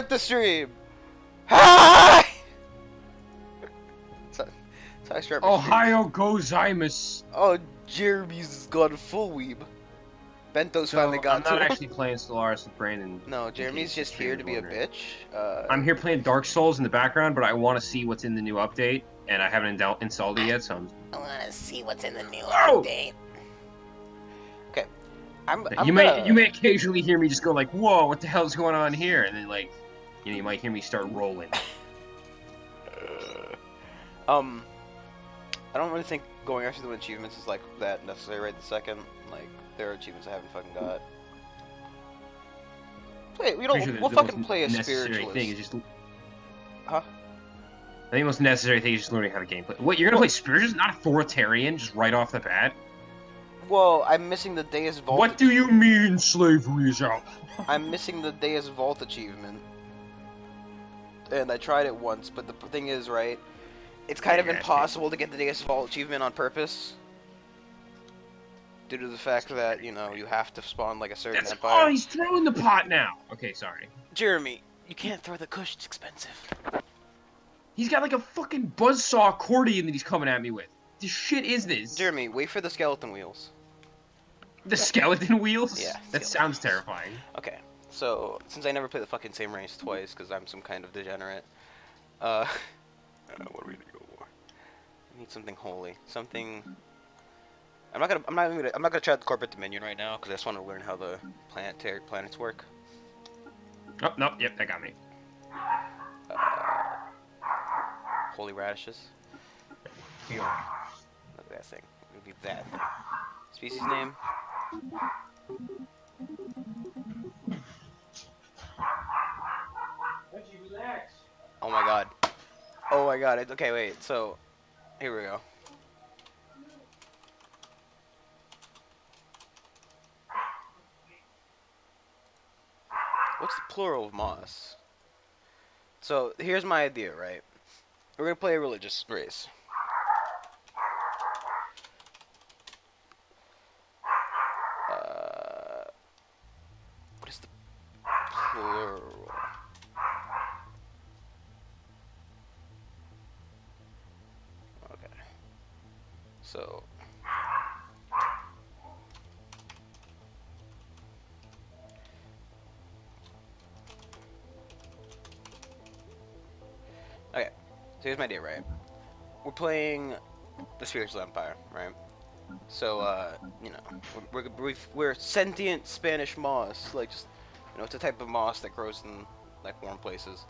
start the stream. Hi. That's how I start my Ohio gozaimasu. Oh, Jeremy's gone full weeb. Bento's finally got I'm to not him. actually playing Stellaris with Brandon. No, Jeremy's just here to be a bitch. I'm here playing Dark Souls in the background, but I want to see what's in the new update, and I haven't installed it yet, so I want to see what's in the new update. Okay, you may occasionally hear me just go like, "Whoa, what the hell's going on here?" And then like, you might hear me start rolling. I don't really think going after the achievements is like that necessary right this second. Like, there are achievements I haven't fucking got. We'll fucking play a spiritualist. Thing is just... Huh? I think the most necessary thing is just learning how to gameplay. What, you're gonna play spiritualist, not authoritarian, just right off the bat? Well, I'm missing the Deus Vault. What do you mean slavery is out? I'm missing the Deus Vault achievement. And I tried it once, but the thing is, right, it's kind of impossible to get the Deus Vault achievement on purpose. Due to the fact that, you know, you have to spawn like a certain empire. Oh, he's throwing the pot now! Okay, sorry. Jeremy, you can't throw the kush, it's expensive. He's got like a fucking buzzsaw accordion that he's coming at me with. The shit is this? Jeremy, wait for the skeleton wheels. The skeleton wheels? Yeah. That sounds terrifying. Okay, so, since I never play the fucking same race twice, because I'm some kind of degenerate, what are we gonna go for? I need something holy. Something... I'm not gonna try the corporate dominion right now, because I just want to learn how the planets work. Oh, no, yep, that got me. Holy radishes. Yeah. Look at that thing. It would be that. Species name? Oh my god. Oh my god. Okay, wait. So, here we go. What's the plural of moss? So, here's my idea, right? We're gonna play a religious race. What is the plural? Okay. So... Okay, so here's my idea, right? We're playing the Spiritual Empire, right? So, you know, we're sentient Spanish moss, like, just, you know, it's a type of moss that grows in, like, warm places,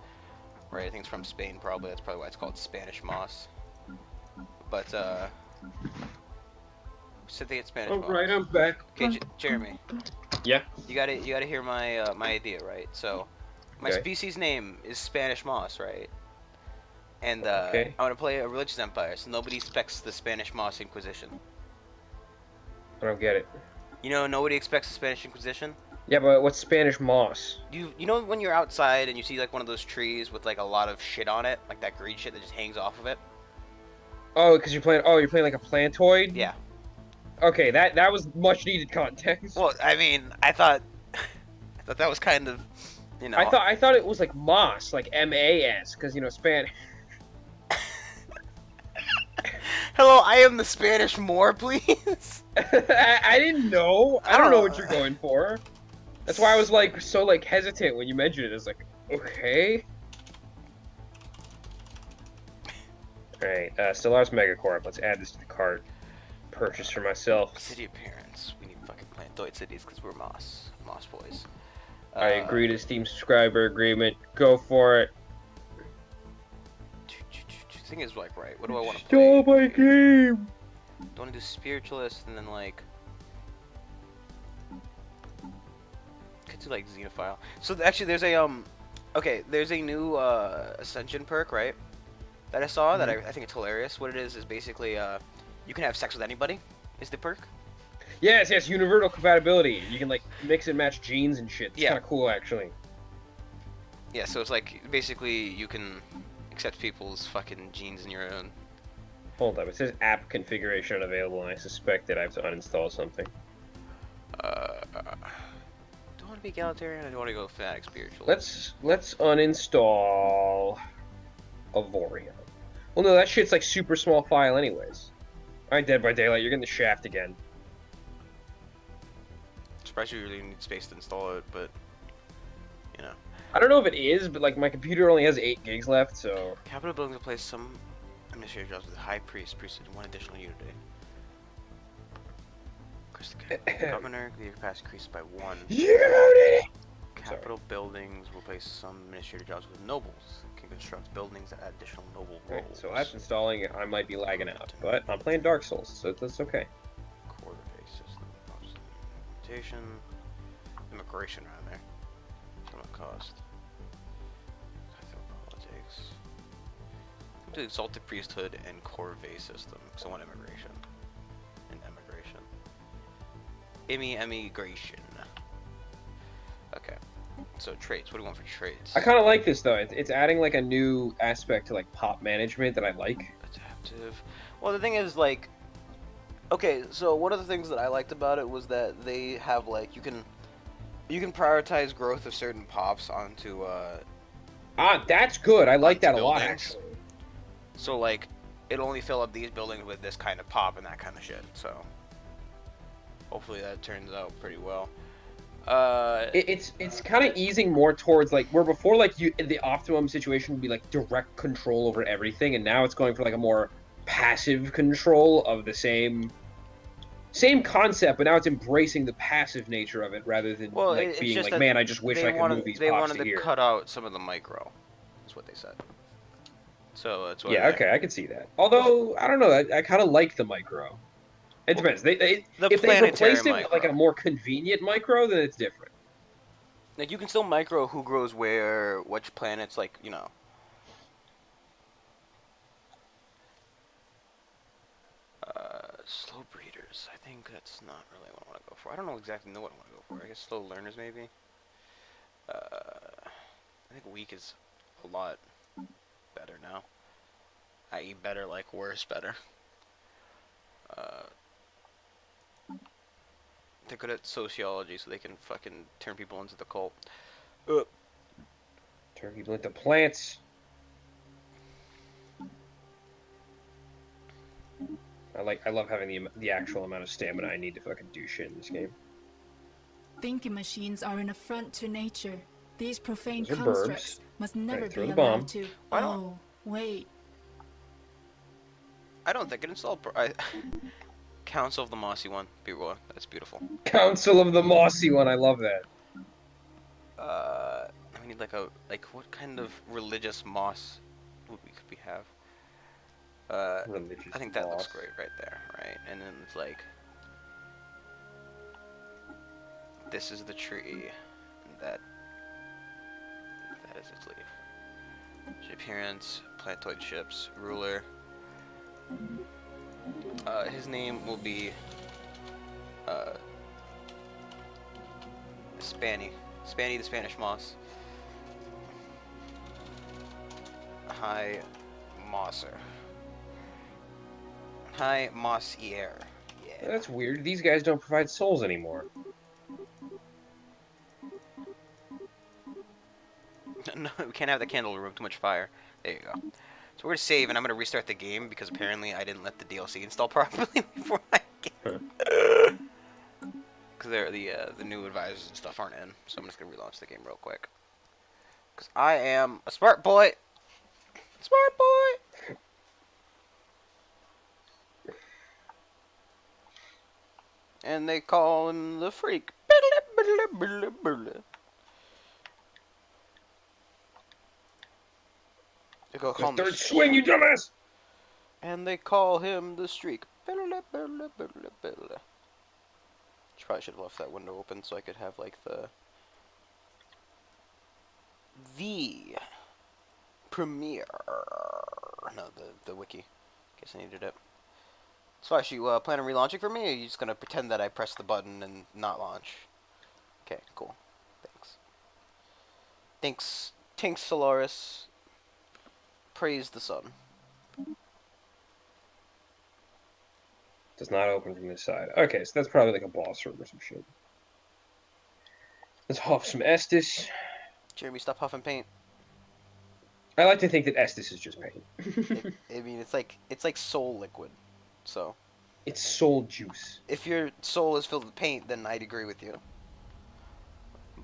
right? I think it's from Spain, probably. That's probably why it's called Spanish moss. But, sentient Spanish moss. Alright, I'm back. Okay, Jeremy. Yeah? You gotta hear my, my idea, right? So, my species name is Spanish moss, right? And I want to play a religious empire, so nobody expects the Spanish Moss Inquisition. I don't get it. You know, nobody expects the Spanish Inquisition? Yeah, but what's Spanish moss? You know when you're outside and you see like one of those trees with like a lot of shit on it, like that green shit that just hangs off of it? Oh, because you're playing like a plantoid? Yeah. Okay, that was much needed context. Well, I mean, I thought that was kind of, you know. I thought it was like moss, like M-A-S, because you know Spanish. Hello, I am the Spanish Moor, please. I didn't know. I don't know what you're going for. That's why I was like so like hesitant when you mentioned it. It's like, okay. Alright, Stellaris Megacorp. Let's add this to the cart. Purchase for myself. City appearance. We need fucking plantoid cities because we're moss boys. I agree to Steam subscriber agreement. Go for it. Thing is, like, right, what do I want to play? Stop my game! Don't want to do spiritualist and then like could do like xenophile. So actually, there's a okay, there's a new ascension perk, right? That I saw that I think it's hilarious. What it is basically you can have sex with anybody. Is the perk? Yes, universal compatibility. You can like mix and match genes and shit. It's kind of cool, actually. Yeah, so it's like basically you can accept people's fucking genes in your own. Hold up, it says app configuration unavailable, and I suspect that I have to uninstall something. Don't to be egalitarian. I don't want to go fanatic spiritual. Let's uninstall Avoria. Well, no, that shit's like super small file anyways. All right, Dead by Daylight, you're getting the shaft again. Surprised you really need space to install it, but you know. I don't know if it is, but like my computer only has 8 gigs left, so. Capital buildings will place some administrative jobs with high priesthood, and 1 additional unity. Governor, the capacity increased by 1. Unity! Capital buildings will place some administrative jobs with nobles. Can construct buildings that add additional noble roles. Right, so that's installing. I might be lagging out, but I'm playing Dark Souls, so that's okay. Quarter-based system, implementation, immigration around there. What cost? Politics. To exalted priesthood and core-based system. So I want immigration and emigration. Emigration. Okay. So traits. What do you want for traits? I kind of like this though. It's adding like a new aspect to like pop management that I like. Adaptive. Well, the thing is like, okay. So one of the things that I liked about it was that they have like you can prioritize growth of certain pops onto. That's good. I like that a lot buildings. actually. So like, it'll only fill up these buildings with this kind of pop and that kind of shit. So hopefully that turns out pretty well. It's kind of easing more towards like where before like the optimum situation would be like direct control over everything, and now it's going for like a more passive control of the same concept, but now it's embracing the passive nature of it rather than like being like, man, I just wish I could move these They pops wanted to here. cut out some of the micro. That's what they said. So that's what. Yeah, okay, I can see that. Although I don't know, I kind of like the micro. It depends. If they replaced it with like a more convenient micro, then it's different. Like you can still micro who grows where, which planets, like you know. Slow breeders. I think that's not really what I want to go for. I don't know exactly what I want to go for. I guess slow learners maybe. I think weak is a lot better now. I.e. better, like worse, better. They're good at sociology, so they can fucking turn people into the cult. Turn people into plants. I love having the actual amount of stamina I need to fucking do shit in this game. Thinking machines are an affront to nature. These profane Those are constructs burbs. must never Right, throw be the bomb. allowed to. Why not? Oh, wait. I don't think it installed. Council of the Mossy One. That's beautiful. Council of the Mossy One. I love that. We need like what kind of religious moss could we have? Religious I think that moss. looks great right there, right? And then it's like, this is the tree, and that is its leaf. Appearance, plantoid ships, ruler. His name will be Spanny the Spanish Moss. High Mosser. High Mossier. Yeah. That's weird. These guys don't provide souls anymore. No, we can't have the candle room. Too much fire. There you go. So we're gonna save, and I'm gonna restart the game because apparently I didn't let the DLC install properly before I game. Because the new advisors and stuff aren't in, so I'm just gonna relaunch the game real quick. Because I am a smart boy. Smart boy. And they call him the freak. They go call him Third swing, you dumbass! and they call him the streak. Probably should have left that window open so I could have like the premiere. No, the wiki. Guess I needed it. So actually, plan on relaunching for me, or are you just gonna pretend that I pressed the button and not launch? Okay, cool. Thanks, Stellaris. Praise the sun. Does not open from this side. Okay, so that's probably like a boss room or some shit. Let's huff some Estus. Jeremy, stop huffing paint. I like to think that Estus is just paint. I mean, it's like soul liquid. So It's soul juice. if your soul is filled with paint, then I'd agree with you.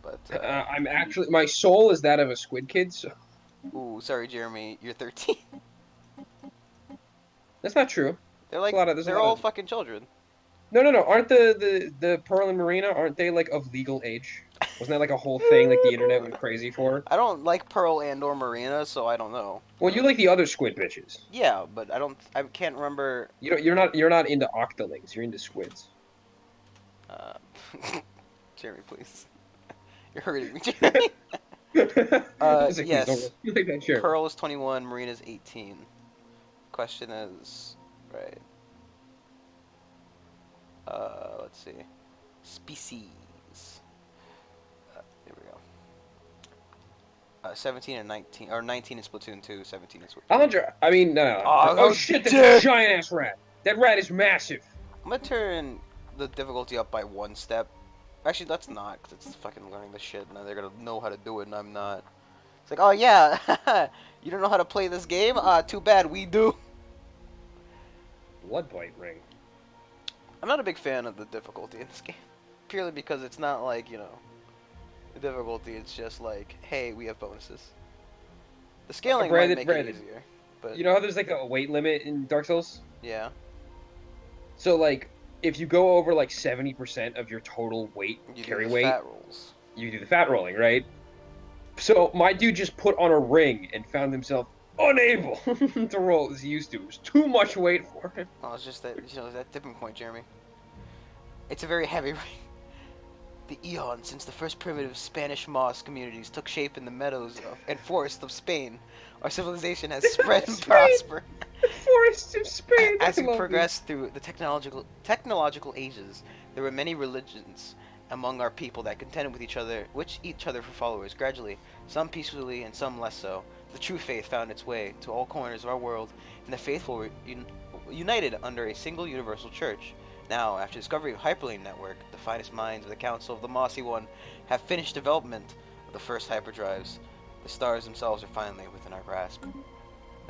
But I'm actually my soul is that of a squid kid. So ooh, sorry, Jeremy, you're 13. that's not true. They're like they're all fucking children. No. Aren't the Pearl and Marina? Aren't they like of legal age? Wasn't that like a whole thing like the internet went crazy for? I don't like Pearl and or Marina, so I don't know. Well, you like the other squid bitches. Yeah, but I can't remember. You're not into octolings. You're into squids. Uh, Jeremy, please. You're hurting me, Jeremy. Yes. Sure. Pearl is 21, Marina's 18. Question is, right. Let's see. Species. Here we go. 17 and 19, or 19 in Splatoon 2, 17 in Splatoon 2. I mean, no. Oh, Shit, that's a giant ass rat. That rat is massive. I'm gonna turn the difficulty up by 1 step. Actually, that's not, because it's fucking learning the shit, and they're gonna know how to do it, and I'm not. It's like, oh yeah, you don't know how to play this game? Too bad, we do. Bloodbite ring. I'm not a big fan of the difficulty in this game. Purely because it's not like, the difficulty, it's just like, hey, we have bonuses. The scaling might make it easier, but... You know how there's like a weight limit in Dark Souls? Yeah. So like, if you go over like 70% of your total weight, carry weight, fat rolls. You do the fat rolling, right? So my dude just put on a ring and found himself unable to roll as he used to. It was too much weight for him. Oh, it's just that, that tipping point, Jeremy. It's a very heavy ring. The eon since the first primitive Spanish moss communities took shape in the meadows and forests of Spain, our civilization has spread and prospered. The forests of Spain. As we progressed through the technological ages, there were many religions among our people that contended with each other for followers. Gradually, some peacefully and some less so, the true faith found its way to all corners of our world, and the faithful were united under a single universal church. Now, after discovery of Hyperlane Network, the finest minds of the Council of the Mossy One have finished development of the first hyperdrives. The stars themselves are finally within our grasp.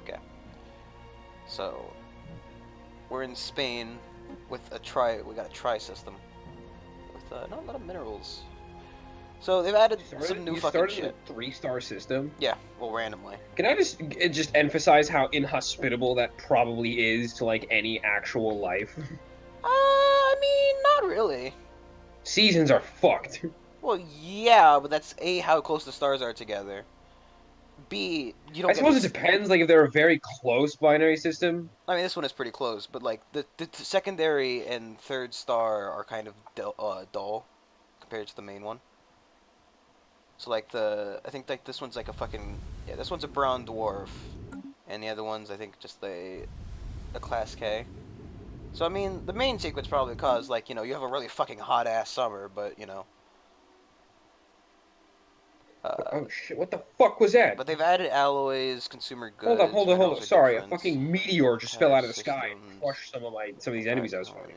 Okay. So, we're in Spain with we got a tri system with not a lot of minerals. So they've added some new fucking shit. A 3-star system? Yeah, well, randomly. Can I just emphasize how inhospitable that probably is to like any actual life? I mean, not really. Seasons are fucked. Well, yeah, but that's A, how close the stars are together. B, you don't. I suppose it depends. Like if they're a very close binary system. I mean, this one is pretty close, but like the secondary and third star are kind of dull compared to the main one. So like I think like this one's like a fucking this one's a brown dwarf, and the other one's I think just a class K. So I mean, the main sequence probably cause like you have a really fucking hot ass summer, but oh shit! What the fuck was that? But they've added alloys, consumer goods. Hold up! Sorry, a fucking meteor just fell out of the sky and crushed some of these enemies I was fighting.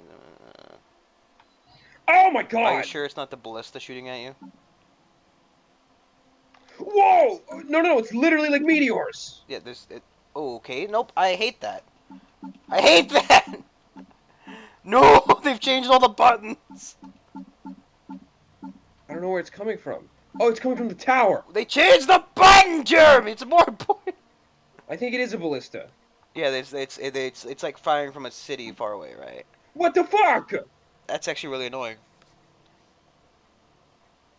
Oh my god! Are you sure it's not the ballista shooting at you? Whoa! No! It's literally like meteors. Yeah, Oh, okay. Nope. I hate that. I hate that. No, they've changed all the buttons. I don't know where it's coming from. Oh, it's coming from the tower. They changed the button, Jeremy. It's more important. I think it is a ballista. Yeah, it's like firing from a city far away, right? What the fuck? That's actually really annoying.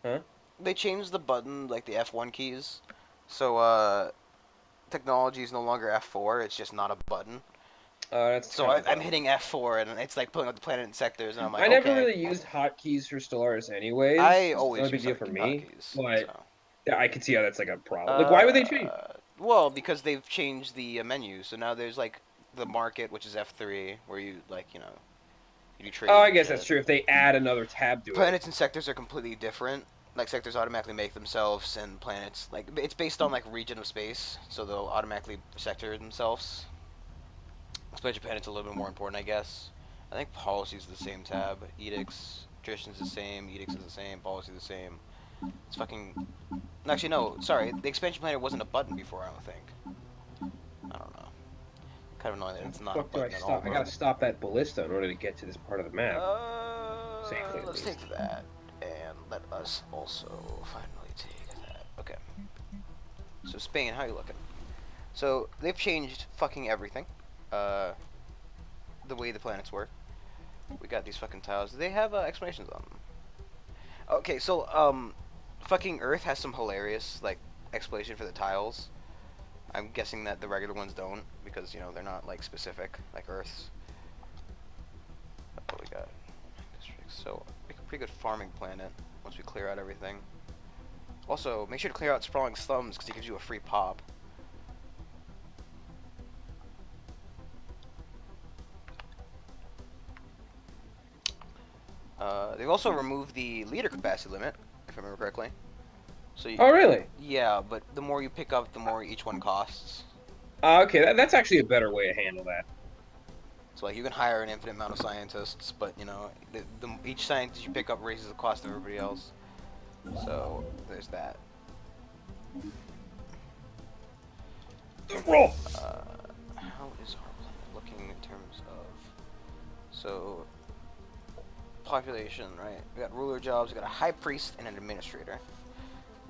Huh? They changed the button, like the F1 keys. So, technology is no longer F4. It's just not a button. So I'm hitting F4 and it's like pulling up the planet in sectors, and I'm like, I never really used hotkeys for Stellaris anyways. I always use big deal for me, hotkeys, but so. Yeah, I can see how that's like a problem. Like, why would they change? Well, because they've changed the menu, so now there's like the market, which is F3, where you you do trade. Oh, I guess that's true. If they add another tab to it. Planets and sectors are completely different. Like sectors automatically make themselves, and planets it's based on like region of space, so they'll automatically sector themselves. Expansion planet's a little bit more important, I guess. I think policy is the same tab. Edicts, traditions the same. Edicts is the same. Policy the same. It's fucking... Actually, no, sorry. The expansion planner wasn't a button before, I don't think. I don't know. Kind of annoying that it's not a Fuck do I button at all. stop? I gotta stop that ballista in order to get to this part of the map. Safely, at Let's least. take that. And let us also finally take that. Okay. So, Spain, how are you looking? So, they've changed fucking everything. The way the planets work. We got these fucking tiles. They have explanations on them. Okay, so, fucking Earth has some hilarious, like, explanation for the tiles. I'm guessing that the regular ones don't, because, you know, they're not, like, specific, like Earth's. What we got? Districts. So, make a pretty good farming planet once we clear out everything. Also, make sure to clear out Sprawling Slums, because it gives you a free pop. They've also removed the leader capacity limit, if I remember correctly. So you, Oh, really? yeah, but the more you pick up, the more each one costs. Okay, that's actually a better way to handle that. So like you can hire an infinite amount of scientists, but you know, each scientist you pick up raises the cost of everybody else. So there's that. Roll. How is our planet looking in terms of so population? Right, we got ruler jobs. We got a high priest and an administrator.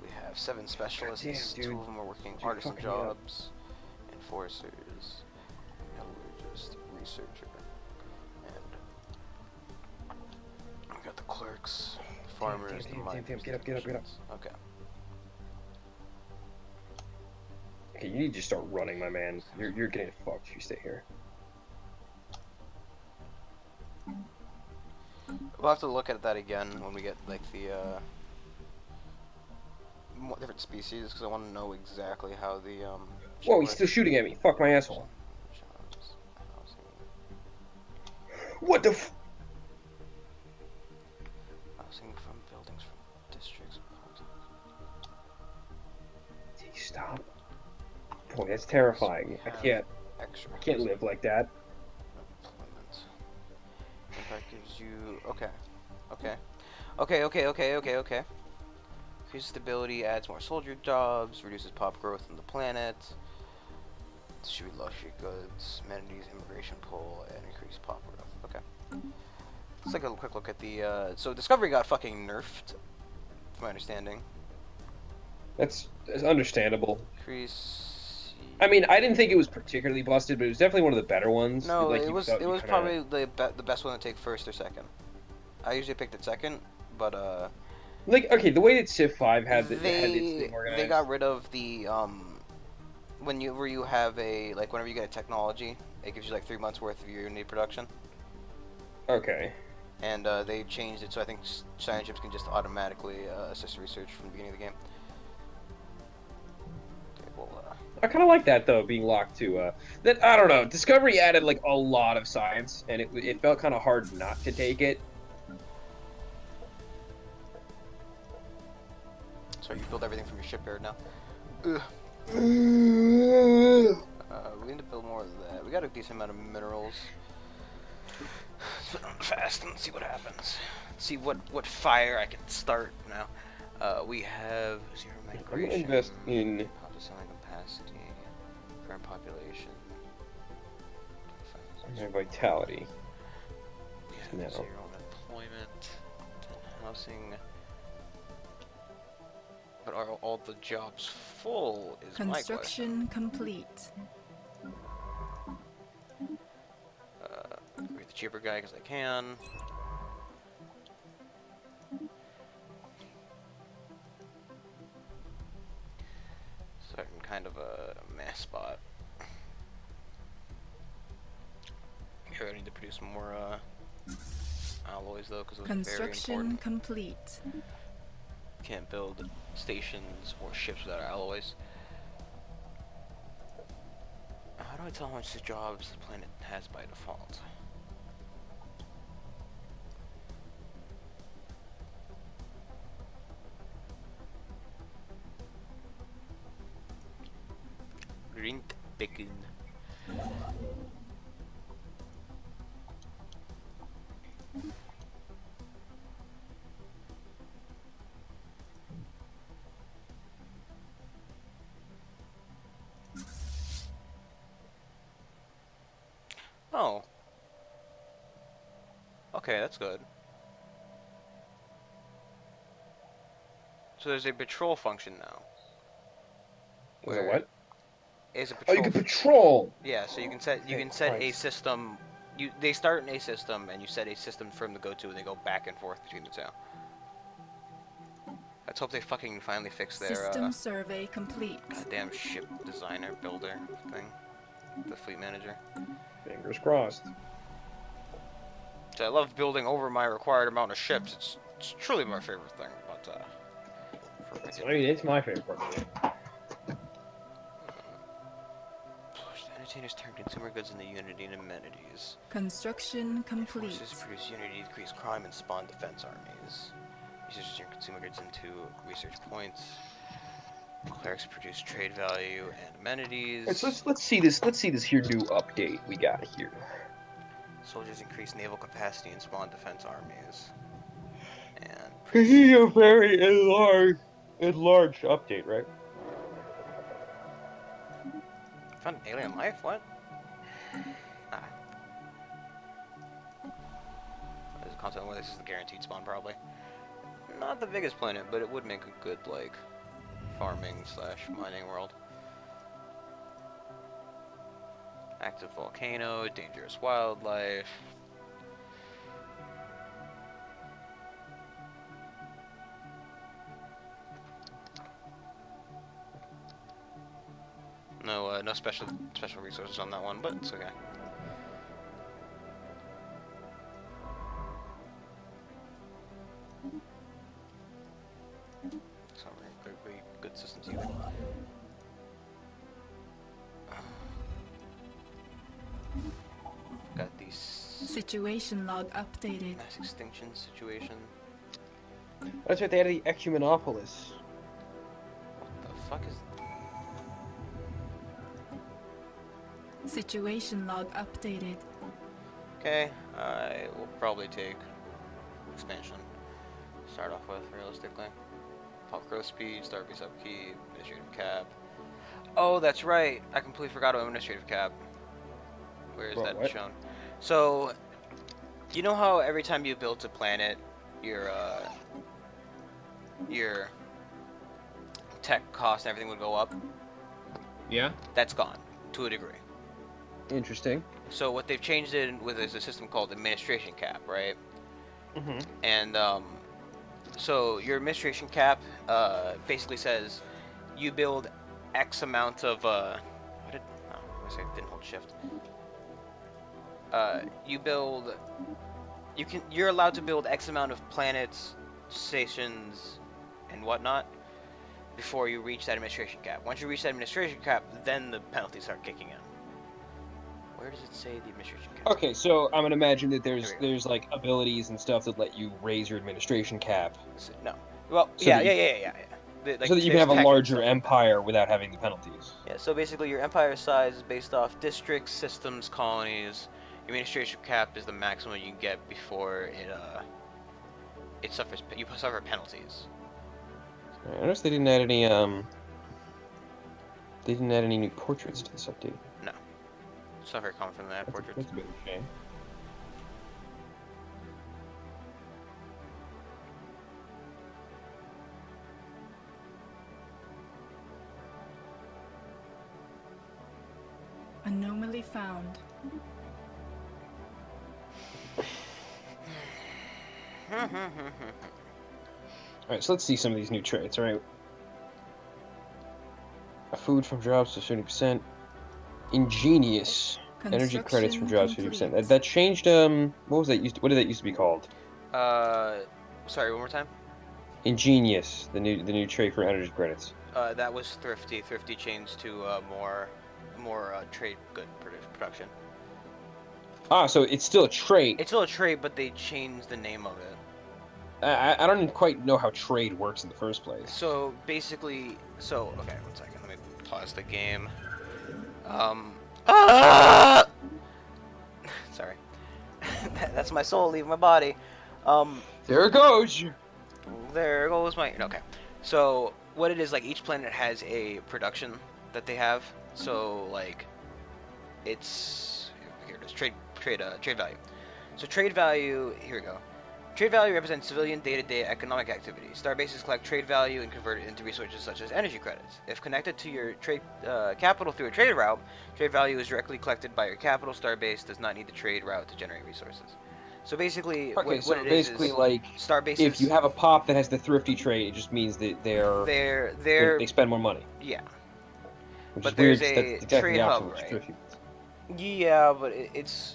We have 7 specialists. Damn, 2 of them are working artisan jobs, enforcers, metallurgist, researcher, and we got the clerks, the farmers, the miners. Get up. Okay. Okay, you need to start running, my man. You're getting fucked if you stay here. We'll have to look at that again when we get like the different species, because I want to know exactly how the Whoa, he's still shooting at me. Fuck my asshole. What the f- Housing from buildings from districts. Stop. Boy, that's terrifying. I can't live like that. Employment. In fact, gives you okay. Increases stability, adds more soldier jobs, reduces pop growth on the planet. Distribute luxury goods, amenities, immigration pull, and increase pop growth. Okay. Let's take a quick look at the. So Discovery got fucking nerfed, from my understanding. That's understandable. Increase. I mean, I didn't think it was particularly busted, but it was definitely one of the better ones. No, like, it was probably the best one to take first or second. I usually picked it second, but like, okay, the way that Civ 5 had its thing organized. They got rid of the whenever you have a whenever you get a technology, it gives you like 3 months worth of your unit production. Okay. And they changed it so I think science ships can just automatically assist research from the beginning of the game. Okay, well, I kind of like that though, being locked to that. I don't know. Discovery added like a lot of science, and it felt kind of hard not to take it. So you build everything from your shipyard now. We need to build more of that. We got a decent amount of minerals. Fast and see what happens. See what fire I can start now. We have 0 migration. I'm gonna invest in selling capacity, current population. my vitality. We have 0 unemployment, 10 housing. But are all the jobs full is my question. Construction complete. Be the cheaper guy because I can. So I'm kind of a meh spot. Here I need to produce more alloys though, because those are very Construction important. complete. Can't build stations or ships without alloys. How do I tell how much the jobs the planet has by default? Rint Bacon. Oh. Okay, that's good. So there's a patrol function now. Is it Where what? is a Oh, you patrol? can patrol. Yeah, so you can set Okay, a nice. system. They start in a system, and you set a system for them to go to, and they go back and forth between the two. Let's hope they fucking finally fix their System survey complete. goddamn ship designer builder thing, the fleet manager. Fingers crossed. So I love building over my required amount of ships. It's truly my favorite thing. But I mean, it's my favorite part of the game. Entertainers turn consumer goods into Unity and amenities. Construction complete. Forces produce Unity, decrease crime, and spawn defense armies. Users turn consumer goods into research points. Clerics produce trade value and amenities. Right, so let's see this. Let's see this here new update we got here. Soldiers increase naval capacity and spawn defense armies. And This is a very enlarged update, right? found alien life? What? Ah. There's a content where this is the guaranteed spawn, probably. Not the biggest planet, but it would make a good, like, farming / mining world. Active volcano, dangerous wildlife. No, no special resources on that one, but it's okay. So very good systems either. Got these Situation log updated. mass extinction situation. That's right. They had the Ecumenopolis. What the fuck is? Situation log updated. Okay, I will probably take expansion. Start off with realistically. Pop growth speed, start base upkeep, administrative cap. Oh, that's right. I completely forgot about administrative cap. Where is that What? shown? So, you know how every time you built a planet, your tech cost and everything would go up? Yeah. That's gone to a degree. Interesting. So what they've changed it with is a system called administration cap, right? Mm-hmm. And so your administration cap basically says you build X amount of I didn't hold shift. You're allowed to build X amount of planets, stations, and whatnot before you reach that administration cap. Once you reach that administration cap, then the penalties start kicking in. Where does it say the administration cap? Okay, so I'm gonna imagine that Here we go. there's like abilities and stuff that let you raise your administration cap, No. Well, So yeah. Like, so that you can there's have a tech and larger stuff like that. empire without having the penalties. Yeah, so basically your empire size is based off districts, systems, colonies. Your administration cap is the maximum you can get before it suffers. You suffer penalties. I noticed they didn't add any new portraits to this update. No, it's not very common for them to add portraits. That's a bit of a shame. Anomaly found. Alright, so let's see some of these new traits, alright? Food from jobs to 70%. Ingenious. Energy credits from jobs 50%. That changed, what was that what did that used to be called? Sorry, one more time. Ingenious, the new trait for energy credits. That was thrifty. Thrifty changed to more trade good production. Ah, so it's still a trait. It's still a trade, but they changed the name of it. I don't quite know how trade works in the first place. So basically, okay, 1 second. Let me pause the game. Sorry, that's my soul leaving my body. There it goes. There goes my. Okay, so what it is, like, each planet has a production that they have. So like, it's here it is. Trade value. So trade value. Here we go. Trade value represents civilian day-to-day economic activity. Starbases collect trade value and convert it into resources such as energy credits. If connected to your trade capital through a trade route, trade value is directly collected by your capital. Starbase does not need the trade route to generate resources. So basically, Okay, what it is like Starbases. If you have a pop that has the thrifty trade, it just means that they spend more money. Yeah. Which But is weird, there's a that's exactly trade the hub, opposite of right? thrifty. Yeah, but it's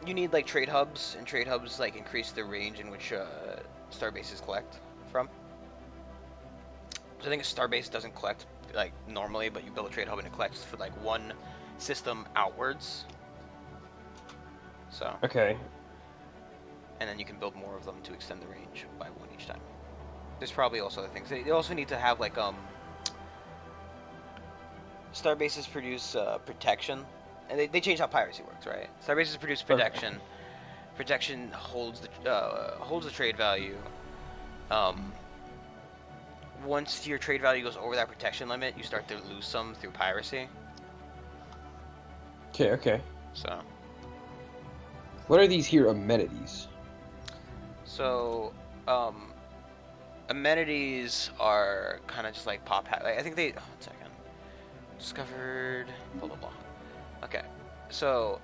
you need like trade hubs, and trade hubs like increase the range in which starbases collect from. So I think a starbase doesn't collect like normally, but you build a trade hub and it collects for like one system outwards. So. Okay. And then you can build more of them to extend the range by one each time. There's probably also other things. They also need to have like starbases produce protection. And they changed how piracy works, right? Starbases produce protection. Okay. Protection holds the trade value. Once your trade value goes over that protection limit, you start to lose some through piracy. Okay. So. What are these here amenities? So, amenities are kind of just like pop. I think they. Oh, 1 second. Discovered. Blah blah blah. Okay, so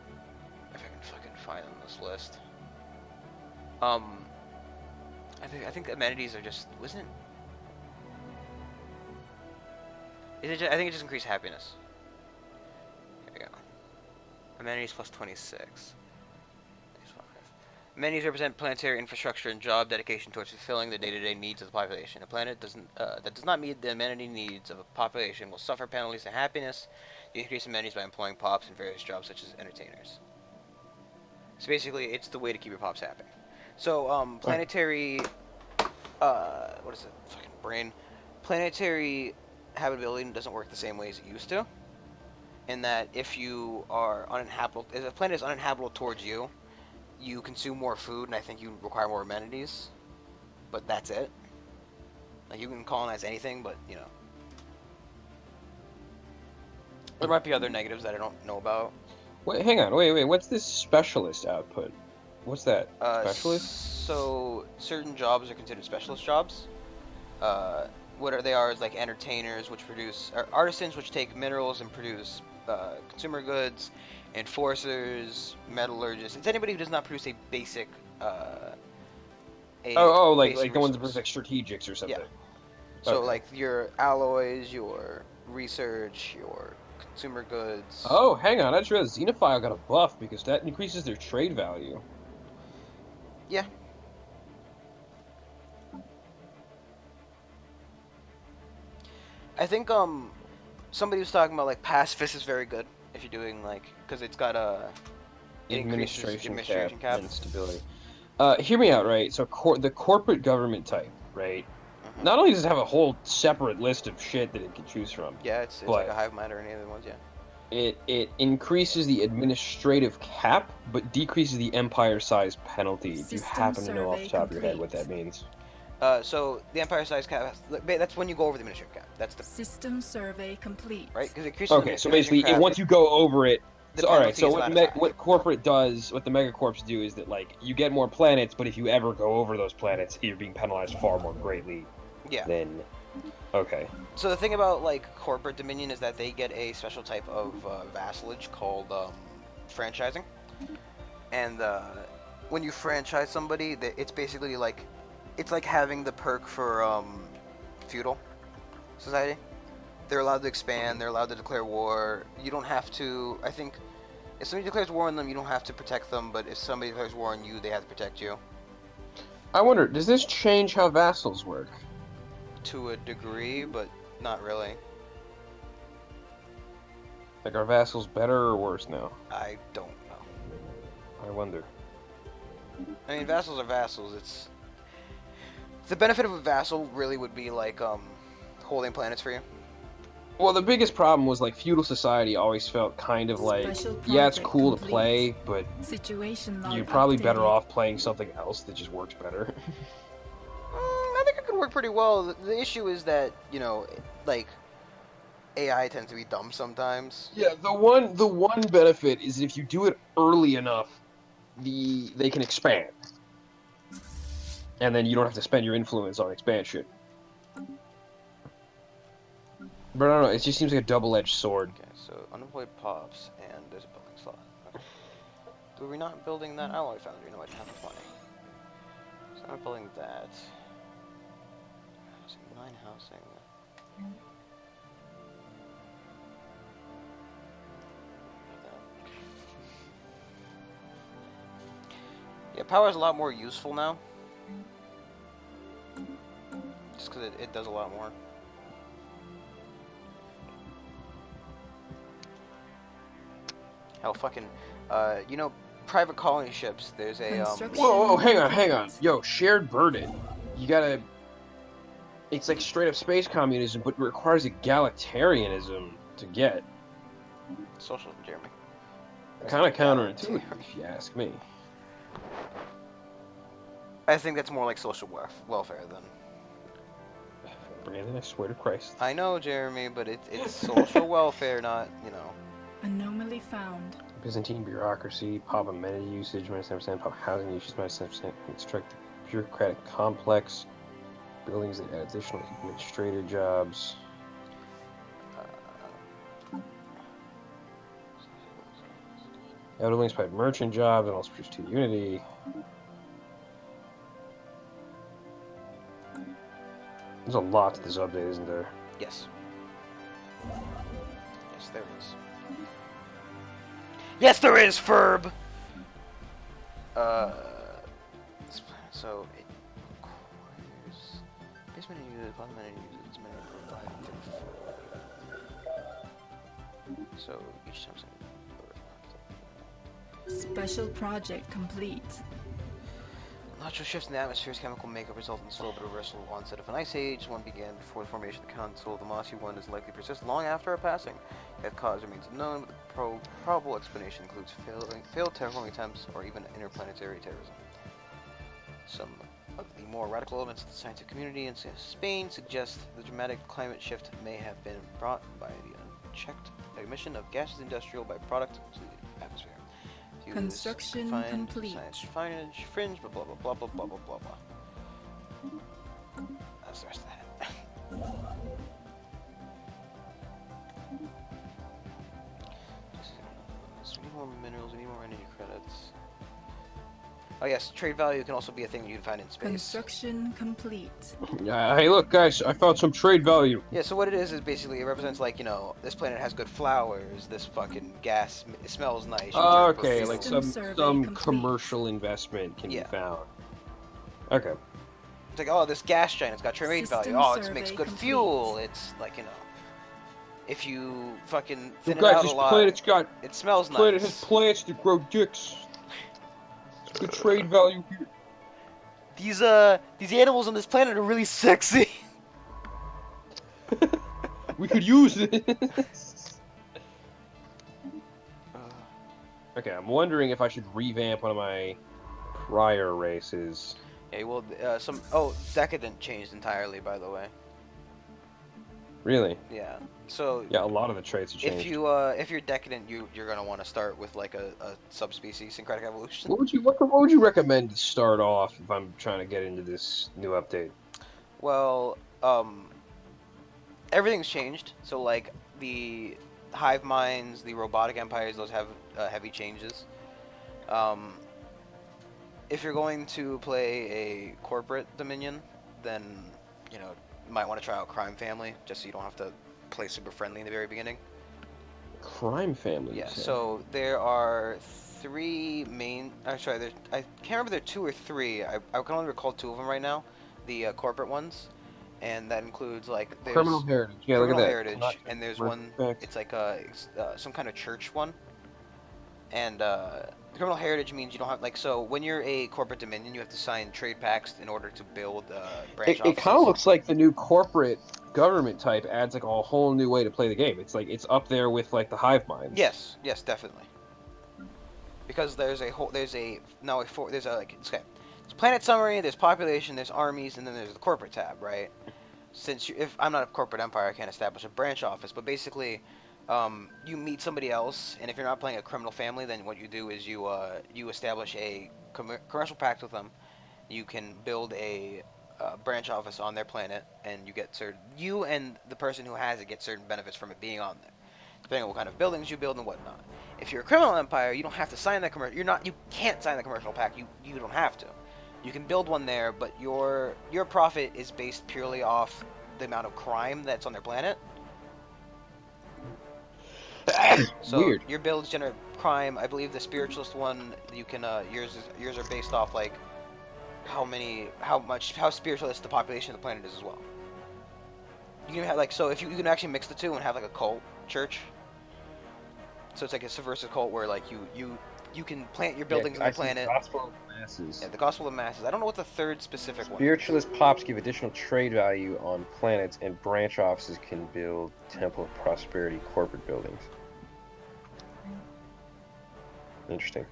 if I can fucking find on this list, I think amenities are just wasn't it? I think it just increased happiness. Here we go. Amenities plus 26. Amenities represent planetary infrastructure and job dedication towards fulfilling the day-to-day needs of the population. A planet that does not meet the amenity needs of a population will suffer penalties to happiness. You increase amenities by employing pops in various jobs such as entertainers. So basically, it's the way to keep your pops happy. So, planetary... what is it? Fucking brain. Planetary habitability doesn't work the same way as it used to. In that, if you are uninhabitable... If a planet is uninhabitable towards you, you consume more food, and I think you require more amenities. But that's it. Like, you can colonize anything, but, you know... There might be other negatives that I don't know about. Wait, hang on. Wait. What's this specialist output? What's that? Specialist? So, certain jobs are considered specialist jobs. What they are is like entertainers, which produce... Or artisans, which take minerals and produce consumer goods. Enforcers, metallurgists. It's anybody who does not produce a basic... like basic the ones that produce like strategics or something. Yeah. So, like, your alloys, your research, your... consumer goods. Oh, hang on. I just realized Xenophile got a buff because that increases their trade value. Yeah. I think somebody was talking about like pacifist is very good if you're doing like because it's got a administration cap and stability. Hear me out, right? So the corporate government type, right? Not only does it have a whole separate list of shit that it can choose from. Yeah, it's like a hive mind or any other ones, yeah. It increases the administrative cap, but decreases the empire size penalty. Do you happen to know off the top of your head what that means? So the empire size cap, that's when you go over the administrative cap. That's the system survey complete. Right? Because it increases. Okay, so basically, once you go over it. So, all right. So what corporate does, what the Megacorps do, is that like you get more planets, but if you ever go over those planets, you're being penalized far more greatly. Yeah. Then, okay. So the thing about like corporate dominion is that they get a special type of vassalage called franchising, and when you franchise somebody, it's basically like it's like having the perk for feudal society. They're allowed to expand. They're allowed to declare war. You don't have to. I think if somebody declares war on them, you don't have to protect them. But if somebody declares war on you, they have to protect you. I wonder, does this change how vassals work? To a degree, but not really. Like, are vassals better or worse now? I don't know. I wonder. I mean, vassals are vassals. It's the benefit of a vassal really would be like holding planets for you. Well, the biggest problem was like feudal society always felt kind of like, yeah, it's cool to play, but you're probably better off playing something else that just works better. I think it could work pretty well. The issue is that, you know, like, AI tends to be dumb sometimes. Yeah, the one benefit is if you do it early enough, they can expand, and then you don't have to spend your influence on expansion. But I don't know. It just seems like a double-edged sword. Okay, so unemployed pops, and there's a building slot. Okay. Were we not building that alloy foundry? No, I didn't have the money. So I'm not building that. Housing, mine housing. Yeah, power is a lot more useful now. Just because it does a lot more. Hell, fucking, you know, private colony ships, there's a, Whoa, hang on. Yo, shared burden. You gotta... It's like straight up space communism, but it requires egalitarianism to get. Socialism, Jeremy. Kind of counterintuitive, if you ask me. I think that's more like social welfare than... Brandon, I swear to Christ. I know, Jeremy, but it's social welfare, not, you know... Anomaly found. Byzantine bureaucracy, pop amenity usage, -7%, pop housing usage, -7%, construct the bureaucratic complex, buildings that add additional administrator jobs. Buildings by merchant jobs and also produce 2 unity. There's a lot to this update, isn't there? Yes. Yes, there is. Yes, there is, Ferb! So, it requires... Basement uses, bottom end uses, minimum 5 to 4. So, each time Special project complete. Natural shifts in the atmosphere's chemical makeup result in slow but reversible onset of an ice age. One began before the formation of the continental. The mossy one is likely to persist long after our passing. That cause remains unknown, but the probable explanation includes failed terraforming attempts or even interplanetary terrorism. Some of the more radical elements of the scientific community in Spain suggest the dramatic climate shift may have been brought by the unchecked emission of gaseous industrial byproduct to the atmosphere. Construction complete. Science, fringe, blah blah blah blah blah blah blah blah. That's the rest of that. So we need more minerals, we need more energy credits. Oh yes, trade value can also be a thing you can find in space. Construction complete. Hey look guys, I found some trade value. Yeah, so what it is basically it represents like, you know, this planet has good flowers, this fucking gas, it smells nice. Oh, okay, like System some complete. commercial investment can be found. Okay. It's like, oh, this gas giant, it's got trade value. System Oh, it survey makes good complete. fuel. It's like, you know, if you fucking So thin it guys, out this a lot, planet's got it smells nice. planet has plants that grow dicks. It's good trade value here. These animals on this planet are really sexy. We could use this. Okay, I'm wondering if I should revamp one of my prior races. Yeah, well, Decadent changed entirely, by the way. Really? Yeah. So Yeah, a lot of the traits have changed. if you're Decadent, you're gonna want to start with like a subspecies syncretic evolution. What would you recommend to start off if I'm trying to get into this new update? Well, everything's changed. So like the hive minds, the robotic empires, those have heavy changes. If you're going to play a corporate dominion, then you know you might want to try out crime family, just so you don't have to play super friendly in the very beginning. Crime family. Yeah. So there are 3 main. Sorry, I can't remember there are 2 or 3. I can only recall 2 of them right now, the corporate ones, and that includes like there's Criminal heritage. Yeah, criminal look at that. heritage, and there's one. It's like some kind of church one, and criminal heritage means you don't have like so when you're a corporate dominion you have to sign trade pacts in order to build branch offices. It kind of looks like the new corporate government type adds like a whole new way to play the game. It's like it's up there with like the hive minds. Yes, definitely. Because there's planet summary, there's population, there's armies, and then there's the corporate tab, right? since if I'm not a corporate empire, I can't establish a branch office. But basically, you meet somebody else, and if you're not playing a criminal family, then what you do is you establish a commercial pact with them. You can build a branch office on their planet, and you get certain. You and the person who has it get certain benefits from it being on there, depending on what kind of buildings you build and whatnot. If you're a criminal empire, you don't have to sign that commercial. You can't sign the commercial pact. You don't have to. You can build one there, but your profit is based purely off the amount of crime that's on their planet. So Weird. your builds generate crime. I believe the spiritualist one you can yours are based off like how spiritualist the population of the planet is as well. You can have like so if you can actually mix the two and have like a cult church. So it's like a subversive cult where like you can plant your buildings on the planet. Gospel of the masses. Yeah, the gospel of masses. I don't know what the third specific one. Spiritualist pops give additional trade value on planets, and branch offices can build Temple of Prosperity corporate buildings. Interesting.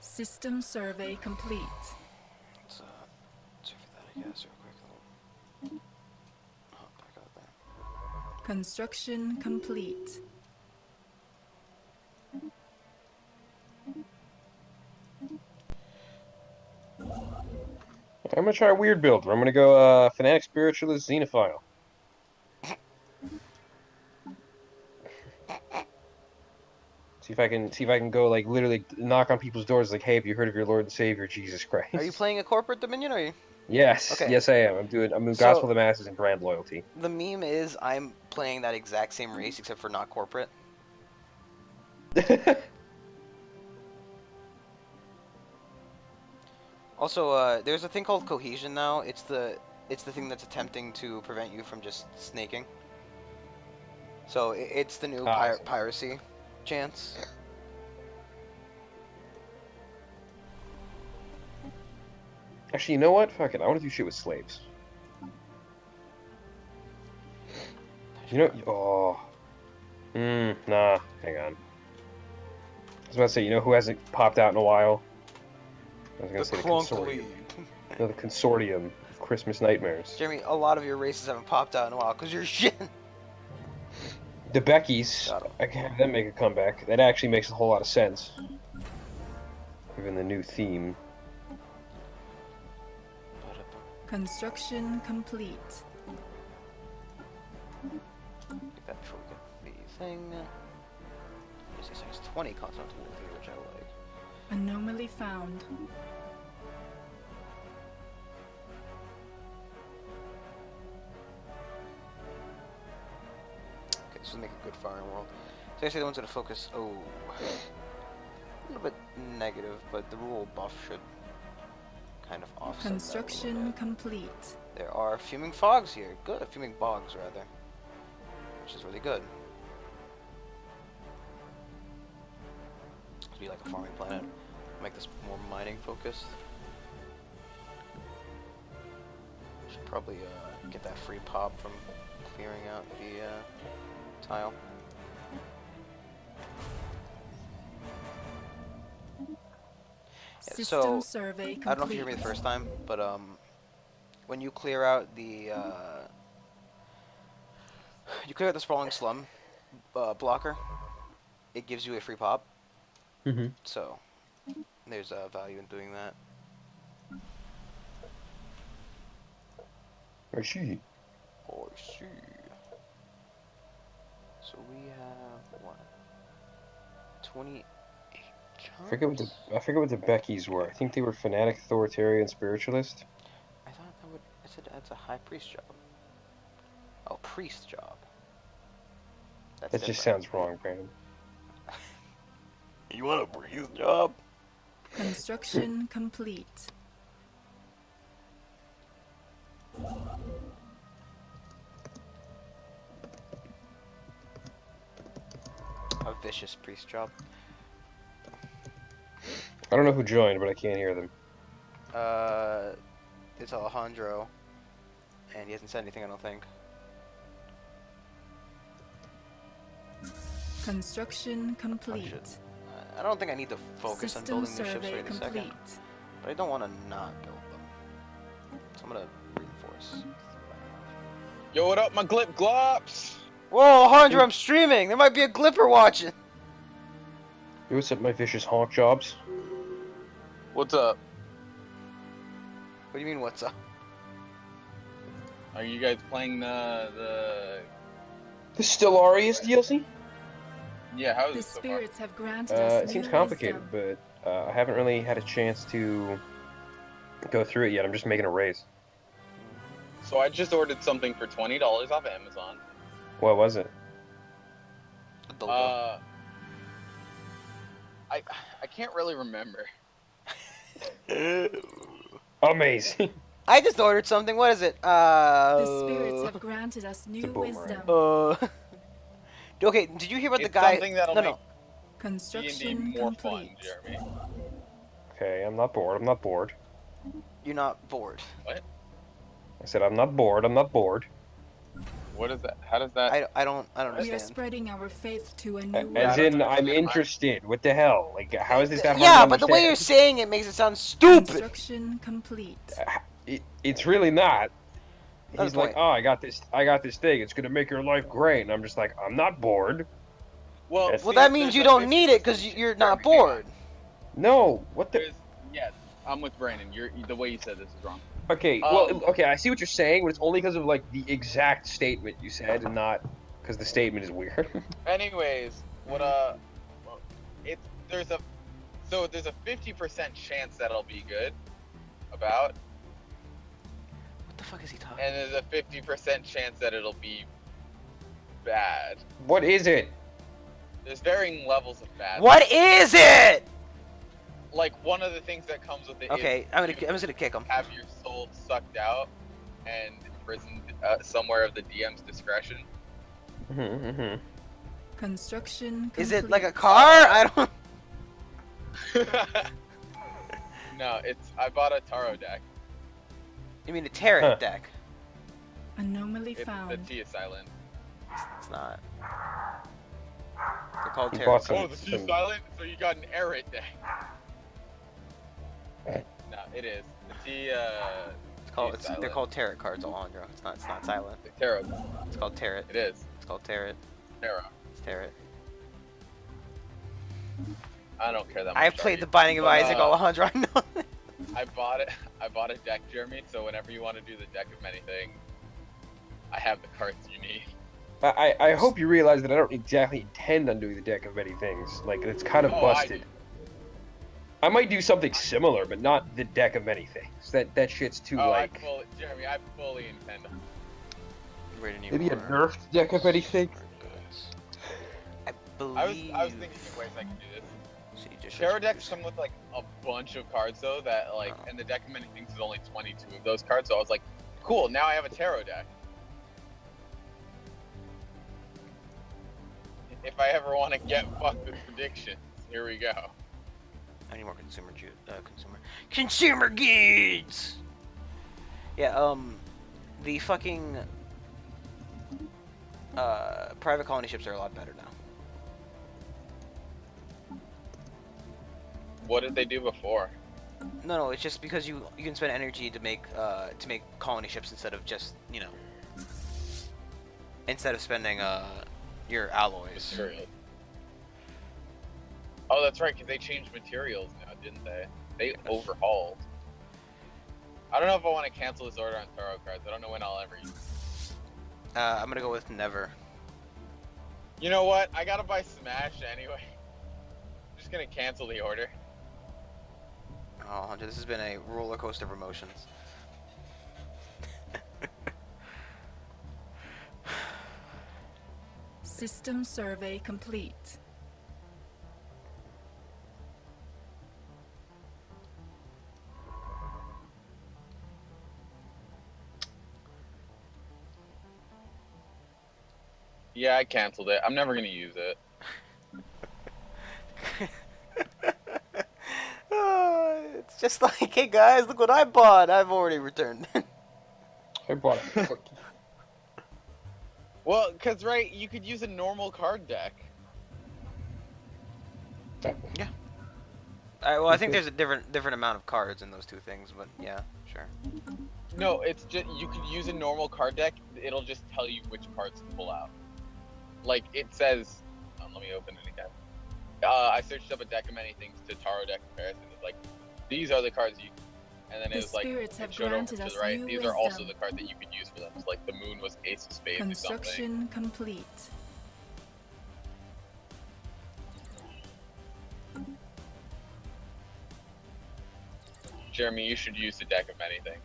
System survey complete. Let's survey that, I guess, real quick. Oh, back out there. Construction complete. I'm gonna try a weird build. I'm gonna go Fanatic Spiritualist Xenophile. See if I can go like literally knock on people's doors like, hey, have you heard of your Lord and Savior Jesus Christ? Are you playing a corporate dominion or are you? Yes, Okay. yes I am. I'm doing Gospel of the Masses and Brand Loyalty. The meme is I'm playing that exact same race except for not corporate. Also, there's a thing called cohesion now. It's the thing that's attempting to prevent you from just snaking. So it's the new piracy chance. Actually, you know what? Fuck it. I want to do shit with slaves. You know? Oh. Nah. Hang on. I was about to say, you know who hasn't popped out in a while? I was gonna say the consortium. No, the consortium of Christmas Nightmares. Jeremy, a lot of your races haven't popped out in a while because you're shit. The Beckys, I can have them make a comeback. That actually makes a whole lot of sense. Given the new theme. Construction complete. Get that before we get the thing. It's 20 continental warfare, which I like. Anomaly found. Okay, this will make a good firing world. So actually the one's gonna focus, a little bit negative, but the rule buff should kind of offset Construction complete. There are fuming fogs here. Good, fuming bogs rather. Which is really good. This will be like a farming planet. Make this more mining focused. Should probably get that free pop from clearing out the tile. Yeah, so survey complete. I don't know if you heard me the first time, but when you clear out the sprawling slum blocker, it gives you a free pop. Mm-hmm. So there's value in doing that. I see. Oh, I see. So we have what? 28 jobs? I forget what the Beckys were. I think they were Fanatic, Authoritarian, Spiritualist. I thought that would. I said that's a high priest job. Oh, priest job. That's That just sounds wrong, Brandon. You want a priest job? Construction complete. A vicious priest job. I don't know who joined, but I can't hear them. It's Alejandro, And he hasn't said anything, I don't think. Construction Oh, complete. shit. I don't think I need to focus on System building these ships survey right a second. complete. But I don't want to not build them. So I'm gonna reinforce. Yo, what up, my glip glops? Whoa, Alejandro, I'm streaming! There might be a glipper watching! You what's up, my vicious honk jobs? What's up? What do you mean, what's up? Are you guys playing the... The Stellaris DLC? Yeah, how is The it so far? spirits have granted us It seems new complicated, wisdom. but I haven't really had a chance to go through it yet. I'm just making a raise. So I just ordered something for $20 off Amazon. What was it? A dildo. I can't really remember. Amazing. I just ordered something. What is it? The spirits have granted us a new boomerang. wisdom. Okay, did you hear about It's the guy? something that'll no, make no. D&D Construction more complete. fun, Jeremy. Okay, I'm not bored. I'm not bored. You're not bored. I said I'm not bored. I'm not bored. What is that? How does that... I don't We are understand. spreading our faith to a new As I world. in, I'm interested. What the hell? Like, how is this that hard Yeah, to but the way you're understand? saying it makes it sound stupid. Construction complete. It's really not. That's He's the like, point. oh, I got this thing. It's gonna make your life great, and I'm just like, I'm not bored. Well, Well, Well, see, that means there's you a don't need it 50% because you're not Jeremy, hang on. bored. No, what the? There's... Yes, I'm with Brandon. The way you said this is wrong. Okay, well, okay, I see what you're saying, but it's only because of like the exact statement you said, and not because the statement is weird. Anyways, what there's a 50% chance that it'll be good, about, What the fuck is he talking? and there's a 50% chance that it'll be bad. What is it? There's varying levels of bad. What is it? Like one of the things that comes with it Okay, is I'm you just gonna kick him. have your soul sucked out and imprisoned somewhere of the DM's discretion. Mm-hmm. Construction complete. Is it like a car? I don't. No, I bought a Taro deck. You mean a tarot Huh. deck? Anomaly The found. T is silent. It's not. They're called You tarot bought some- Oh, cards. the T is silent? So you got an Errant deck. No, it is. The T, They're called tarot cards, Alejandro. It's not silent. the Tarot. It's called tarot. It is. It's called tarot. Tarot. It's tarot. I don't care that much. I've played the Darby. Binding of But, Isaac, Alejandro. I know. I bought it. I bought a deck, Jeremy. So whenever you want to do the deck of many things, I have the cards you need. I hope you realize that I don't exactly intend on doing the deck of many things. Like, it's kind of Oh, busted. I might do something similar, but not the deck of many things. That shit's too, like... Jeremy, I fully intend on. Maybe a nerfed deck of many things? I believe. I was thinking of ways I could do this. So you just Tarot decks come with like a bunch of cards though that like, Oh. and the deck of many things is only 22 of those cards. So I was like, cool. Now I have a tarot deck. If I ever want to get fucked with predictions, here we go. I need more consumer goods. Yeah, the fucking private colony ships are a lot better now. What did they do before? No, it's just because you can spend energy to make colony ships instead of just instead of spending your alloys. Materials. Oh, that's right, because they changed materials now, didn't they? They overhauled. I don't know if I want to cancel this order on tarot cards. I don't know when I'll ever use them. I'm gonna go with never. You know what? I gotta buy Smash anyway. I'm just gonna cancel the order. Oh, Hunter, this has been a roller coaster of emotions. System survey complete. Yeah, I canceled it. I'm never gonna use it. It's just like, hey guys, look what I bought. I've already returned. I bought it. Well, cause right, you could use a normal card deck. Well, I think there's a different amount of cards in those two things, but yeah, sure. No, it's just you could use a normal card deck. It'll just tell you which cards to pull out. Like it says, let me open it again. I searched up a deck of many things to tarot deck comparison. It's like these are the cards you, and then it was like it showed over to the right. These are also the cards that you could use for them. It's like the moon was Ace of Spades or something. Construction complete. Jeremy, you should use the deck of many things.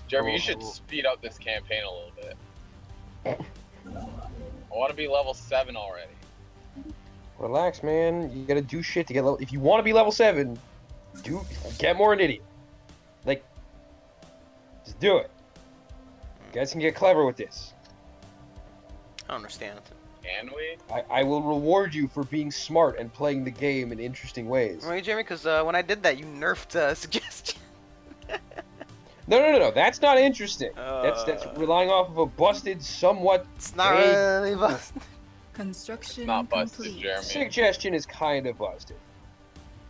Jeremy, you should speed up this campaign a little bit. I want to be level 7 already. Relax, man. You gotta do shit to get level. If you want to be level 7, get more an idiot. Like, just do it. You guys can get clever with this. I don't understand. Can we? I will reward you for being smart and playing the game in interesting ways. Right, Jeremy? Because when I did that, you nerfed suggestion. No. That's not interesting. That's relying off of a busted, somewhat. It's not really busted. Construction It's not busted, complete. Jeremy. Suggestion is kind of busted.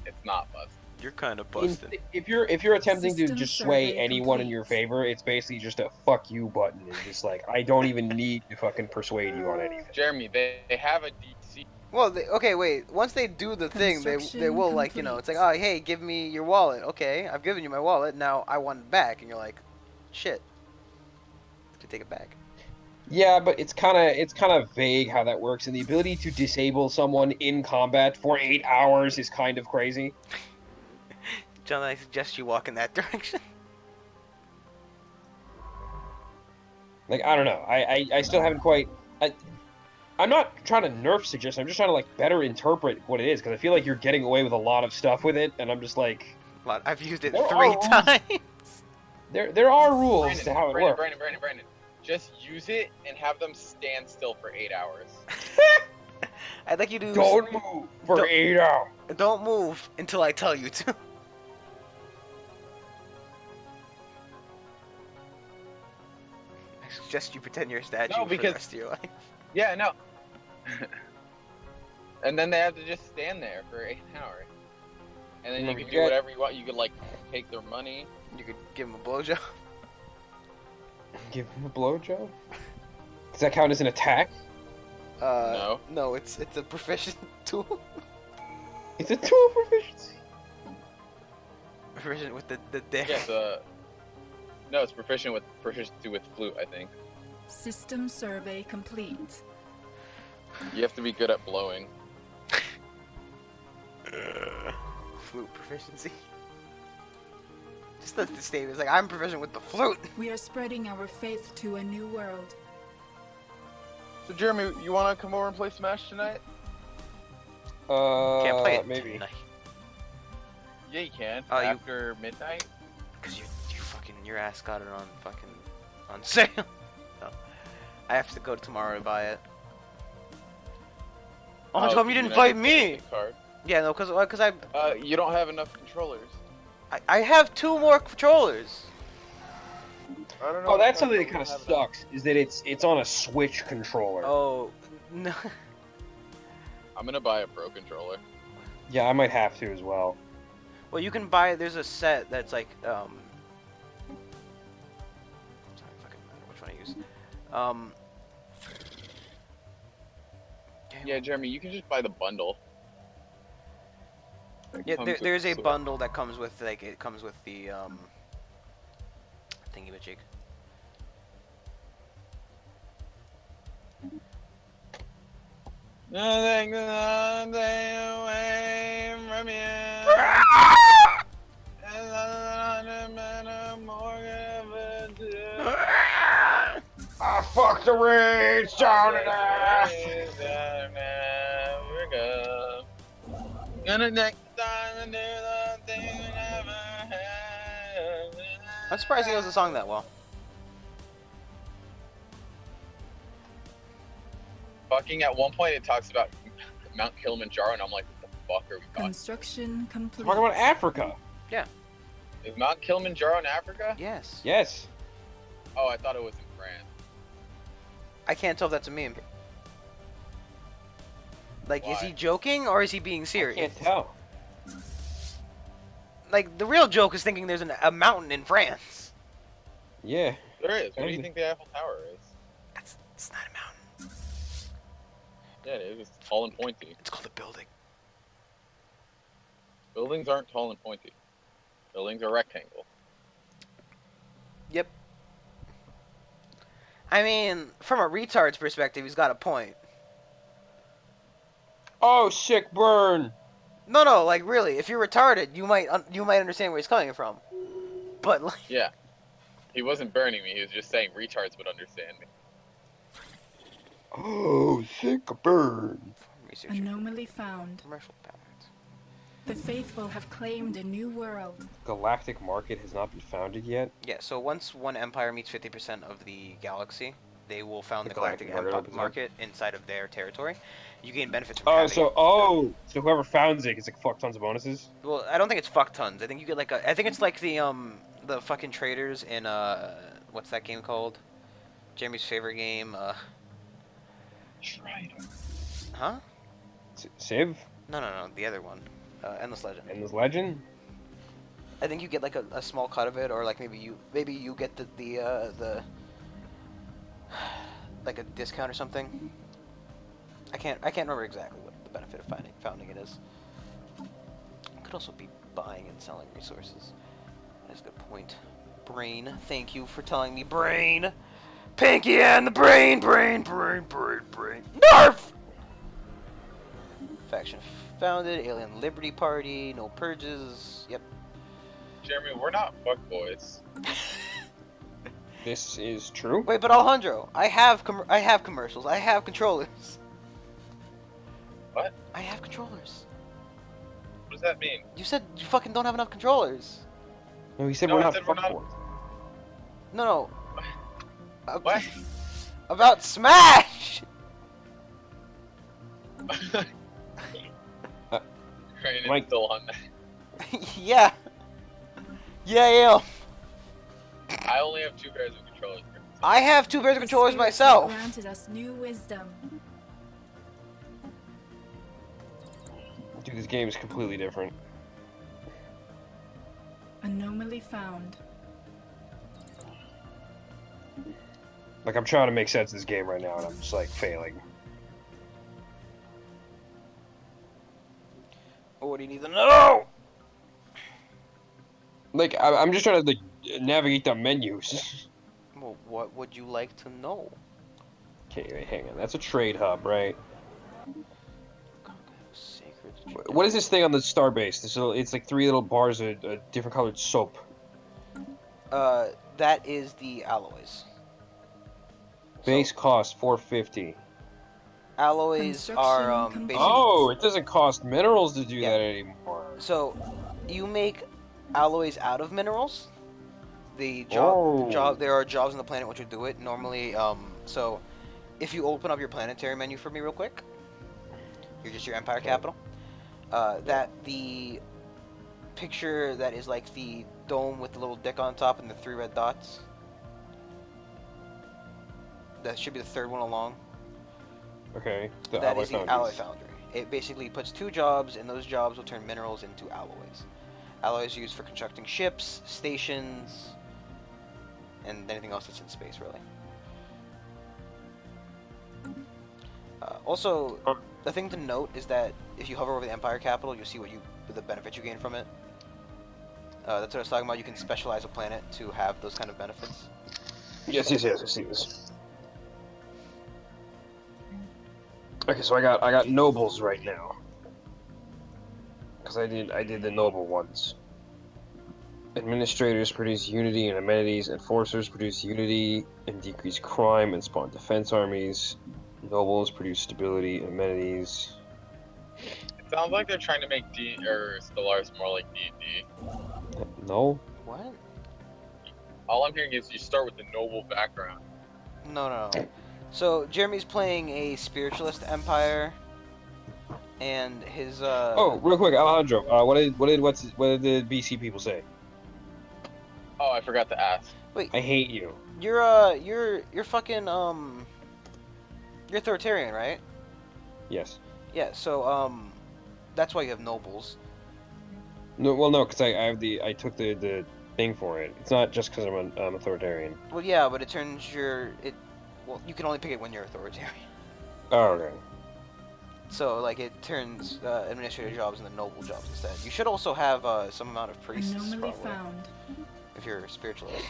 It's not busted. You're kind of busted. If you're attempting to System just sway survey anyone in complete. your favor, it's basically just a fuck you button. It's just like, I don't even need to fucking persuade you on anything. Jeremy, they have a DC. Well, okay, wait. Once they do the thing, they will like, it's like, oh, hey, give me your wallet. Okay, I've given you my wallet. Now I want it back, and you're like, shit. To take it back. Yeah, but it's kind of vague how that works, and the ability to disable someone in combat for 8 hours is kind of crazy. John, I suggest you walk in that direction. Like, I don't know. I still haven't quite. I'm not trying to nerf suggestion. I'm just trying to like better interpret what it is, because I feel like you're getting away with a lot of stuff with it, and I'm just like. I've used it There 3 are times. There are rules to how it works. Brandon. Just use it and have them stand still for 8 hours. I'd like you to Don't move for 8 hours. Don't move until I tell you to. I suggest you pretend you're a statue for the rest of your life. Yeah, no. And then they have to just stand there for 8 hours. And then you can do whatever you want. You could like take their money. You could give them a blowjob. Give him a blowjob? Does that count as an attack? No. No, it's a proficient tool. It's a tool proficiency. Proficient with the dick. Yeah, no, it's proficiency with flute, I think. System survey complete. You have to be good at blowing. Flute proficiency. Just the statement is like, I'm proficient with the flute. We are spreading our faith to a new world. So Jeremy, you want to come over and play Smash tonight? Can't play it maybe. tonight. Yeah, you can. Oh, After midnight. Cause you fucking your ass got it on sale. No, I have to go tomorrow to buy it. Oh, how come you didn't invite me? Card. Yeah, no, cause I. You don't have enough controllers. I have 2 more controllers. I don't know. Oh, that's something that kind of sucks. Is that it's on a Switch controller. Oh no. I'm gonna buy a Pro controller. Yeah, I might have to as well. Well, you can buy. There's a set that's like Sorry, fucking matter which one I use. Yeah, Jeremy, you can just buy the bundle. Yeah, there's a bundle that comes with the thingy majig. Nothing away from you. I fucked the rage down to death. I'm surprised he knows the song that well. Fucking at one point it talks about Mount Kilimanjaro, and I'm like, what the fuck are we talking? Construction complete. Talking about Africa. Is Mount Kilimanjaro in Africa? Yes. Yes. Oh, I thought it was in France. I can't tell if that's a meme. Like, is Why? he joking or is he being I serious? can't tell. Like, the real joke is thinking there's a mountain in France. Yeah. There is. What do you think the Eiffel Tower is? It's not a mountain. Yeah, it is. It's tall and pointy. It's called a building. Buildings aren't tall and pointy. Buildings are rectangle. Yep. I mean, from a retard's perspective, he's got a point. Oh, sick burn. No, like really, if you're retarded, you might understand where he's coming from. But like, Yeah. He wasn't burning me. He was just saying retards would understand me. Oh, sick burn. research Anomaly found. commercial patterns. The faithful have claimed a new world. Galactic market has not been founded yet. Yeah, so once one empire meets 50% of the galaxy, they will found the The galactic galactic market opens up. market inside of their territory. You gain benefits from Oh, having so whoever founds it gets like fuck tons of bonuses. Well, I don't think it's fuck tons. I think you get like I think it's like the fucking traders in what's that game called? Jeremy's favorite game. Huh? Civ? No, the other one. Endless Legend. Endless Legend? I think you get like a small cut of it, or like maybe you get the like a discount or something. I can't remember exactly what the benefit of founding it is. Could also be buying and selling resources. That's a good point. Brain, thank you for telling me. Brain, Pinky and the brain. Nerf. Faction founded. Alien Liberty Party. No purges. Yep. Jeremy, we're not fuckboys. This is true. Wait, but Alejandro, I have commercials. I have controllers. What? I have controllers. What does that mean? You said you fucking don't have enough controllers. No, he said No, we're I not said we're not- fuckboys. No. What? About Smash! Crane is Mike- still on that. Yeah. Yeah, I am. I only have 2 pairs of controllers. I have 2 pairs of The controllers spirits have myself. granted us new wisdom. Dude, this game is completely different. Anomaly found. Like, I'm trying to make sense of this game right now, and I'm just, like, failing. What do you need to know? Like, I'm just trying to, like, navigate the menus. Well, what would you like to know? Okay, wait, hang on. That's a trade hub, right? Sacred. What is this thing on the starbase? It's like 3 little bars of different colored soap. That is the alloys. Base So, cost 450. alloys are Construction basically. Oh, it doesn't cost minerals to do Yeah. that anymore. So, you make alloys out of minerals. There are jobs on the planet which would do it. Normally, so if you open up your planetary menu for me real quick, you're just your empire capital. That the picture that is like the dome with the little dick on top and the 3 red dots. That should be the 3rd one along. Okay. That is the alloy foundry. It basically puts 2 jobs, and those jobs will turn minerals into alloys. Alloys used for constructing ships, stations, and anything else that's in space, really. Also, the thing to note is that if you hover over the Empire capital, you'll see the benefits you gain from it. That's what I was talking about. You can specialize a planet to have those kind of benefits. Yes, I see this. Okay, so I got nobles right now. Cause I did the noble ones. Administrators produce unity and amenities. Enforcers produce unity and decrease crime and spawn defense armies. Nobles produce stability and amenities. It sounds like they're trying to make Stellaris more like D&D. No? What? All I'm hearing is you start with the noble background. No. So Jeremy's playing a spiritualist empire, and his Oh, real quick, Alejandro. What did the BC people say? Oh, I forgot to ask. I hate you. You're fucking you're authoritarian, right? Yes. Yeah. So that's why you have nobles. No, well, no, because I took the thing for it. It's not just because I'm authoritarian. Well, yeah, but it turns well, you can only pick it when you're authoritarian. Oh, okay. So like it turns administrative jobs into noble jobs instead. You should also have some amount of priests. Anomaly probably, found. if you're a spiritualist.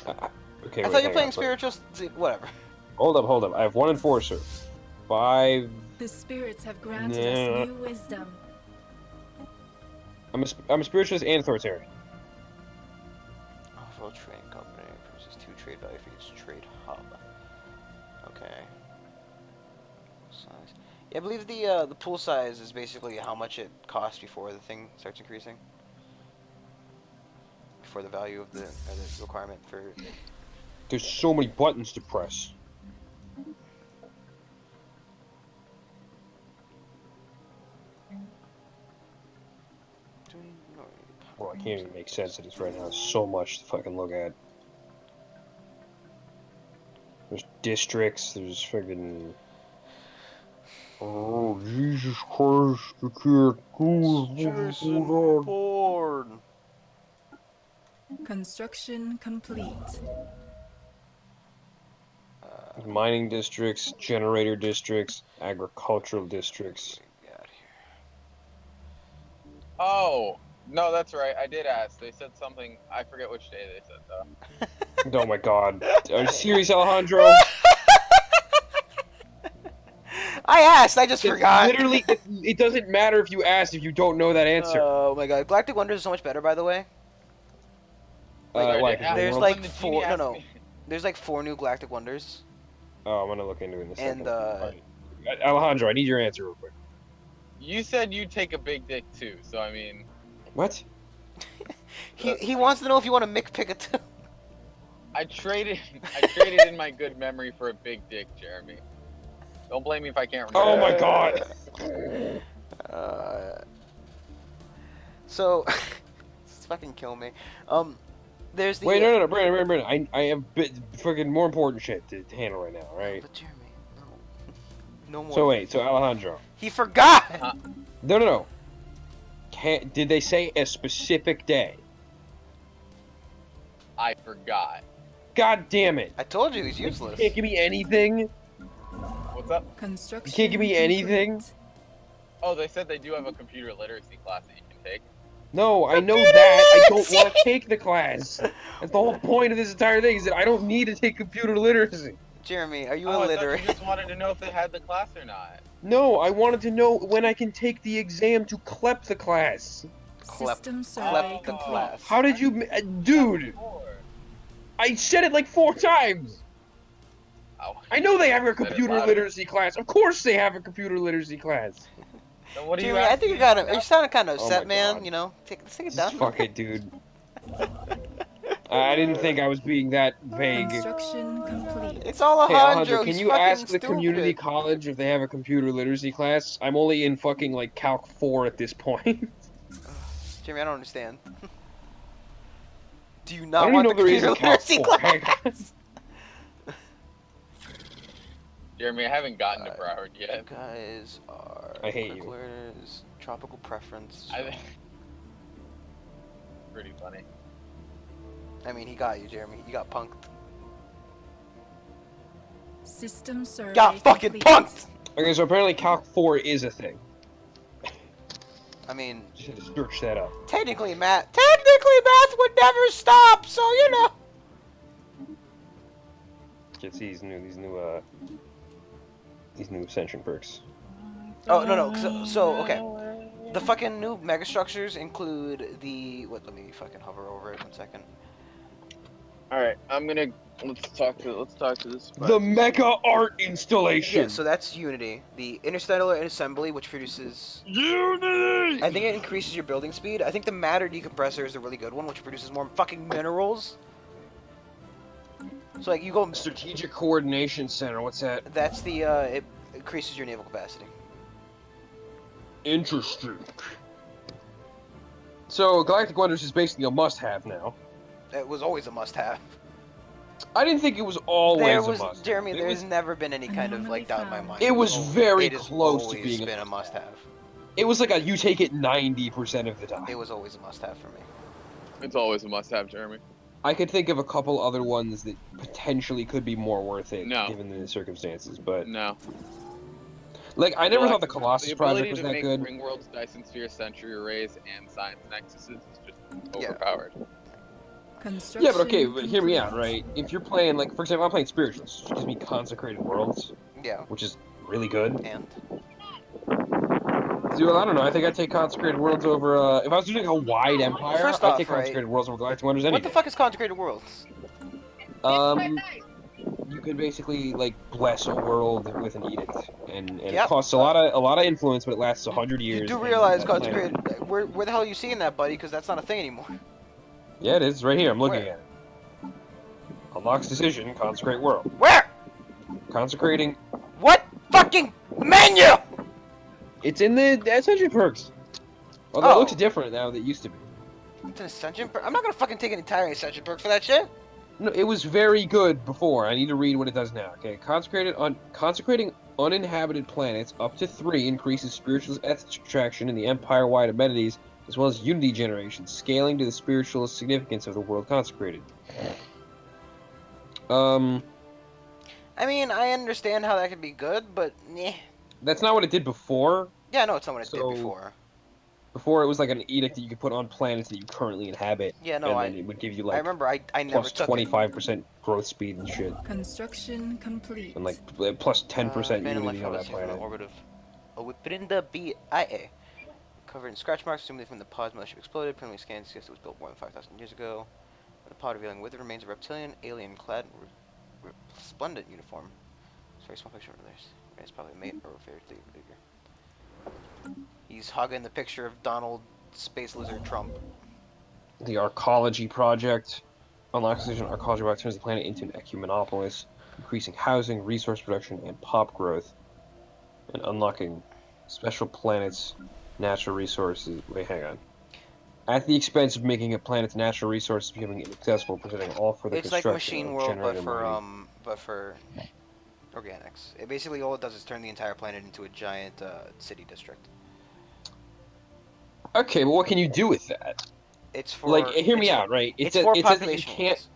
Okay. I wait, thought you were hang playing on, spiritualist. Whatever. Hold up. I have 1 enforcer, 5. The spirits have granted Nah. us new wisdom. I'm a spiritualist and authoritarian. Off-road trading company produces 2 trade value for each trade hub. Okay. Size. Yeah, I believe the pool size is basically how much it costs before the thing starts increasing. Before the value of the requirement for. There's so many buttons to press. Well, I can't even make sense of this right now. There's so much to fucking look at. There's districts, there's friggin'... Oh, Jesus Christ, I can't Jason go. Bourne. Construction complete. Mining districts, generator districts, agricultural districts. God, Oh, no, that's right. I did ask. They said something. I forget which day they said though. Oh my god. Are you serious, Alejandro? I asked. I just forgot. Literally, it doesn't matter if you ask if you don't know that answer. Oh my god, Galactic Wonders is so much better, by the way. Like, There's world- like When the 4. genie No, asked no. me- There's like 4 new Galactic Wonders. Oh, I'm gonna look into it in a second. And Alright. Alejandro, I need your answer real quick. You said you'd take a big dick too, so I mean, What? he wants to know if you want to pick a 2. I traded in my good memory for a big dick, Jeremy. Don't blame me if I can't remember. Oh my god! So, this fucking kill me. There's the. Wait, no, Brandon. I have freaking more important shit to handle right now, right? But Jeremy, no. No more. So wait, so Alejandro. He forgot! No. Did they say a specific day? I forgot. God damn it! I told you he's You useless. can't give me anything? What's up? Construction You can't give me anything? complete. Oh, they said they do have a computer literacy class that you can take. No, I know that. I don't want to take the class. That's the whole point of this entire thing, is that I don't need to take computer literacy. Jeremy, are you Oh, I thought illiterate? you just wanted to know if they had the class or not. No, I wanted to know when I can take the exam to CLEP the class. System survey Clep the complete. class. How did you... dude, I said it like 4 times. Ow. I know they have a Said it computer louder. literacy class. Of course they have a computer literacy class. Then what are you Jeremy, I think asking you got me it. You're about? sounding kind of Oh upset, my man. God. You know, let's take it Just down. fuck it, dude. I didn't think I was being that vague. Construction complete. It's all Hey, Alejandro. Alejandro, can He's you fucking ask the stupid. community college if they have a computer literacy class? I'm only in fucking, like, Calc 4 at this point. Jeremy, I don't understand. Do you I not don't want even the know there is computer a Calc literacy 4. class? Jeremy, I haven't gotten to Uh, Broward You yet. guys are. I hate you. Learners, tropical preference. Pretty funny. I mean, he got you, Jeremy. You got punked. System survey Got fucking complete. punked. Okay, so apparently Calc 4 is a thing. I mean, Just had to search that up. technically math would never stop. So you know. Get these new ascension perks. Oh no. So okay. The fucking new megastructures include the what? Let me fucking hover over it 1 second. All right, let's talk to this. The Mega Art installation. Yeah, so that's Unity. The Interstellar Assembly, which produces... Unity. I think it increases your building speed. I think the Matter Decompressor is a really good one, which produces more fucking minerals. So, like, you go... Strategic Coordination Center. What's that? That's the, it increases your naval capacity. Interesting. So Galactic Wonders is basically a must-have now. It was always a must-have. I didn't think it was always There a was must. Jeremy. It There's was, never been any kind of Anomaly like doubt in my found. mind. it was very it has close to always being been a must-have. It was like you take it 90% of the time. It was always a must-have for me. It's always a must-have, Jeremy. I could think of a couple other ones that potentially could be more worth it, No. given the circumstances. But No. like, I never thought the Colossus the project ability was to that make good. ring worlds, Dyson sphere, century arrays, and science nexuses is just Yeah. overpowered. Construction Yeah, but okay, but hear me out, complete. right? If you're playing, like, for example, I'm playing Spirituals, which gives me Consecrated Worlds, Yeah. which is really good. And Dude, I don't know. I think I'd take Consecrated Worlds over. If I was doing a wide empire, First I'd off, take right, Consecrated Worlds over Galactic Wonders any what the day. fuck is Consecrated Worlds? You can basically like bless a world with an edict, and it Yep. costs a lot of influence, but it lasts 100 years. You do and realize that Consecrated. planet- Where the hell are you seeing that, buddy? Because that's not a thing anymore. Yeah, it is right here. I'm looking Where? at it. Unlocks decision. Consecrate world. Where? Consecrating. What fucking menu? It's in the Ascension perks. Although Oh. it looks different now than it used to be. It's an Ascension perk. I'm not gonna fucking take an entire Ascension perk for that shit. No, it was very good before. I need to read what it does now. Okay, consecrating uninhabited planets up to 3 increases spiritualist extraction in the empire-wide amenities, as well as unity generation, scaling to the spiritualist significance of the world consecrated. I mean, I understand how that could be good, but eh. That's not what it did before. Yeah, I know it's not what it did So- before. Before, it was like an edict that you could put on planets that you currently inhabit. Yeah, no, and then it would give you I like remember I never plus took 25% growth speed and shit, Construction complete. and like plus 10% Phantom unity on that Life from the planet. orbit of Awiprinda BIA. Covered in scratch marks, assuming from the pod's mothership exploded. Permanently scanned, suggests it was built more than 5,000 years ago. The pod revealing with it remains a reptilian, alien-clad, resplendent uniform. It's a very small picture of theirs. It's probably a mate or a fairly bigger. He's hugging the picture of Donald Space Lizard Trump. The Arcology Project unlocks decision. Arcology Project turns the planet into an ecumenopolis, increasing housing, resource production, and pop growth, and unlocking special planets, natural resources. Wait, hang on. At the expense of making a planet's natural resources becoming inaccessible, presenting all further It's like construction Machine of World, but generator for mining. organics. It basically all it does is turn the entire planet into a giant city district. Okay, but what can you do with that? It's for Like, hear me it's out, right? It's for it says that you population can't. walls.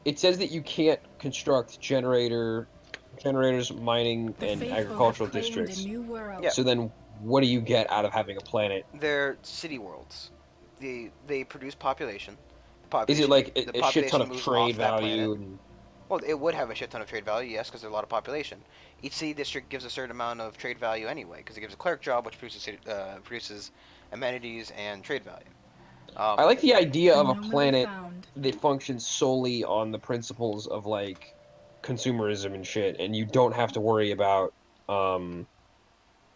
It says that you can't construct generators, mining, The and faithful agricultural have claimed a districts. new world. Yeah. So then, what do you get out of having a planet? They're city worlds. They produce population. Is it like the a shit ton population of moves trade off that value? planet. And... Well, it would have a shit ton of trade value, yes, because there's a lot of population. Each city district gives a certain amount of trade value anyway, because it gives a cleric job, which produces amenities and trade value. I like the idea of a Anomaly planet found. that functions solely on the principles of like consumerism and shit, and you don't have to worry about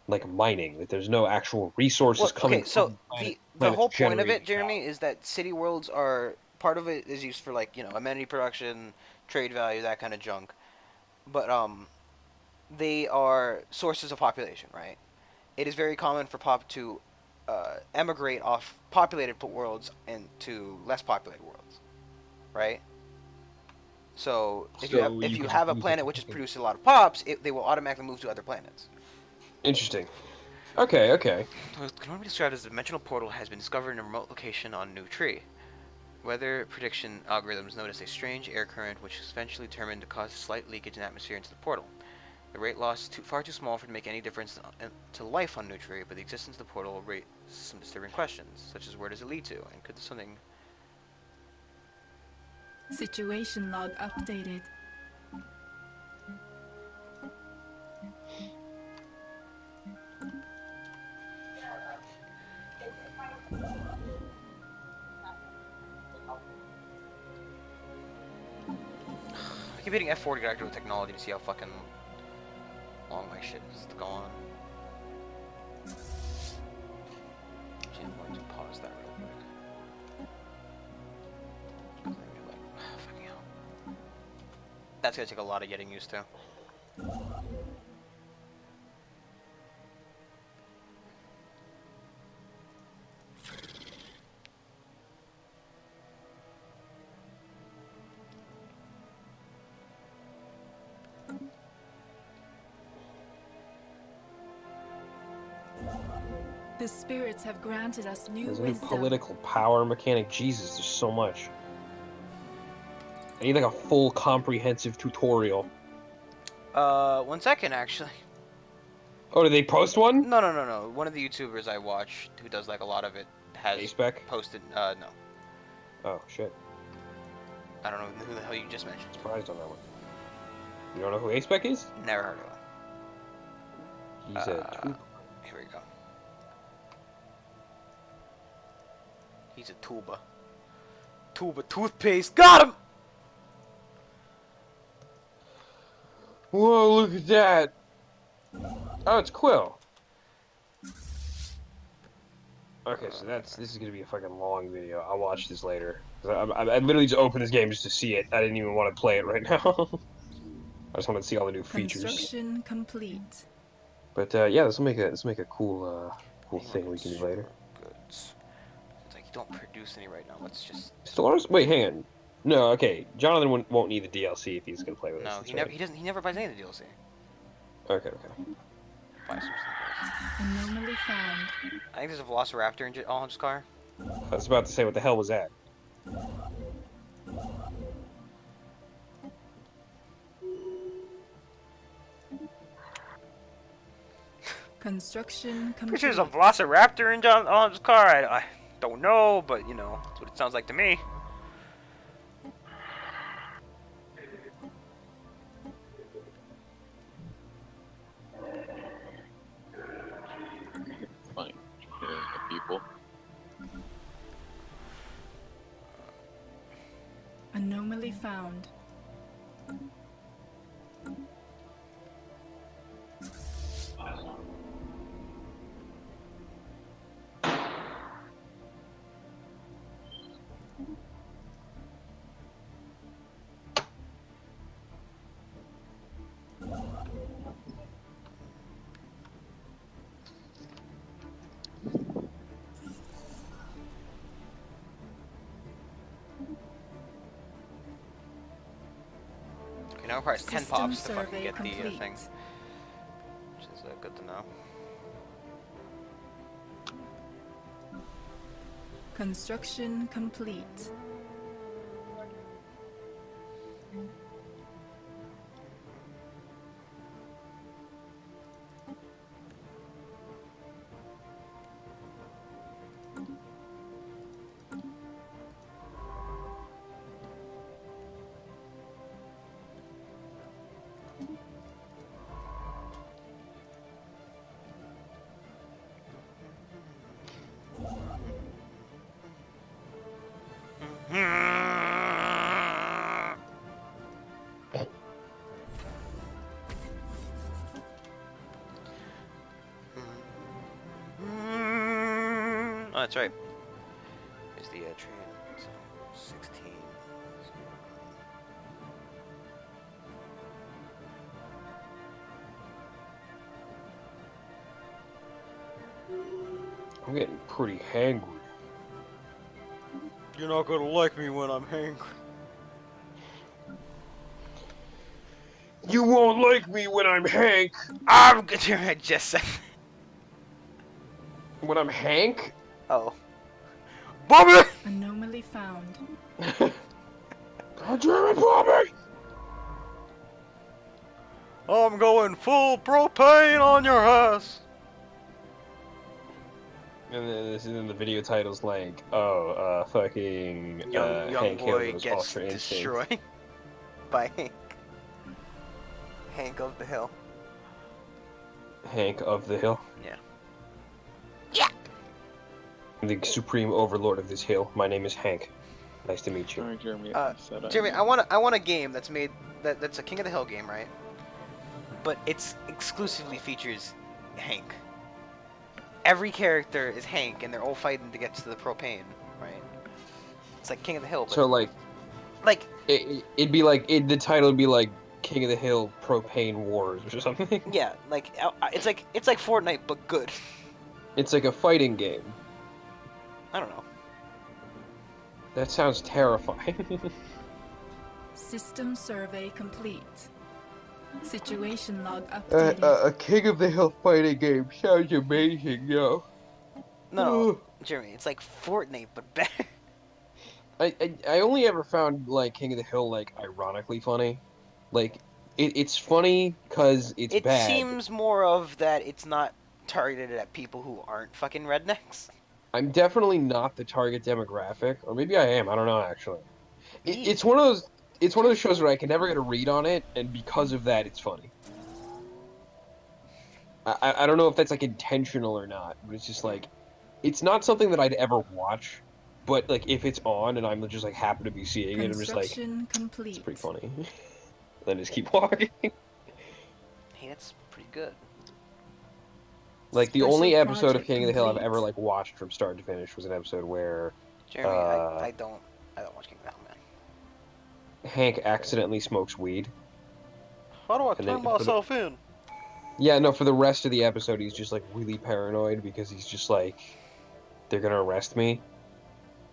like mining. That there's no actual resources Well, coming okay, so from the planet. the whole point of it, generating Jeremy, value. is that city worlds are part of it is used for like amenity production, trade value, that kind of junk. But they are sources of population, right? It is very common for pop to emigrate off populated worlds into less populated worlds, right? So if you have a planet which is producing a lot of pops, they will automatically move to other planets. Interesting. Okay. What can normally be described as a dimensional portal has been discovered in a remote location on New Tree. Weather prediction algorithms notice a strange air current which is eventually determined to cause a slight leakage in atmosphere into the portal. The rate loss is far too small for it to make any difference to life on New Tree, but the existence of the portal will raise some disturbing questions, such as where does it lead to, and could something... Situation log updated. I keep hitting F4 to get active with technology to see how fucking long my shit is to go on. Actually, I'm going to pause that real quick. 'Cause then you're like, fucking hell. That's gonna take a lot of getting used to. The spirits have granted us new There's a new wisdom. political power mechanic. Jesus, there's so much. I need like a full comprehensive tutorial. 1 second, actually. Oh, did they post one? No. One of the YouTubers I watch who does like a lot of it has A-Spec? posted. No. Oh, shit. I don't know who the hell you just mentioned. Surprised on that one. You don't know who A-Spec is? Never heard of him. He's a tuber. Here we go. He's a tuba. Tuba toothpaste. Got him! Whoa, look at that! Oh, it's Quill. Okay, so this is gonna be a fucking long video. I'll watch this later. I literally just opened this game just to see it. I didn't even want to play it right now. I just wanted to see all the new features. Construction complete. But yeah, this will make a cool thing we can do later. Good. It's like you don't produce any right now. Let's just. Stellaris? Wait, hang on. No, okay. Jonathan won't need the DLC if he's gonna play with us. No, he never. He doesn't. He never buys any of the DLC. Okay. Buy some stuff. Anomaly found. I think there's a Velociraptor in Olin's car. I was about to say, what the hell was that? Construction complete. There's a Velociraptor in Olin's car. I don't know, but you know, that's what it sounds like to me. Funny. Hitting the people. Anomaly found. Okay, now it requires 10 System pops to fucking survey get the complete. thing. Which is good to know. Construction complete. Oh, that's right. Is the train 16? I'm getting pretty hangry. You're not gonna like me when I'm hangry. You won't like me when I'm Hank. I'm good. I just said. When I'm Hank? Oh. Bobby! Anomaly found. God damn it, Bobby! I'm going full propane on your ass. And then this is in the video titles like, fucking Young Hank boy Hill goes gets Ultra Instinct. destroyed by Hank. Hank of the Hill. Hank of the Hill. Yeah. I'm the supreme overlord of this hill. My name is Hank. Nice to meet you. Sorry, Jeremy. Jeremy, I want a game that's made that's a King of the Hill game, right? But it's exclusively features Hank. Every character is Hank, and they're all fighting to get to the propane, right? It's like King of the Hill. But So like it'd be like the title would be like King of the Hill Propane Wars or something. yeah, like it's like Fortnite but good. It's like a fighting game. I don't know. That sounds terrifying. System survey complete. Situation log updated. A King of the Hill fighting game sounds amazing, yo. No, Jeremy, it's like Fortnite, but better. I only ever found like King of the Hill like ironically funny. Like it's funny because it's It bad. seems more of that it's not targeted at people who aren't fucking rednecks. I'm definitely not the target demographic, or maybe I am. I don't know actually. Me. It's one of those. It's one of those shows where I can never get a read on it, and because of that, it's funny. I don't know if that's like intentional or not, but it's just like it's not something that I'd ever watch. But like if it's on and I'm just like happen to be seeing it, I'm just like, Construction it's complete. pretty funny. Then just keep walking. Hey, that's pretty good. Like the Special only episode of project King of the Hill I've complete. ever like watched from start to finish was an episode where Jeremy, I don't watch King of the Hill, man. Hank accidentally smokes weed. How do I And then turn myself in? Yeah, no, for the rest of the episode he's just like really paranoid because he's just like they're gonna arrest me.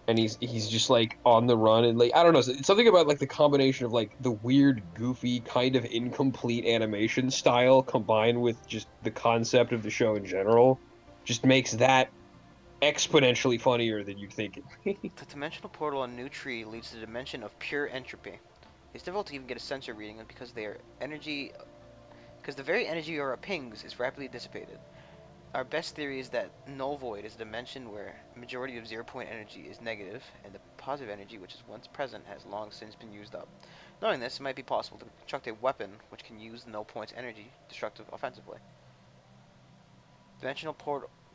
And he's just like on the run and like I don't know, it's something about like the combination of like the weird, goofy, kind of incomplete animation style combined with just the concept of the show in general just makes that exponentially funnier than you'd think it. The dimensional portal on New Tree leads to the dimension of pure entropy. It's difficult to even get a sensor reading because the very energy of our pings is rapidly dissipated. Our best theory is that null void is a dimension where a majority of 0-point energy is negative, and the positive energy which is once present has long since been used up. Knowing this, it might be possible to construct a weapon which can use null points energy destructive offensively. Dimensional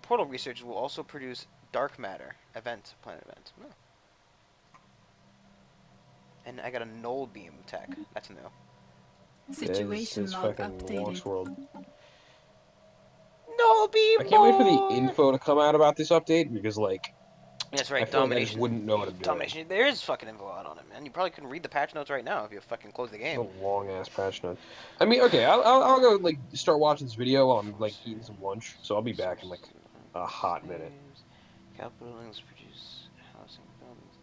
portal research will also produce dark matter planet event. Oh. And I got a null beam tech. That's new. Situation log fucking updated. Lost World. Null beam. I can't wait for the info to come out about this update because like That's right. I feel like I just Domination. wouldn't know what I'm doing. Domination. There is fucking info out on it, man. You probably couldn't read the patch notes right now if you fucking close the game. A long ass patch note. I mean, okay, I'll go like start watching this video while I'm like eating some lunch, so I'll be back in like a hot minute. Capital buildings produce housing buildings.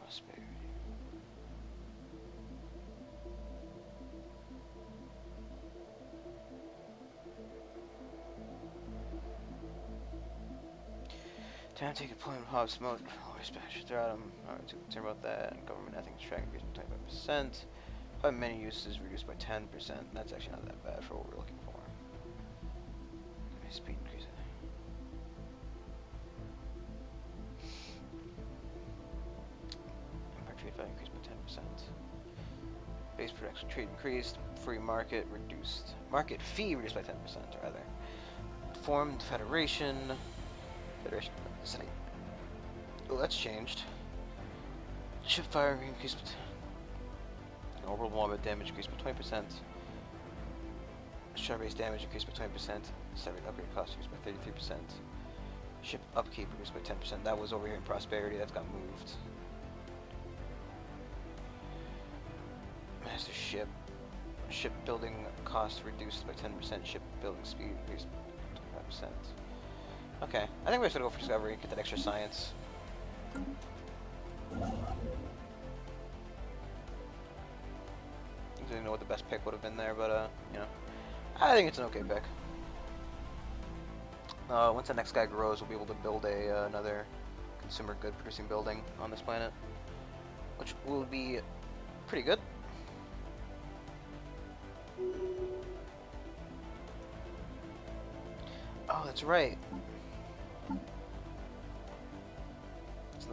Prosperity. Time to take deployment of hubs, smoke, dispatch throughout them. Alright, to concern about that. Government ethics track increased by 25%. But many uses reduced by 10%. That's actually not that bad for what we're looking for. Speed increase. Empire trade value increased by 10%. Base production trade increased. Free market reduced. Market fee reduced by 10%, rather. Formed Federation. Federation. Oh, that's changed. Ship fire increased. Orbital bombard damage increased by 20%. Shell base damage increased by 20%. Satellite upgrade cost increased by 33%. Ship upkeep reduced by 10%. That was over here in Prosperity. That's got moved. Master ship. Ship building cost reduced by 10%. Ship building speed increased by 25%. Okay, I think we're just gonna go for discovery and get that extra science. I don't know what the best pick would have been there, but you know, I think it's an okay pick. Once the next guy grows, we'll be able to build another consumer good producing building on this planet, which will be pretty good. Oh, that's right.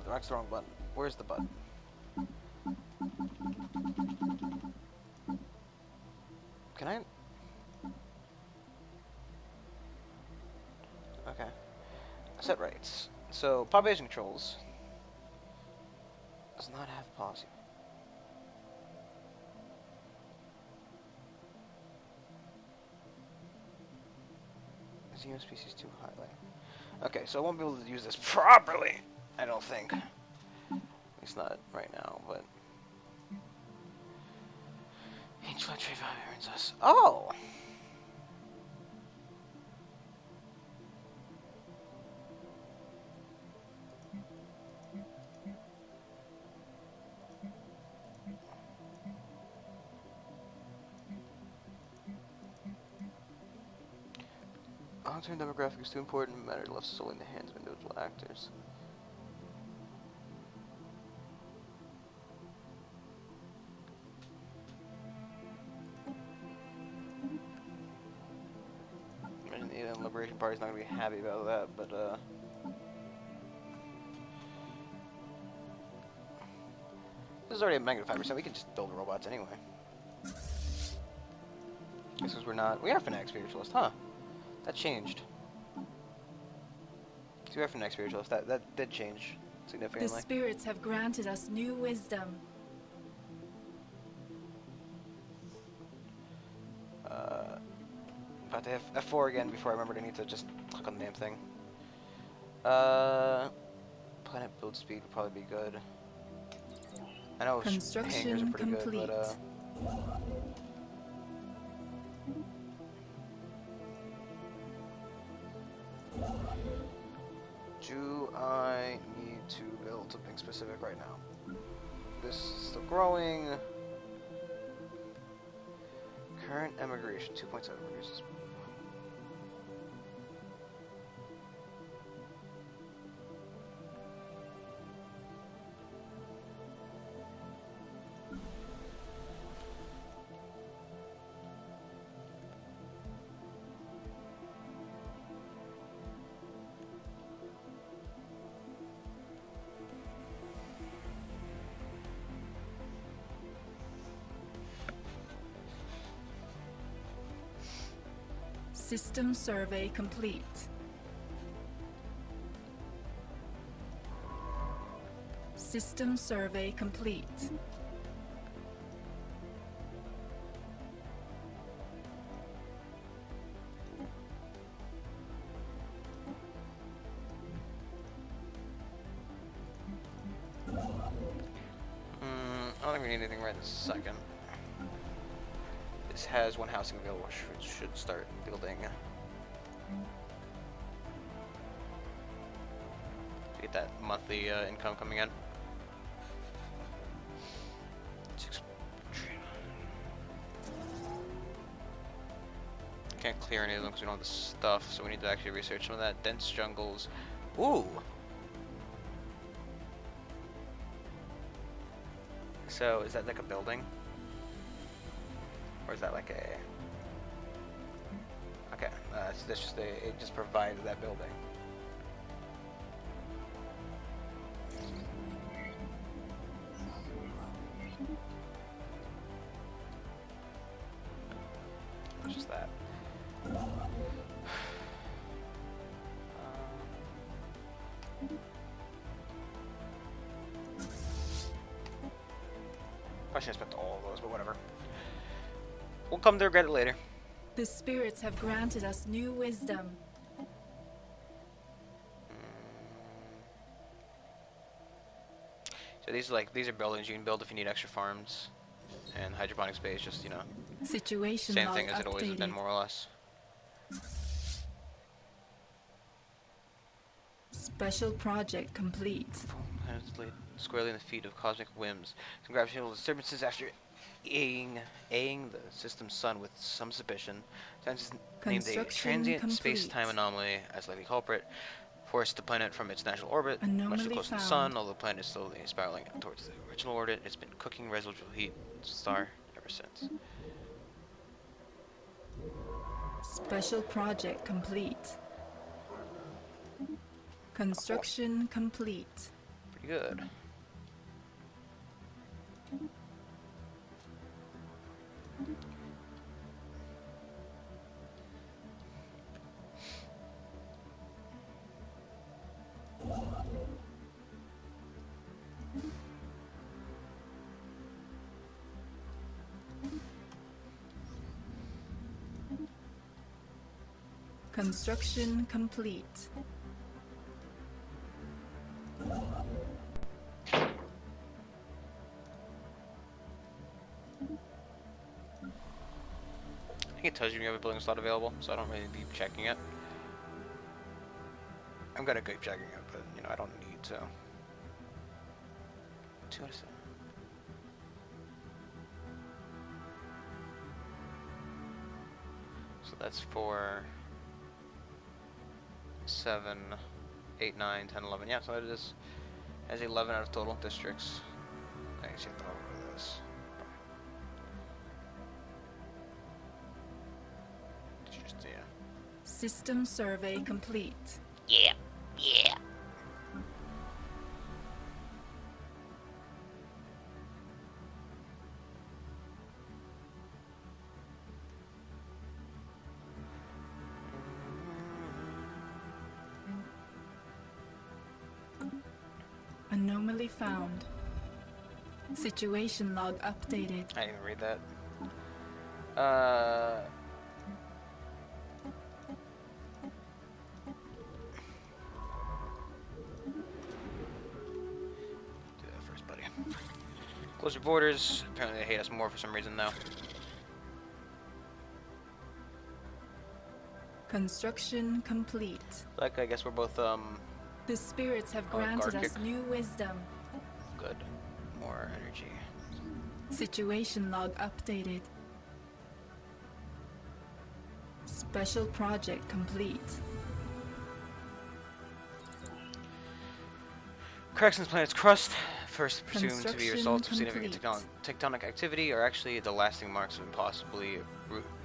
That's the wrong button. Where's the button? Can I? Okay. Set rights. So, population controls does not have policy. Is the species too highly? Okay, so I won't be able to use this properly. I don't think. At least not right now, but. Each flat trade value earns us. Oh! long-term demographic is too important. Matter left solely in the hands of individual actors. Imagine the Alien Liberation Party's not gonna be happy about that, but this is already at -5%. We can just build robots anyway. This is we are Fanatic Spiritualist, huh? That changed. So we are Fanatic Spiritualist. That did change significantly. The spirits have granted us new wisdom. About to hit F4 again before I remembered I need to just click on the damn thing. Planet build speed would probably be good. I know hangars are Construction pretty complete. good, but do I need to build something specific right now? This is still growing. Current emigration 2.7 reduces. System survey complete. System survey complete. I don't think we need anything right this second. This has one housing available, which should start building. Get that monthly income coming in. Can't clear any of them because we don't have the stuff, so we need to actually research some of that. Dense jungles. Ooh! So, is that like a building? Or is that like a... Okay, so that's just it just provides that building. It's just that. I should have spent all of those, but whatever. We'll come to regret it later. The spirits have granted us new wisdom. So these are buildings you can build if you need extra farms, and hydroponic space, just Situation same log thing as it always has been, updated. more or less. Special project complete. Planets laid squarely in the feet of cosmic whims. Some gravitational disturbances after aying the system's sun with some suspicion. Scientists named a Construction transient complete. space-time anomaly as likely culprit. Forced the planet from its natural orbit, much Anomaly too close to the found. sun, although the planet is slowly spiraling towards the original orbit. It's been cooking residual heat star ever since. Special project complete. Construction complete. Pretty good. Construction complete. I think it tells you when you have a building slot available, so I don't really be checking it. I'm gonna keep checking it, but I don't need to. 2 out of 7. So that's for 7, 8, 9, 10, 11. Yeah, so it is. Has 11 out of total districts. I guess you have to over this. Just, yeah. System survey complete. Yeah. Yeah. Anomaly found. Situation log updated. I didn't even read that. Do that first, buddy. Close your borders. Apparently they hate us more for some reason now. Construction complete. Like, I guess we're both, The spirits have granted us new wisdom. good. More energy. Situation log updated. Special project complete. Corrections planet's crust, first presumed to be a Construction result of significant complete. tectonic activity, are actually the lasting marks of impossibly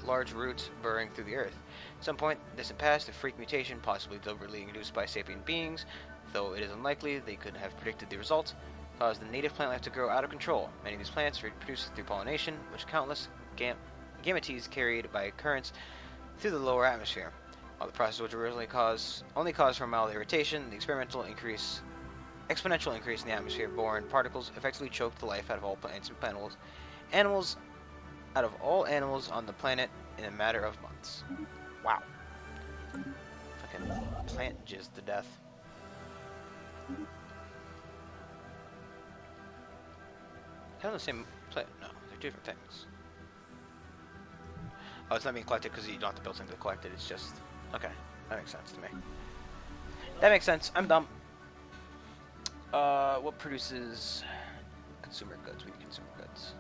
large roots burrowing through the earth. At some point, distant past, a freak mutation, possibly deliberately induced by sapient beings, though it is unlikely they could have predicted the result, caused the native plant life to grow out of control. Many of these plants reproduce through pollination, which countless gametes carried by currents through the lower atmosphere. While the process would originally only cause for mild irritation, the exponential increase in the atmosphere-borne particles effectively choked the life out of all plants and animals out of all animals on the planet in a matter of months. Wow. Fucking plant jizz to death. Kind of the same plant? No, they're different things. Oh, it's not being collected because you don't have to build something to collect it. It's just okay. That makes sense to me. That makes sense. I'm dumb. What produces consumer goods? We need consumer goods.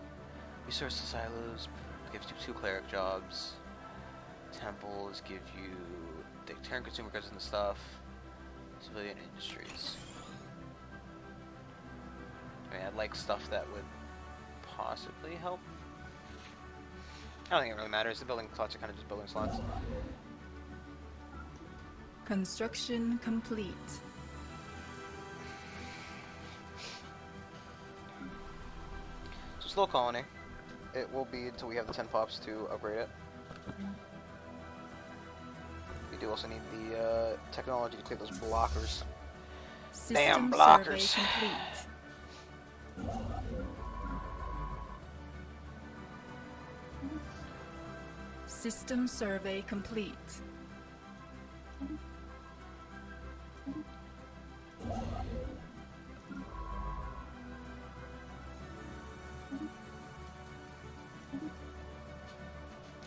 Resource silos gives you 2 cleric jobs. Temples give you, they turn consumer goods into stuff. Civilian industries. I mean, I'd like stuff that would possibly help. I don't think it really matters. The building slots are kind of just building slots. Construction complete. So slow colony. It will be until we have the 10 pops to upgrade it. We do also need the technology to clear those blockers. System Damn blockers. survey complete. System survey complete.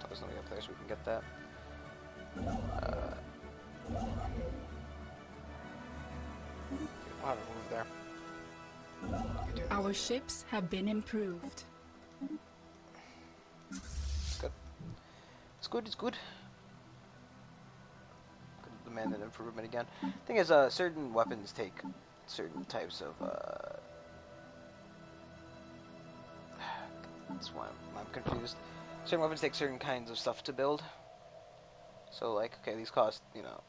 There's something up there so we can get that. We'll have it move there. Our ships have been improved. Good. It's good, it's good. Could demand an improvement again. Thing is, certain weapons take certain types of, that's why I'm confused. Certain weapons take certain kinds of stuff to build. So, like, okay, these cost, you know,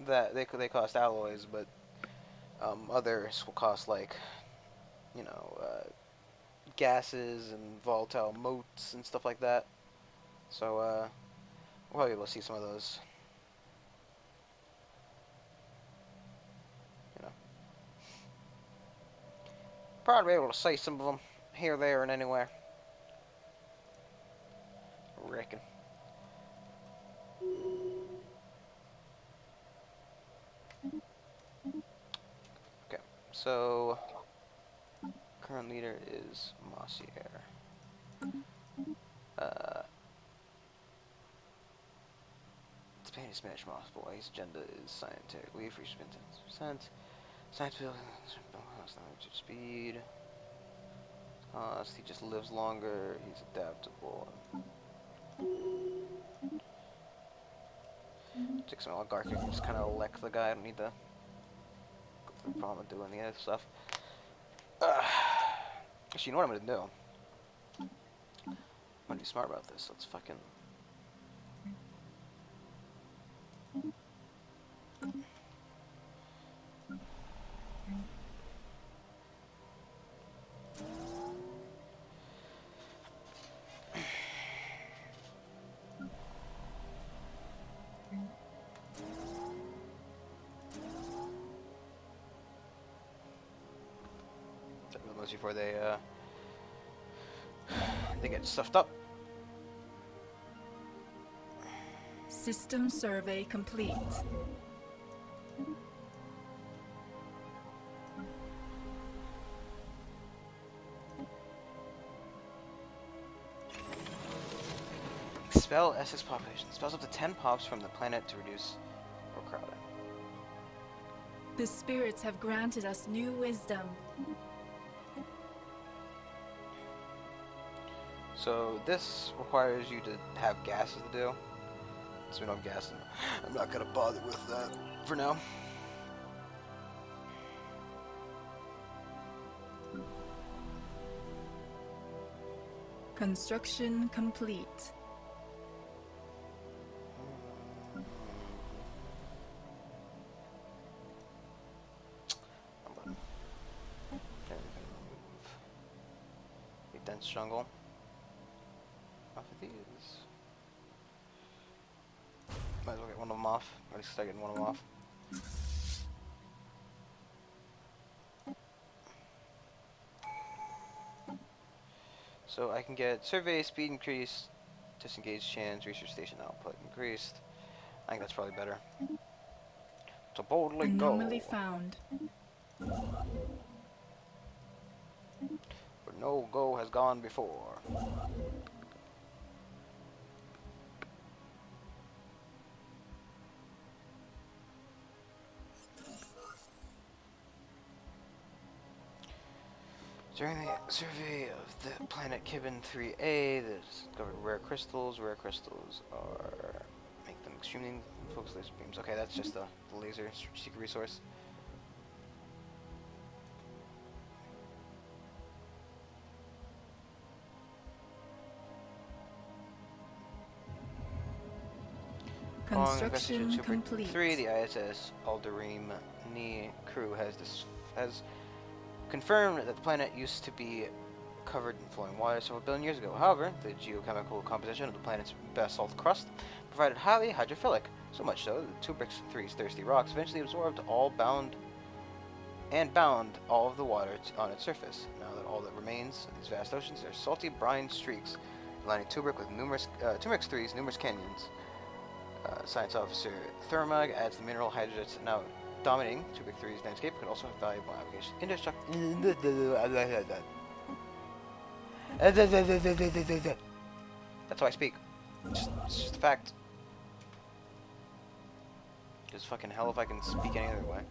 that they cost alloys, but others will cost, like, you know, gases and volatile motes and stuff like that. So, we'll probably be able to see some of those. You know. Probably be able to see some of them here, there, and anywhere. I reckon. Okay, so current leader is Mossier. Spanish Moss boy. His agenda is scientific. We free spin 10%. Science building speed. He just lives longer. He's adaptable. Take some oligarchy and just kind of elect the guy. I don't need to go through the problem of doing the other stuff. Actually, you know what I'm gonna do? I'm gonna be smart about this. Let's fucking... before they get stuffed up. System survey complete. Expel SS population. Spells up to 10 pops from the planet to reduce overcrowding. The spirits have granted us new wisdom. So this requires you to have gases to do. So we don't have gas. I'm not gonna bother with that for now. Construction complete. A dense jungle. Off of these. Might as well get one of them off. Or at least start getting one of them off. So I can get survey speed increased, disengage chance, research station output increased. I think that's probably better. So boldly go. Anomaly found. Where no go has gone before. During the survey of the planet Kibin 3A, they discovered rare crystals. Rare crystals are make them extremely focused laser beams. Okay, that's just the laser secret resource. Construction complete. 3, the ISS Alderim crew has confirmed that the planet used to be covered in flowing water several billion years ago. However, the geochemical composition of the planet's basalt crust provided highly hydrophilic, so much so that the Tubrix 3's thirsty rocks eventually absorbed all bound all of the water on its surface. Now that all that remains of these vast oceans are salty brine streaks lining Tubrix with Tubrix 3's numerous canyons. Science officer Thermag adds the mineral hydrates now dominating Tubrix 3's landscape could also have valuable applications. That's how I speak. It's just a fact. It's fucking hell if I can speak any other way.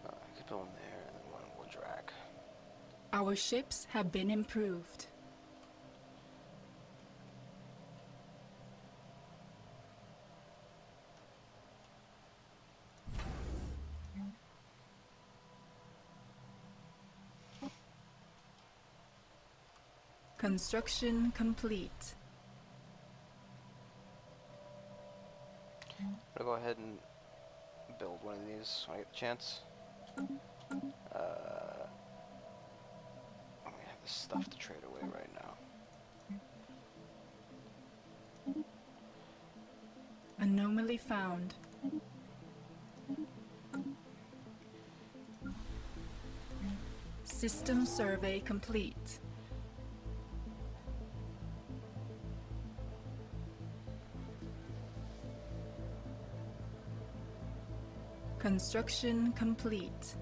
I could put one there and then one wood drag. Our ships have been improved. Construction complete. I'm gonna go ahead and build one of these when I get the chance. I'm gonna have this stuff to trade away right now. Anomaly found. System survey complete. Construction complete.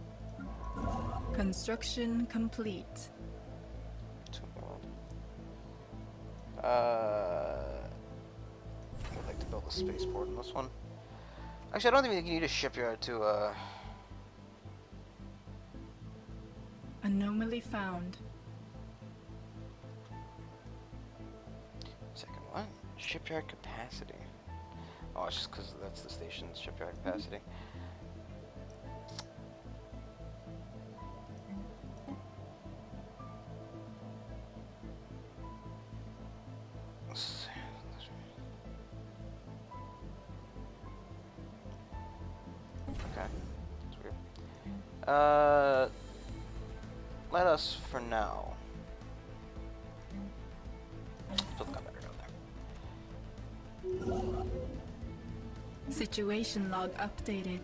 Construction complete. I'd like to build a spaceport in this one. Actually, I don't think you need a shipyard to, Anomaly found. Shipyard capacity. Oh, it's just because that's the station's shipyard capacity. Okay, that's weird. Let us for now. Still got better down there. Situation log updated.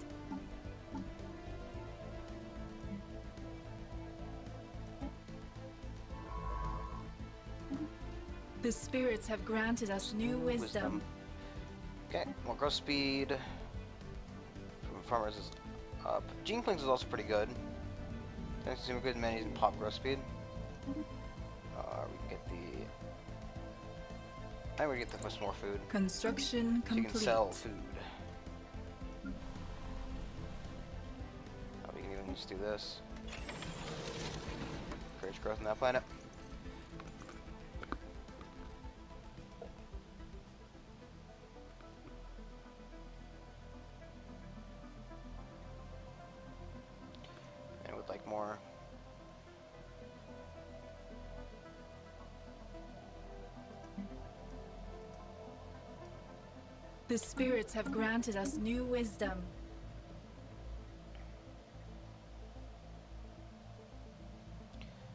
The spirits have granted us new wisdom. Okay, well, growth speed from farmers is up. Gene Planes is also pretty good. Thanks to good minis and pop growth speed. We get the. I would get the first more food. Construction So you complete. can sell food. We can even just do this. Encourage growth on that planet. And with like more. The spirits have granted us new wisdom.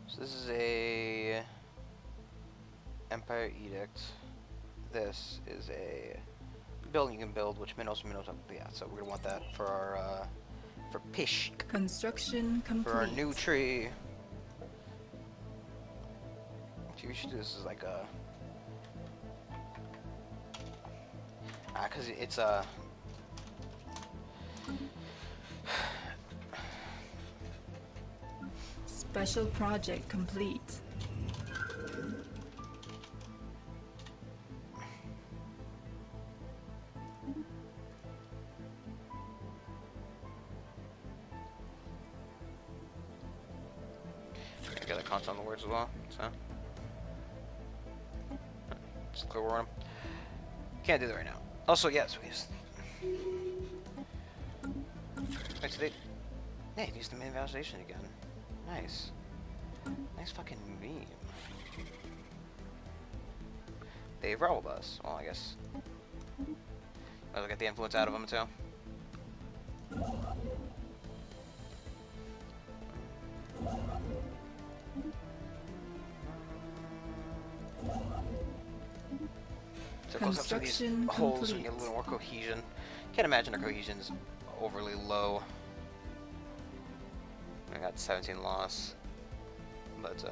So this is a Empire Edict. This is a building you can build, which minnows. Yeah, so we're gonna want that for our for Pish, Construction complete. for our new tree. Actually, we should do this as like a. Cause it's a. Special project complete. I got a console on the words as well, so. Just clear warn them. Can't do that right now. Also, yes, we just. Wait, so they used the main validation again. Nice. Nice fucking meme. They've rolled us. Well, I guess. I'll get the influence out of them too. So close up some of these Construction holes and get a complete. little more cohesion. Can't imagine our cohesion is overly low. I got 17 loss, but good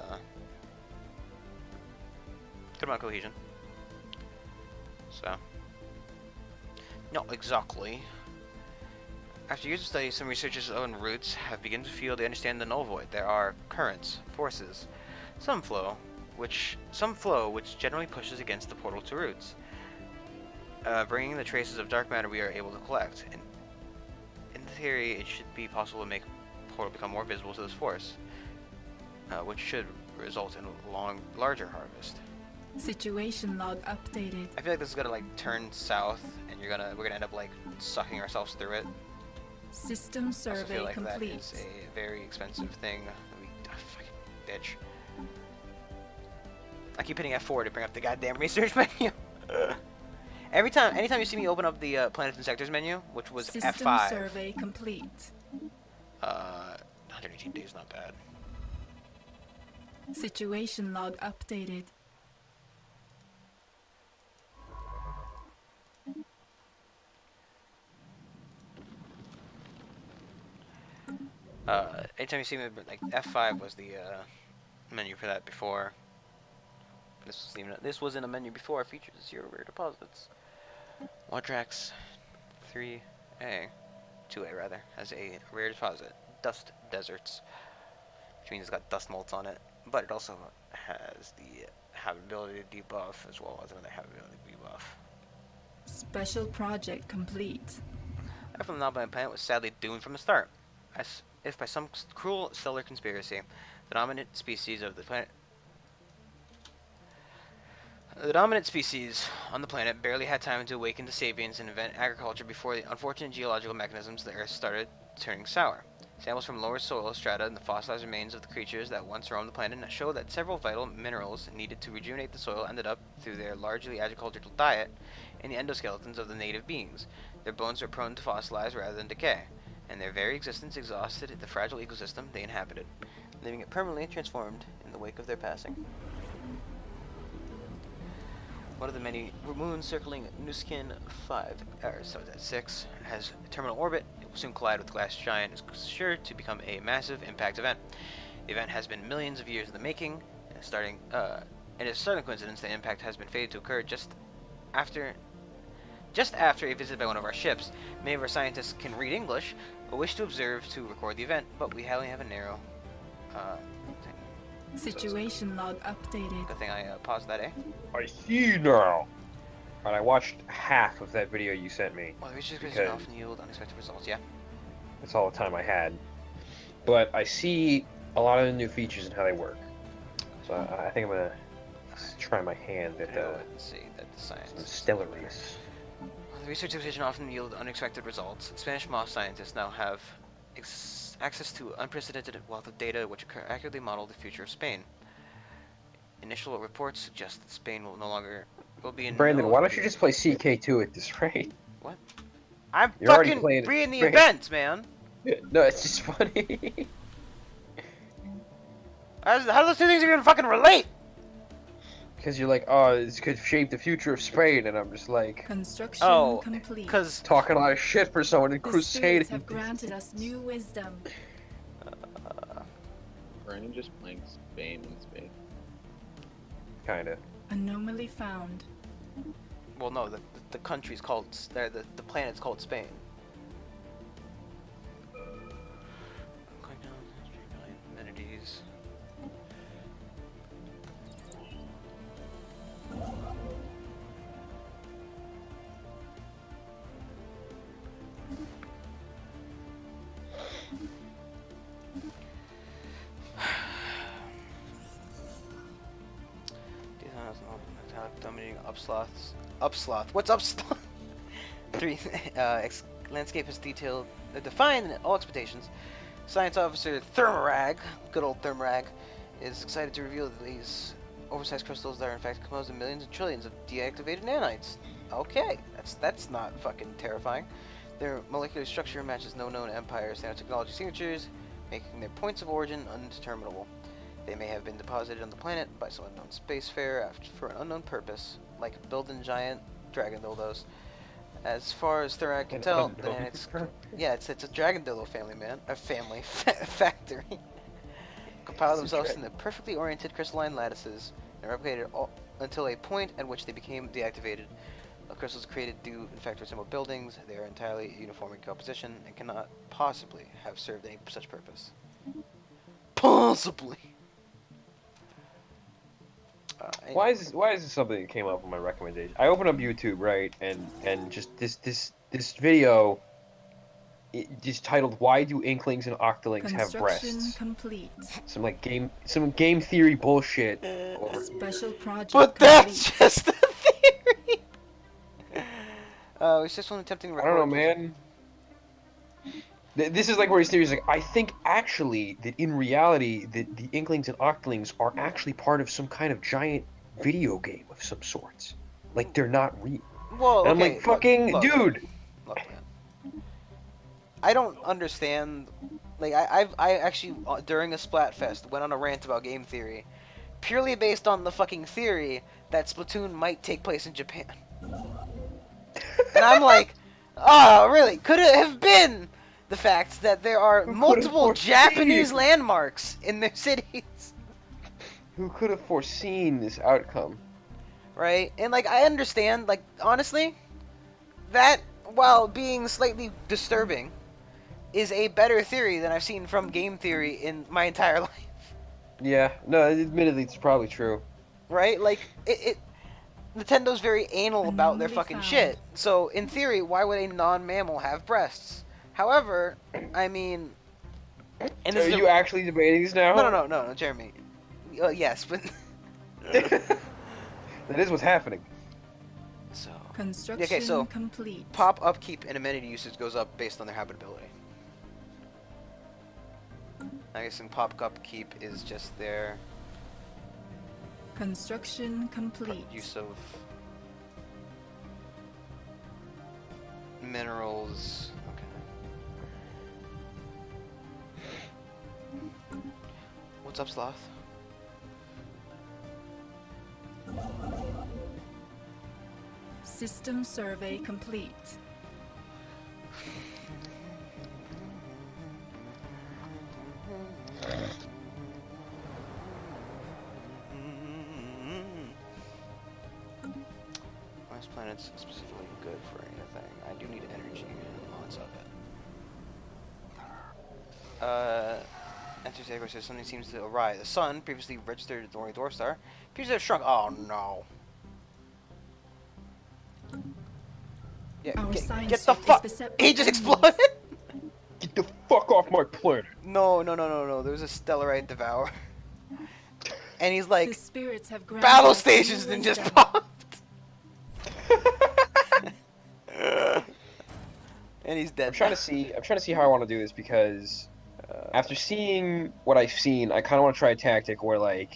amount of cohesion. So, not exactly. After years of study, some researchers on roots have begun to feel they understand the null void. There are currents, forces, some flow which generally pushes against the portal to roots, bringing the traces of dark matter we are able to collect. In theory, it should be possible to make the portal become more visible to this force, which should result in a larger harvest. Situation log updated. I feel like this is gonna like turn south, and we're gonna end up like sucking ourselves through it. System I also survey feel like complete. that is a very expensive thing. Fucking bitch. I keep hitting F4 to bring up the goddamn research menu. Anytime you see me open up the planets and sectors menu, which was System F5. survey complete. 118 days, not bad. Situation log updated. Anytime you see me, like F5 was the menu for that before. This wasn't a menu before. It features 0 rare deposits. Wadrax 3A, 2A rather, has a rare deposit, Dust Deserts, which means it's got dust molts on it. But it also has the habitability to debuff as well as another habitability debuff. Special project complete. Life on the Nobile planet was sadly doomed from the start. As if by some cruel stellar conspiracy, the dominant species of the planet The dominant species on the planet barely had time to awaken to sapiens and invent agriculture before the unfortunate geological mechanisms of the Earth started turning sour. Samples from lower soil strata and the fossilized remains of the creatures that once roamed the planet show that several vital minerals needed to rejuvenate the soil ended up, through their largely agricultural diet, in the endoskeletons of the native beings. Their bones are prone to fossilize rather than decay, and their very existence exhausted the fragile ecosystem they inhabited, leaving it permanently transformed in the wake of their passing. One of the many moons circling Nuskin 5, so that's 6, has a terminal orbit. It will soon collide with the glass giant and is sure to become a massive impact event. The event has been millions of years in the making, and it's a startling coincidence that impact has been fated to occur just after a visit by one of our ships. Many of our scientists can read English, but wish to observe to record the event, but we only have a narrow Situation log updated. Good thing I paused that, eh? I see now. And I watched half of that video you sent me. Well, the research can often yield unexpected results, yeah. That's all the time I had. But I see a lot of the new features and how they work. So I think I'm gonna try my hand at let's see, that's the science. Stellaris. The research division often yield unexpected results. Spanish moth scientists now have access to unprecedented wealth of data which accurately model the future of Spain. Initial reports suggest that Spain will be in Brandon, why don't you just play CK2 at this rate? What? I'm You're fucking reading the events, man! No, it's just funny. How do those two things even fucking relate? Because you're like, oh, this could shape the future of Spain, and I'm just like, construction complete. Because talking a lot of shit for someone in the Crusade. spirits have granted us new wisdom. Brandon just playing Spain in Spain. Kinda. Anomaly found. well, no, the country's called the planet's called Spain. Amenities. Dominating upsloth. What's upsloth? 3. Landscape is defined in all expectations. Science officer Thermarag, good old Thermarag, is excited to reveal that these oversized crystals that are in fact composed of millions and trillions of deactivated nanites. Okay, that's not fucking terrifying. Their molecular structure matches no known empire's nanotechnology signatures, making their points of origin undeterminable. They may have been deposited on the planet by some unknown spacefarer for an unknown purpose, like building giant dragon dildos. As far as Thurag can tell, then it's a dragon dildo family, man. A family factory. Compile themselves into perfectly oriented crystalline lattices and replicated until a point at which they became deactivated. The crystals created do in fact resemble buildings. They are entirely uniform in composition and cannot possibly have served any such purpose. Possibly. Why is this something that came up on my recommendation? I opened up YouTube, right, and just this video, just titled "Why Do Inklings and Octolings Have Breasts?" Complete. Some game theory bullshit. Special project. But that's just a theory. It's just one attempting to record. I don't know, man. This is like where his theory is like, I think actually that in reality that the Inklings and Octolings are actually part of some kind of giant video game of some sorts. Like they're not real. Well, and I'm like, fucking dude. Look, man. I don't understand. Like I actually during a Splatfest went on a rant about game theory, purely based on the fucking theory that Splatoon might take place in Japan. And I'm like, oh really? Could it have been the fact that there are multiple Japanese landmarks in their cities? Who could have foreseen this outcome? Right? And like I understand, like honestly, that while being slightly disturbing is a better theory than I've seen from game theory in my entire life. Yeah, no, admittedly it's probably true. Right? Like Nintendo's very anal about their fucking shit. So in theory, why would a non-mammal have breasts? However, I mean, and Are you actually debating this now? No, Jeremy. Yes, but That is what's happening. So. Construction Okay, so complete. pop, upkeep, and amenity usage goes up based on their habitability. I guess pop upkeep is just their Construction complete. use of minerals. Okay. What's up, Sloth? System survey complete. This planet's specifically good for anything. I do need energy and lots of it. Enters the says something seems to awry. The sun, previously registered as the only dwarf star, appears to have shrunk. Oh no. Yeah, get the fuck. He just exploded. Get the fuck off my planet. No. There's a Stellarite devourer. And he's like, the spirits have battle stations and just popped. And he's dead. I'm trying to see how I want to do this because after seeing what I've seen, I kind of want to try a tactic where like,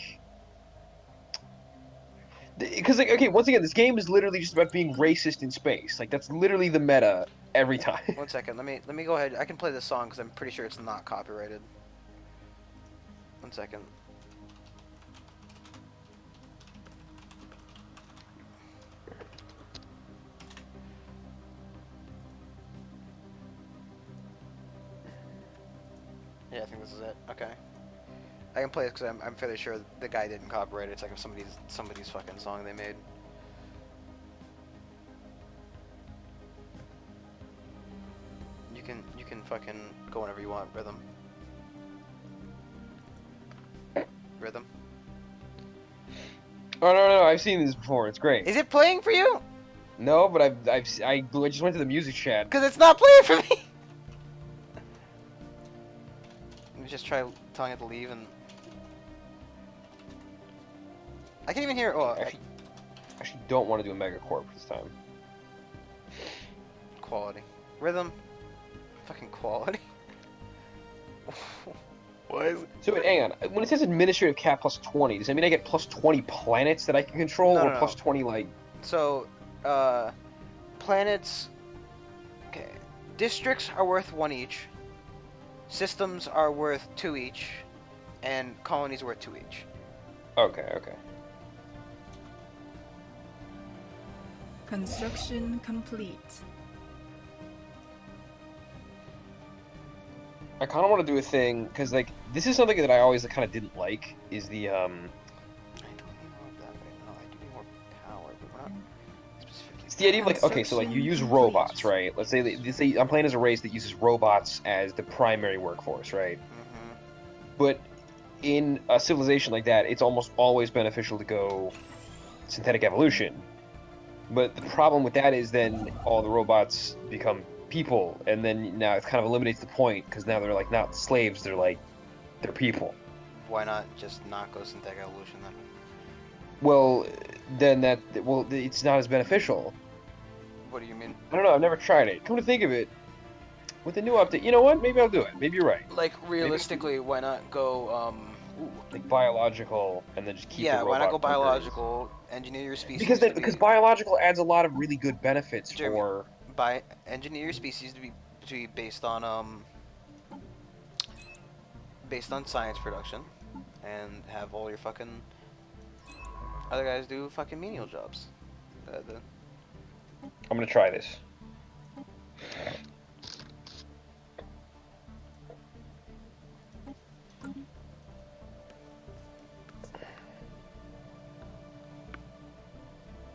because like, okay, once again, this game is literally just about being racist in space. Like that's literally the meta every time. 1 second, let me go ahead. I can play this song because I'm pretty sure it's not copyrighted. 1 second. Yeah, I think this is it. Okay. I can play it because I'm fairly sure the guy didn't copyright it. It's like somebody's fucking song they made. You can fucking go whenever you want, Rhythm. Rhythm. Oh no, I've seen this before. It's great. Is it playing for you? No, but I just went to the music chat. Because it's not playing for me. Let me just try telling it to leave and. I can't even hear. Oh, actually don't want to do a Megacorp this time. Quality. Rhythm. Fucking quality. Why is it? So wait, hang on. When it says administrative cap plus 20, does that mean I get plus 20 planets that I can control, No, or no. plus 20 like? So, planets. Okay. Districts are worth 1 each. Systems are worth 2 each, and colonies are worth 2 each. Okay. Construction complete. I kind of want to do a thing because like this is something that I always kind of didn't like is the I don't need more of that right now. I do need more power, but we're not specifically. It's the idea of like, okay, so like you use robots, right? Let's say I'm playing as a race that uses robots as the primary workforce, right? Mm-hmm. But in a civilization like that, it's almost always beneficial to go synthetic evolution. But the problem with that is then all the robots become people, and then now it kind of eliminates the point because now they're like not slaves, they're people. Why not just not go synthetic evolution then? Well, then it's not as beneficial. What do you mean? I don't know. I've never tried it. Come to think of it, with the new update, you know what? Maybe I'll do it. Maybe you're right. Like realistically, why not go like biological, and then just keep. Yeah, the why not go robot workers. biological? Engineer your species. Because biological adds a lot of really good benefits for. Engineer your species to be based on science production, and have all your fucking other guys do fucking menial jobs. I'm gonna try this.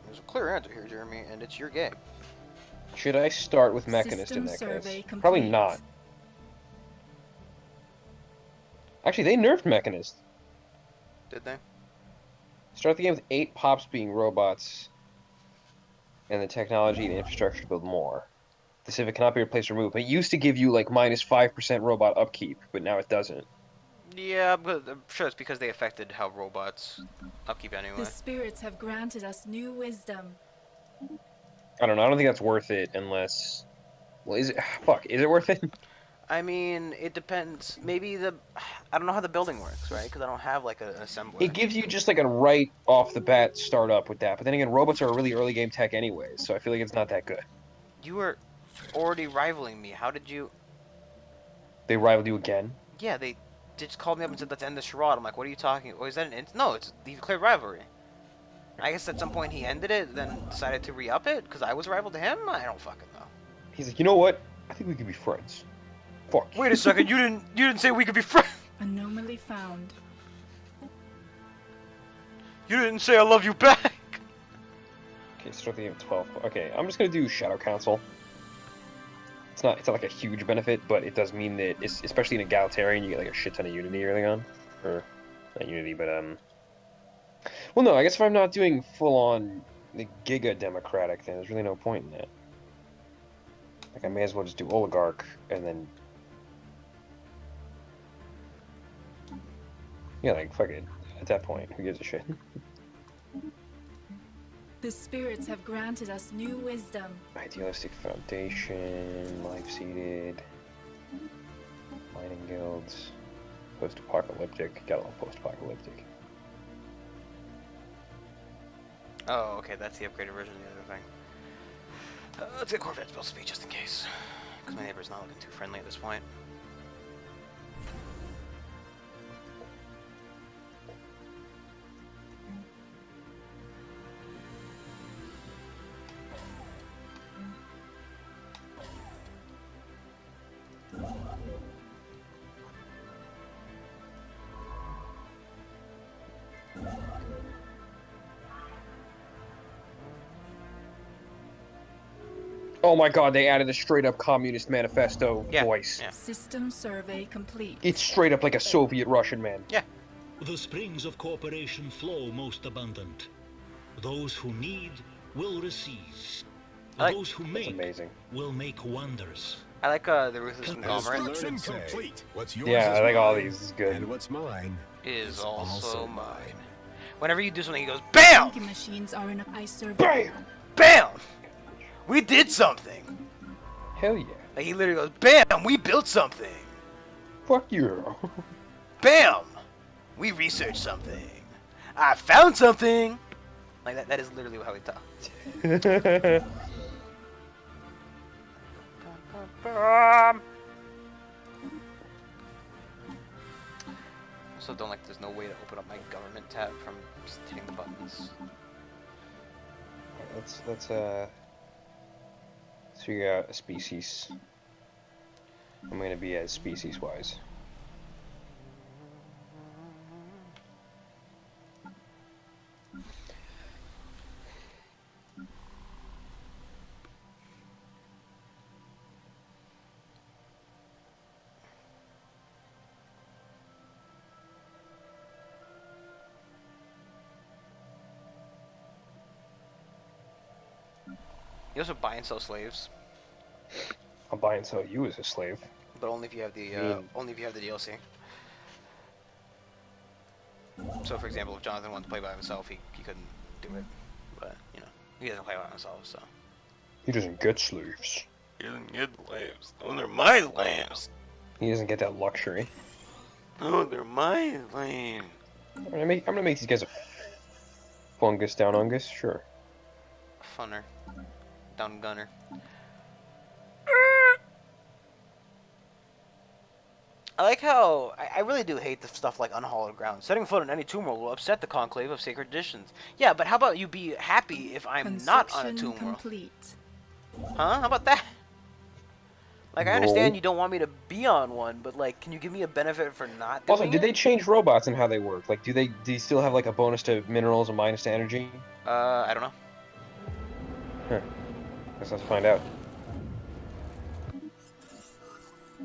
There's a clear answer here, Jeremy, and it's your game. Should I start with Mechanist in that case? Probably not. Actually, they nerfed Mechanist. Did they? Start the game with 8 pops being robots, and the technology and infrastructure to build more. The civic cannot be replaced or removed. It used to give you like -5% robot upkeep, but now it doesn't. Yeah, but I'm sure it's because they affected how robots upkeep anyway. The spirits have granted us new wisdom. I don't know. I don't think that's worth it unless. Well, is it? Fuck. Is it worth it? I mean, it depends. Maybe I don't know how the building works, right? Because I don't have like an assembler. It gives you just like a right off the bat start up with that. But then again, robots are a really early game tech anyways, so I feel like it's not that good. You were already rivaling me. How did you? They rivaled you again? Yeah, they just called me up and said let's end the charade. I'm like, what are you talking? Oh, is that an? No, it's he declared rivalry. I guess at some point he ended it, then decided to re-up it because I was a rival to him. I don't fucking know. He's like, you know what? I think we could be friends. Fuck. Wait a second, you didn't say we could be friends. Anomaly found. You didn't say I love you back. Okay, start the game at 12. Okay, I'm just gonna do Shadow Council. It's not like a huge benefit, but it does mean that, especially in egalitarian, you get like a shit ton of unity early on. Or, not unity, but well, no, I guess if I'm not doing full-on the Giga Democratic, then there's really no point in that. Like, I may as well just do Oligarch, and then... Yeah, like, fuck it. At that point, who gives a shit? The spirits have granted us new wisdom. Idealistic Foundation, Life-Seated, Mining Guilds, Post-Apocalyptic, got a little Post-Apocalyptic. Oh, okay, that's the upgraded version of the other thing. Let's get Corvette spell speed just in case. Because my neighbor's not looking too friendly at this point. Oh my god, they added a straight-up Communist Manifesto voice. Yeah. System survey complete. It's straight up like a Soviet Russian, man. Yeah. The springs of cooperation flow most abundant. Those who need will receive. Those who make will make wonders. I like the Ruthless Conglomerate. Construction complete. What's yours Yeah, is I like all mine, these. This is good. and what's mine Is also mine. mine. Whenever you do something, he goes, BAM! Thinking machines are in a I serve. BAM! BAM! We did something! Hell yeah. Like, he literally goes, BAM! We built something! Fuck you. BAM! We researched something. I found something! Like, that is literally how he talks. Also don't like there's no way to open up my government tab from just hitting the buttons. Let's figure out a species. I'm gonna be as species-wise. You also buy and sell slaves, I'll buy and sell you as a slave. but only if you have the only if you have the DLC. So, for example, if Jonathan wanted to play by himself, he couldn't do it. But you know, he doesn't play by himself, so. He doesn't get slaves. He doesn't get slaves. Oh, they're my slaves. He doesn't get that luxury. Oh, they're my slaves. I'm gonna make these guys a fungus down ungus, sure. Funner. Down gunner. I like how I really do hate the stuff like unhallowed ground. Setting foot on any tomb world will upset the conclave of sacred traditions. Yeah, but how about you be happy if I'm not on a tomb complete. world? Huh? How about that? Like, I understand you don't want me to be on one, but like, can you give me a benefit for not doing Also, did they change robots and how they work? Like, do you still have like a bonus to minerals and minus to energy? I don't know. Huh. Guess let's find out.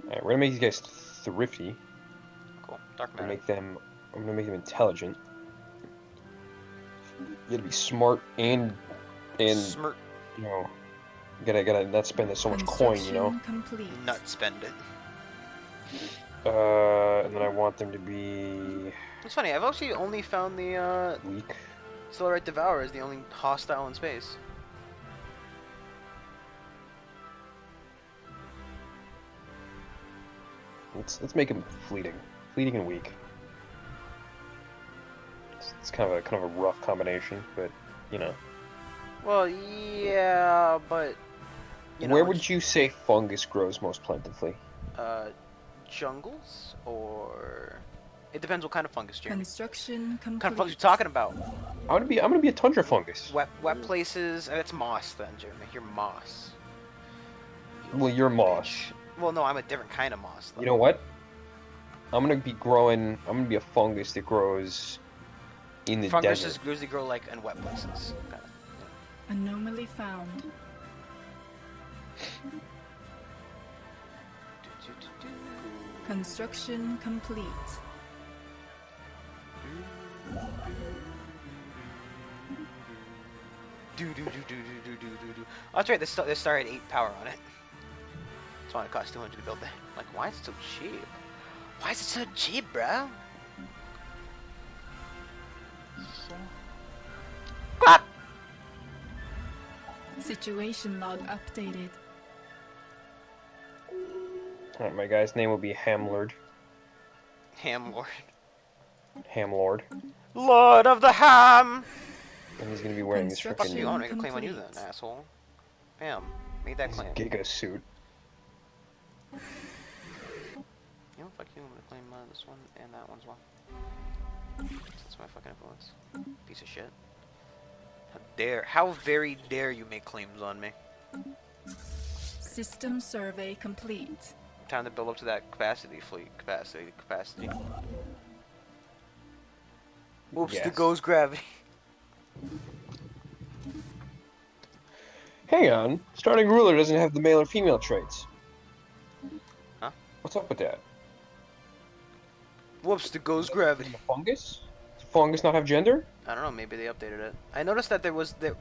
Alright, we're gonna make these guys thrifty. Cool. Dark I'm matter. gonna make them intelligent. You gotta be smart and Smirt. you know, you gotta not spend so much coin, you know. Complete. Nut spend it. And then I want them to be... It's funny, I've actually only found the, weak. Stellaris Devourer is the only hostile in space. Let's make him fleeting and weak. It's kind of a rough combination, but you know. Well, yeah, but you know, where would you say fungus grows most plentifully? Jungles, or it depends what kind of fungus, Jeremy. Construction complete. What kind of fungus you talking about? I'm gonna be a tundra fungus. Wet places. That's moss, then, Jeremy. You're moss. Well, you're moss. Bitch. Well, no, I'm a different kind of moss, though. You know what? I'm gonna be a fungus that grows in the desert. Funguses usually grow like in wet places. Okay. Anomaly found. Construction complete. Oh, that's right. This star had 8 power on it. That's why it cost 200 to build that. Like, why is it so cheap? Why is it so cheap, bro? Clap! Situation log updated. Alright, my guy's name will be Hamlord. Hamlord. Hamlord. Lord of the Ham! And he's gonna be wearing this Fuck freaking you, I'm gonna claim on you then, asshole. Bam. Made that claim. Giga suit. You know, fuck you, I'm gonna claim this one and that one as well. That's my fucking influence. Piece of shit. How very dare you make claims on me. System survey complete. Time to build up to that capacity, capacity. Oops, Yes. there goes gravity. Hang on, starting ruler doesn't have the male or female traits. Huh? What's up with that? Whoops, there goes gravity. A fungus? Does fungus not have gender? I don't know, maybe they updated it. I noticed that there was that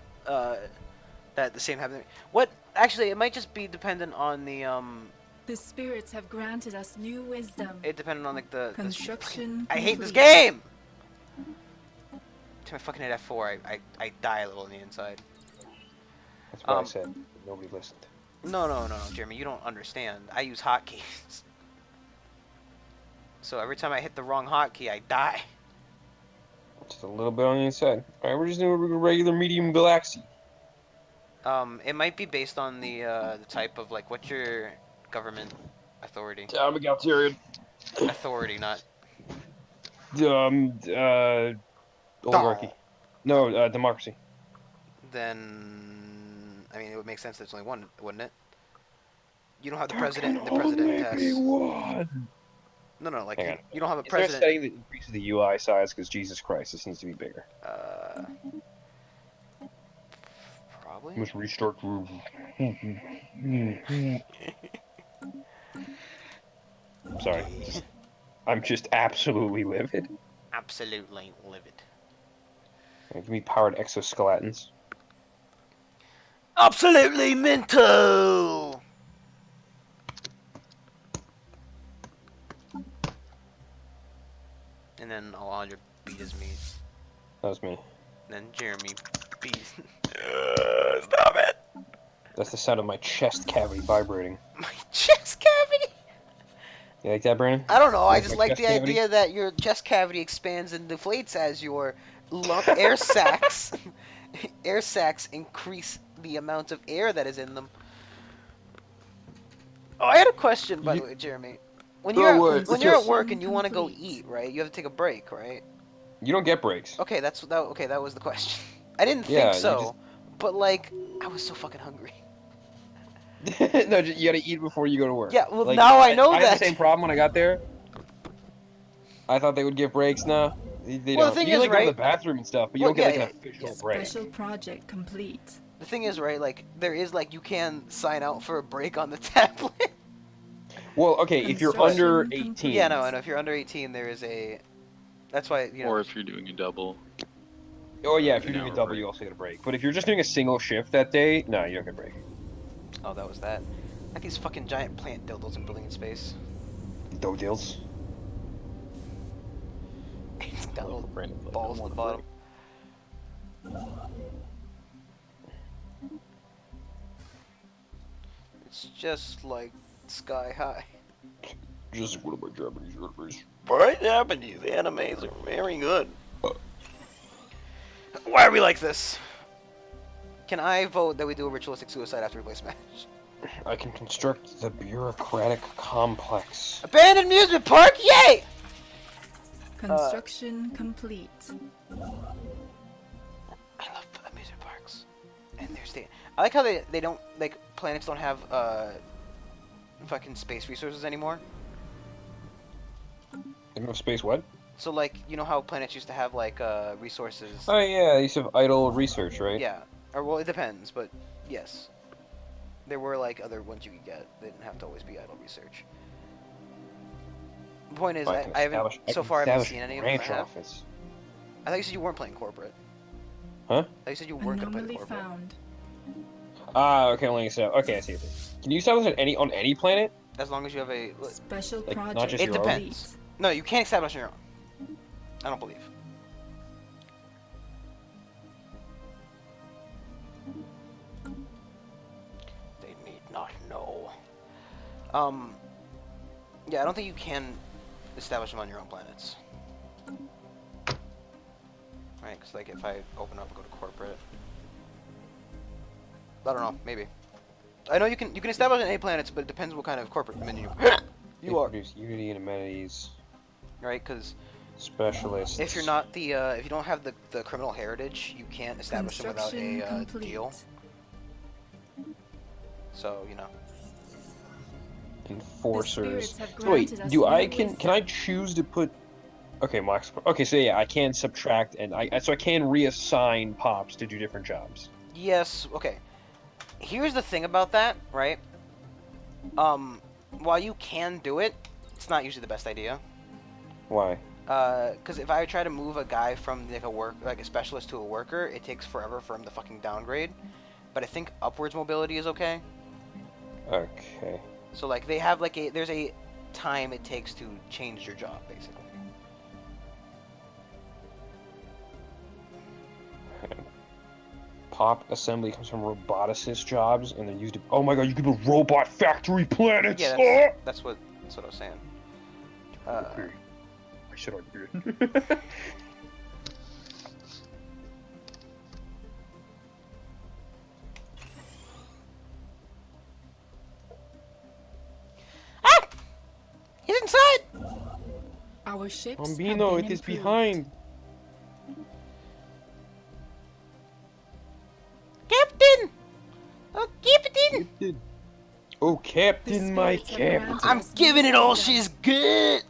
the same happened. What? Actually, it might just be dependent on the The spirits have granted us new wisdom. It depended on like the Construction. I hate this complete. game. Turn my fucking hit F4. I die a little on the inside. That's what I said. Nobody listened. No, Jeremy, you don't understand. I use hotkeys. So every time I hit the wrong hotkey, I die. Just a little bit on the inside. Alright, we're just doing a regular medium galaxy. It might be based on the type of like what's your government authority? I'm egalitarian. Authority, not oligarchy. No, democracy. Then I mean it would make sense that there's only one, wouldn't it? You don't have the president test. One. No, like you don't have a Is there a president. setting that increases the UI size? Because Jesus Christ, this needs to be bigger. Probably. Must restart. Sorry. I'm just absolutely livid. Absolutely livid. Give me powered exoskeletons. Absolutely mental. And then Alondra beat his meat. That was me. And then Jeremy beat. Stop it! That's the sound of my chest cavity vibrating. My chest cavity. You like that, Brandon? I don't know. I like just my like chest the cavity? idea that your chest cavity expands and deflates as your air sacs increase the amount of air that is in them. Oh, I had a question, by the way, Jeremy. When you're at work and you want to go eat, right? You have to take a break, right? You don't get breaks. Okay, that was the question. I didn't Yeah, think you so, but like I was so fucking hungry. No, you gotta eat before you go to work. Yeah, well Like, now I know I that. had the same problem when I got there. I thought they would give breaks. No, they Well, don't. the thing You is, like go to right- the bathroom and stuff, but you Well, don't get yeah, like an official break. Special project complete. The thing is, right? Like there is like you can sign out for a break on the tablet. Well, okay, if you're under Construction 18. Yeah, no, and if you're under 18, there is a. That's why you know. Or if you're doing a double. Oh yeah, if you're An doing a hour double, break. you also get a break. But if you're just doing a single shift that day, no, you don't get a break. Oh, that was that. Like these fucking giant plant dildos in building in space. Dough deals. It's got little balls on the bottom. It's just like sky high. Just one of my Japanese animes. My Japanese animes are very good. Why are we like this? Can I vote that we do a ritualistic suicide after we play Smash? I can construct the bureaucratic complex. Abandoned amusement park, yay! Construction complete. I love amusement parks. And there's I like how they don't, like, planets don't have, fucking space resources anymore. They don't have space what? So, like, you know how planets used to have, like, resources? Oh yeah, they used to have idle research, right? Yeah. Or, well, it depends, but yes. There were, like, other ones you could get. They didn't have to always be idle research. The point is, I haven't seen any of them. Office. I thought you said you weren't playing corporate. Huh? I thought you said you weren't going to play the corporate. Found. Ah, okay, only so. Okay, I see it. Can you establish it on any planet? As long as you have a special like, project. Not just it your depends. Own? No, you can't establish on your own. I don't believe. They need not know. Yeah, I don't think you can establish them on your own planets. Right, because like if I open up and go to corporate, I don't know, maybe. I know you can establish on any planets, but it depends what kind of corporate menu you are. Produce Unity and amenities. Right, because specialists. if you're not the if you don't have the criminal heritage, you can't establish them without a deal. So you know. Enforcers. So wait, can I choose to put? Okay, Max. Okay, so yeah, I can subtract and so I can reassign pops to do different jobs. Yes. Okay. Here's the thing about that, right? While you can do it, it's not usually the best idea. Why? Because if I try to move a guy from like a specialist to a worker, it takes forever for him to fucking downgrade. But I think upwards mobility is okay. Okay. So like they have like there's a time it takes to change your job basically. Pop assembly comes from roboticist jobs, and they're used to. Oh my god, you can build robot factory planets. Yeah, that's what I was saying. Okay. I should have. He's inside! Our ships Bambino, it is behind. Captain! Oh, Captain! Oh, Captain, my Captain. I'm giving it all she's got!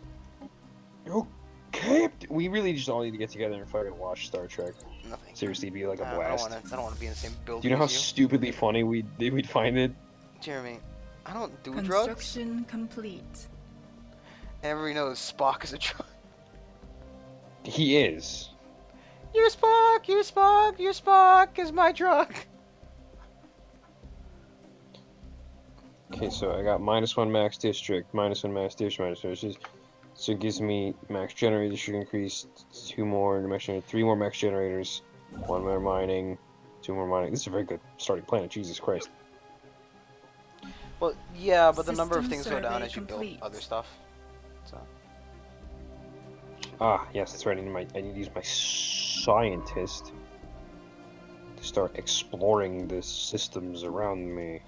Oh, Captain. We really just all need to get together and fucking watch Star Trek. Nothing. Seriously, be like a blast. I don't want to be in the same building. Do you know how stupidly funny we'd find it? Jeremy, I don't do drugs. Construction complete. Everybody knows Spock is a drug. He is. You're Spock, you're Spock, you're Spock is my drug. Okay, so I got -1 max district, -1 max district, -1 so it gives me max generator district increase, 2 more max generator, 3 more max generators, 1 more mining, 2 more mining. This is a very good starting planet, Jesus Christ. Well, yeah, but the number of things go down as you build other stuff. So. Ah, yes, that's right. I need to use my scientist to start exploring the systems around me.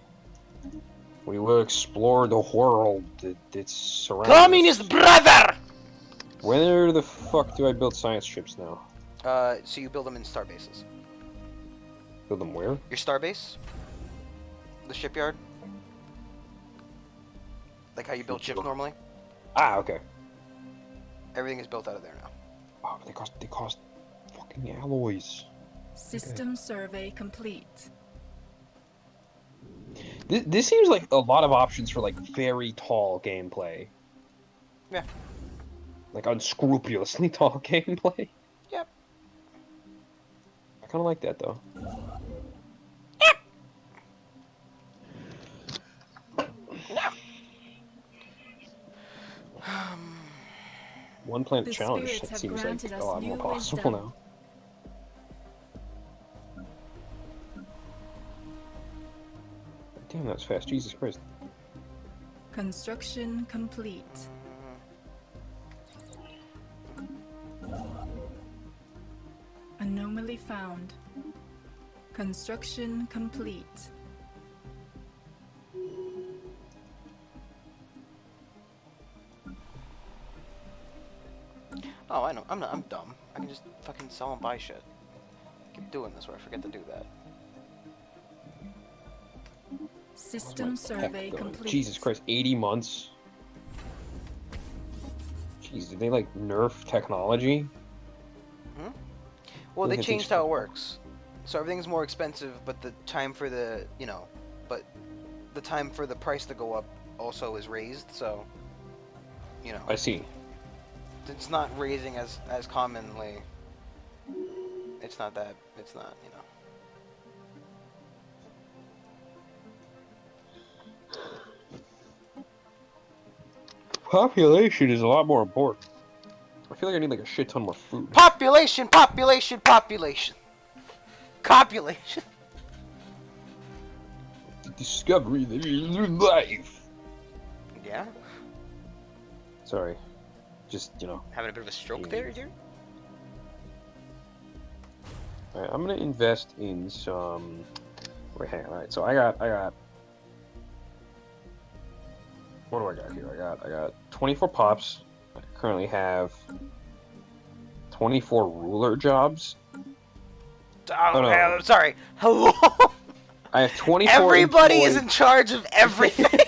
We will explore the world that's surrounding us. Communist brother! Where the fuck do I build science ships now? So you build them in star bases. Build them where? Your star base? The shipyard? Like how you build ships normally? Ah, okay. Everything is built out of there now. Oh, they cost fucking alloys. System survey complete. This seems like a lot of options for like very tall gameplay. Yeah. Like unscrupulously tall gameplay. Yep. I kind of like that though. Yep. No. one planet challenge. It seems like a lot more possible now. Damn, that's fast. Jesus Christ. Construction complete. Anomaly found. Construction complete. Oh, I know. I'm dumb. I can just fucking sell and buy shit. Keep doing this where I forget to do that. System survey complete. Jesus Christ, 80 months? Jeez, did they like nerf technology? Hmm? Well, they changed how it works. So everything's more expensive, but the time for the, but the time for the price to go up also is raised, so, I see. It's not raising as commonly. It's not, Population is a lot more important. I feel like I need like a shit ton more food. Population, population, population. Copulation. The discovery that is life. Yeah? Sorry. Just, Having a bit of a stroke there, dude? Alright, I'm gonna invest in some... Wait, hang on. Alright, so I got... What do I got here? I got 24 pops. I currently have 24 ruler jobs. Oh, no. I'm sorry. Hello? I have 24 Everybody is in charge of everything.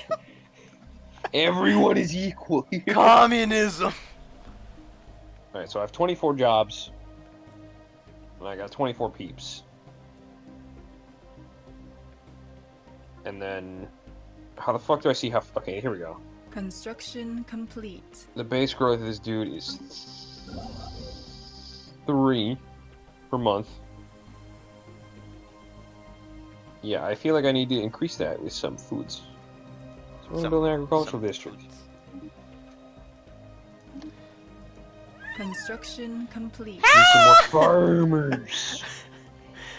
Everyone is equal here. Communism. Alright, so I have 24 jobs. And I got 24 peeps. And then... How the fuck do I see how... Okay, here we go. Construction complete. The base growth of this dude is 3 per month. Yeah, I feel like I need to increase that with some foods. So I'm gonna build an agricultural district. Construction complete. Need some more farmers.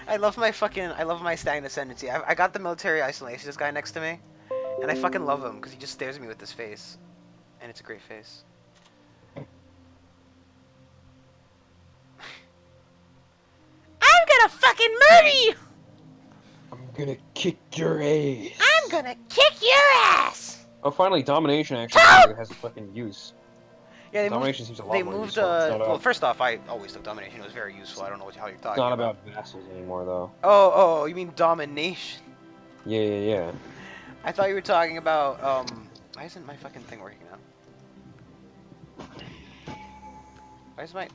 I love my stag ascendancy. I got the military isolation, this guy next to me. And I fucking love him, because he just stares at me with this face. And it's a great face. I'm gonna fucking murder you! I'm gonna kick your ass. I'm gonna kick your ass! Oh, finally, domination actually has a fucking use. Yeah, domination seems a lot more useful. Well, first off, I always took domination. It was very useful. I don't know how you're talking about. It's not about vassals anymore, though. Oh, you mean domination? Yeah. I thought you were talking about, why isn't my fucking thing working now? Why is my...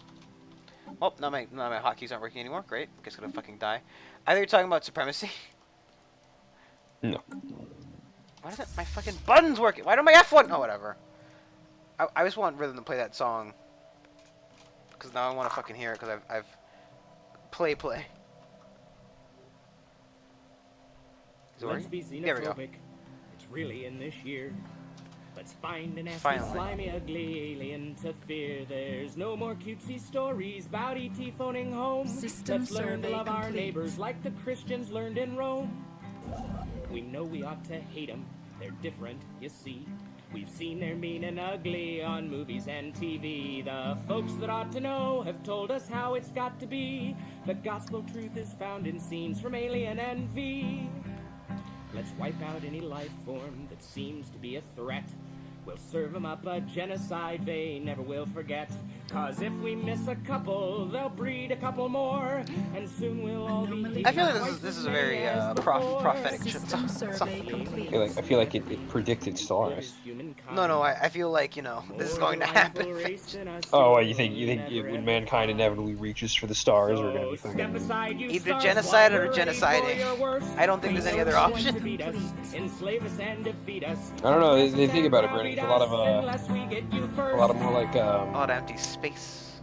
Oh, now my hotkeys aren't working anymore. Great. Guess I'm gonna fucking die. I thought you were talking about supremacy. No. Why doesn't my fucking buttons working? Why don't my F1... Oh, whatever. I just want Rhythm to play that song. Because now I want to fucking hear it, because I've... Play. Let's be xenophobic. There we go. It's really in this year. Let's find an nasty, slimy, ugly alien to fear. There's no more cutesy stories about E.T. phoning home. Let's learn to love our neighbors like the Christians learned in Rome. We know we ought to hate them. They're different, you see. We've seen they're mean and ugly on movies and TV. The folks that ought to know have told us how it's got to be. The gospel truth is found in scenes from Alien and V. Let's wipe out any life form that seems to be a threat. We'll serve them up a genocide they never will forget. Cause if we miss a couple, they'll breed a couple more. And soon we'll all be... I feel like this is a very prophetic System survey complete. I feel like it predicted Stellaris. No, I feel like, this is going to happen. Oh, you think when mankind inevitably reaches for the stars, we're gonna be fucking... Either genocide or genociding. I don't think there's any other option. I don't know, they think about it, Brittany. There's a lot of more like, A lot of empty space.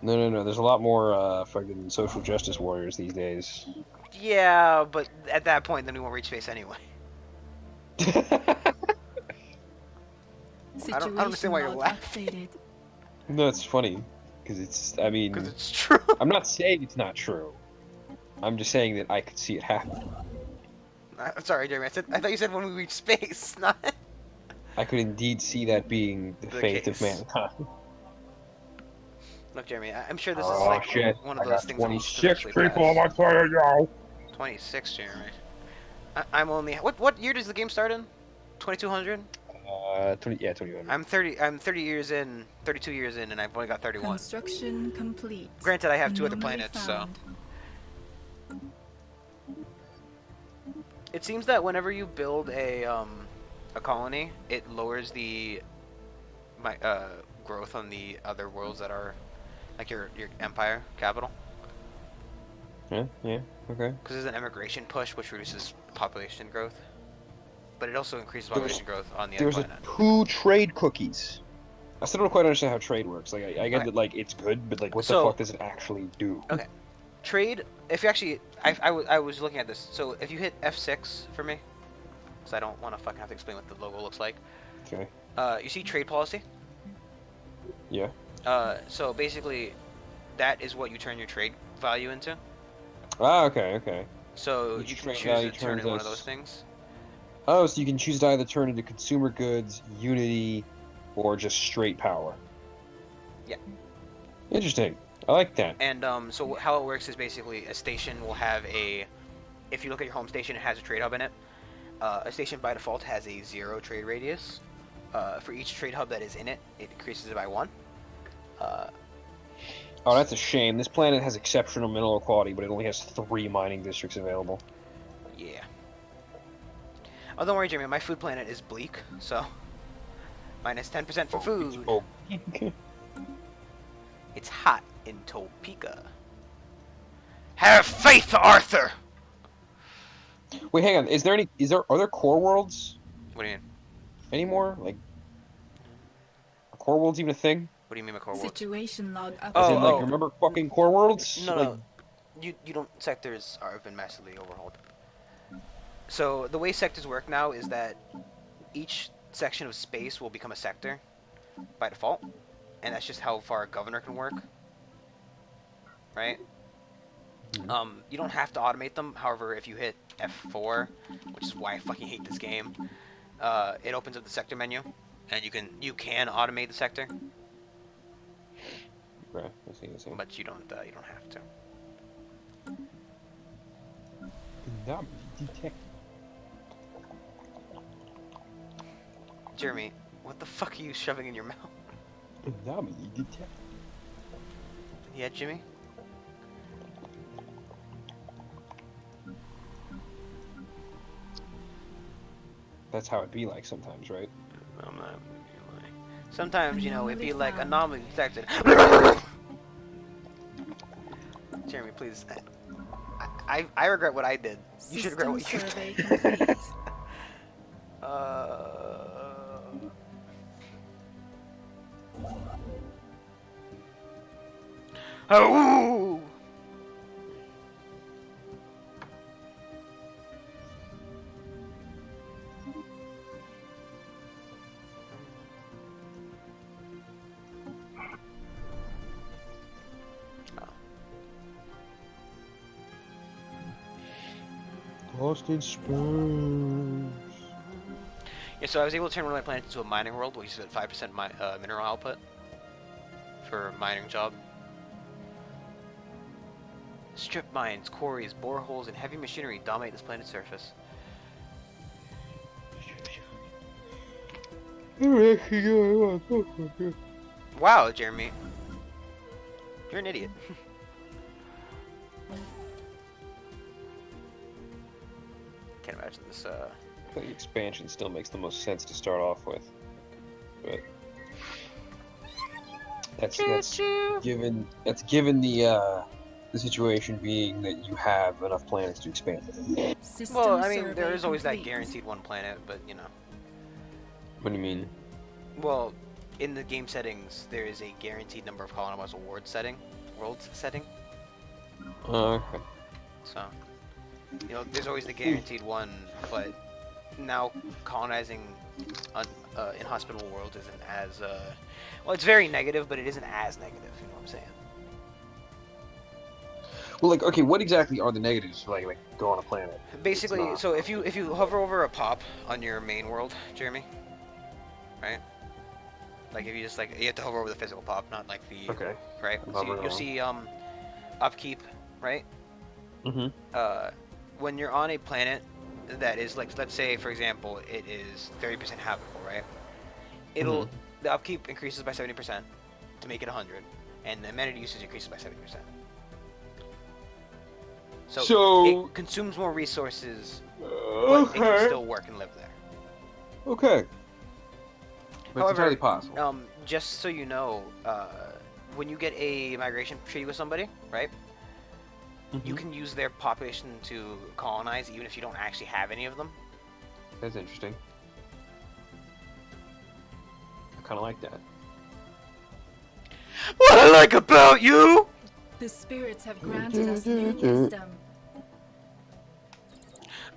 No, there's a lot more, fucking social justice warriors these days. Yeah, but at that point, then we won't reach space anyway. I don't understand why you're laughing. That's funny, because it's. I mean, because it's true. I'm not saying it's not true. I'm just saying that I could see it happen. I'm sorry, Jeremy. I thought you said when we reach space, not. I could indeed see that being the fate case. of mankind. Look, Jeremy, I'm sure this is Oh like shit! one of I those got things that will 26 eventually people on my pass. player, yo. 26, Jeremy. I'm only. What year does the game start in? 2200. 21. I'm 30. I'm 30 years in. 32 years in, and I've only got 31. Construction complete. Granted, I have 2 other Anomaly planets, found. so. It seems that whenever you build a colony, it lowers the growth on the other worlds that are like your empire capital. Yeah, okay. Because there's an immigration push which reduces population growth, but it also increases population growth on the other planet. There's 2 trade cookies. I still don't quite understand how trade works. Like, I get that like it's good, but like, what the fuck does it actually do? Okay, trade. If you actually, I was looking at this. So if you hit F6 for me, because I don't want to fucking have to explain what the logo looks like. Okay. You see trade policy? Yeah. So basically, that is what you turn your trade value into. Ah, okay. So you can choose to turn in one of those things. Oh, so you can choose to either turn into consumer goods, unity, or just straight power. Yeah. Interesting. I like that. And so how it works is basically a station will have a. If you look at your home station, it has a trade hub in it. A station by default has a 0 trade radius. For each trade hub that is in it, it increases it by 1. Oh, that's a shame. This planet has exceptional mineral quality, but it only has 3 mining districts available. Yeah. Oh, don't worry, Jimmy. My food planet is bleak, so minus 10% for food. Oh. It's hot in Topeka. Have faith, Arthur. Wait, hang on. Are there core worlds What do you mean? anymore? Like, are core worlds even a thing? What do you mean by core worlds? Situation log up. As in, like, remember fucking core worlds? No, like, no. You don't. Sectors have been massively overhauled. So the way sectors work now is that each section of space will become a sector by default, and that's just how far a governor can work. Right? You don't have to automate them. However, if you hit F4, which is why I fucking hate this game, it opens up the sector menu, and you can automate the sector. Right, I see. But you don't have to. Jeremy, what the fuck are you shoving in your mouth? Yeah, Jimmy? That's how it be like sometimes, right? I'm not gonna lie. Sometimes, you know, it'd be like anomaly detected. Jeremy, please. I regret what I did. You should regret what you did. Oh! Hostage Spurs. Yeah, so I was able to turn one of my planets into a mining world, which is at 5% mineral output for a mining job. Strip mines, quarries, boreholes, and heavy machinery dominate this planet's surface. Wow, Jeremy. You're an idiot. Can't imagine this, I think expansion still makes the most sense to start off with. But that's given the situation being that you have enough planets to expand. Well, I mean, there is always that guaranteed one planet, but you know. What do you mean? Well, in the game settings, there is a guaranteed number of colonized world setting. Oh, okay. So, you know, there's always the guaranteed one, but now colonizing inhospitable worlds isn't as well, it's very negative, but it isn't as negative. You know what I'm saying? Well, like, okay, what exactly are the negatives for like go on a planet? Basically, so if you hover over a pop on your main world, Jeremy, right? Like if you just like you have to hover over the physical pop, not like the right. So you'll see upkeep, right? Mm-hmm. When you're on a planet that is like, let's say for example, it is 30% habitable, right? It'll the upkeep increases by 70% to make it 100, and the amenity usage increases by 70%. So it consumes more resources, but it can still work and live there. Okay. But However, it's entirely possible. Just so you know, when you get a migration treaty with somebody, right? You can use their population to colonize, even if you don't actually have any of them. That's interesting. I kind of like that. What I like about you! The spirits have granted us new wisdom.